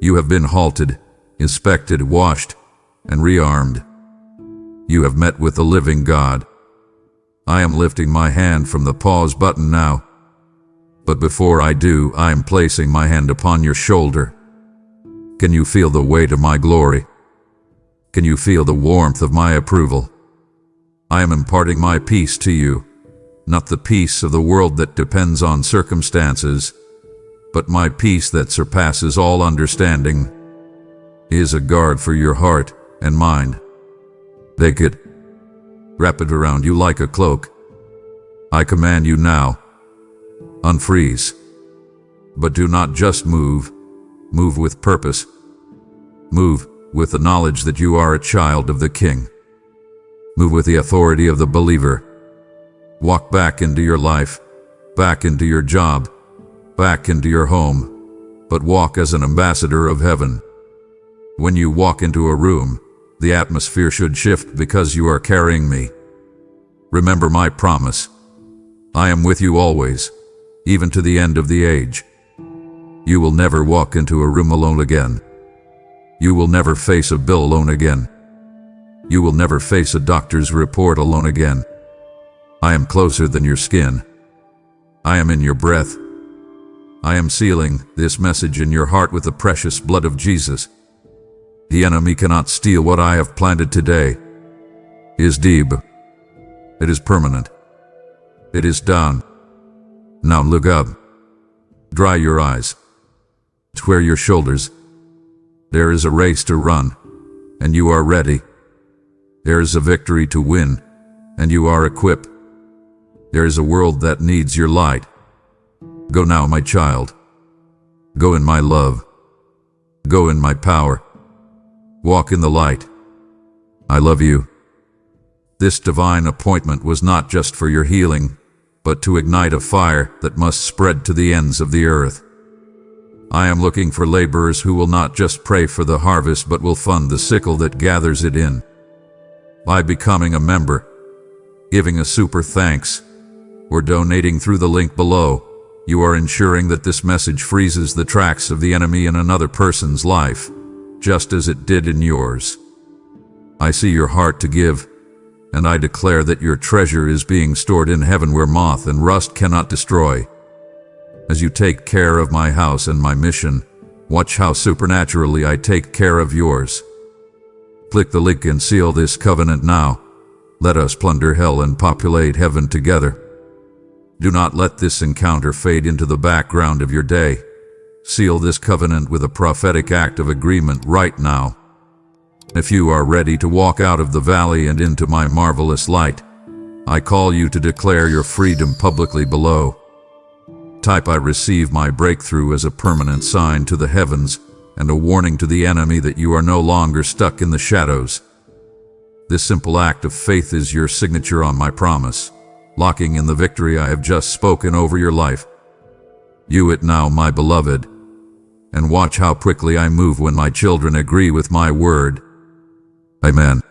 You have been halted, inspected, washed, and rearmed. You have met with the living God. I am lifting my hand from the pause button now. But before I do, I am placing my hand upon your shoulder. Can you feel the weight of my glory? Can you feel the warmth of my approval? I am imparting my peace to you, not the peace of the world that depends on circumstances, but my peace that surpasses all understanding is a guard for your heart and mind. Take it. Wrap it around you like a cloak. I command you now. Unfreeze. But do not just move. Move with purpose. Move with the knowledge that you are a child of the King. Move with the authority of the believer. Walk back into your life, back into your job, back into your home, but walk as an ambassador of heaven. When you walk into a room, the atmosphere should shift because you are carrying me. Remember my promise. I am with you always, even to the end of the age. You will never walk into a room alone again. You will never face a bill alone again. You will never face a doctor's report alone again. I am closer than your skin. I am in your breath. I am sealing this message in your heart with the precious blood of Jesus. The enemy cannot steal what I have planted today. It is deep. It is permanent. It is done. Now look up. Dry your eyes. Square your shoulders. There is a race to run, and you are ready. There is a victory to win, and you are equipped. There is a world that needs your light. Go now, my child. Go in my love. Go in my power. Walk in the light. I love you. This divine appointment was not just for your healing, but to ignite a fire that must spread to the ends of the earth. I am looking for laborers who will not just pray for the harvest but will fund the sickle that gathers it in. By becoming a member, giving a super thanks, or donating through the link below, you are ensuring that this message freezes the tracks of the enemy in another person's life, just as it did in yours. I see your heart to give, and I declare that your treasure is being stored in heaven where moth and rust cannot destroy. As you take care of my house and my mission, watch how supernaturally I take care of yours. Click the link and seal this covenant now. Let us plunder hell and populate heaven together. Do not let this encounter fade into the background of your day. Seal this covenant with a prophetic act of agreement right now. If you are ready to walk out of the valley and into my marvelous light, I call you to declare your freedom publicly below. Type "I receive my breakthrough" as a permanent sign to the heavens and a warning to the enemy that you are no longer stuck in the shadows. This simple act of faith is your signature on my promise, locking in the victory I have just spoken over your life. You it now, my beloved, and watch how quickly I move when my children agree with my word. Amen.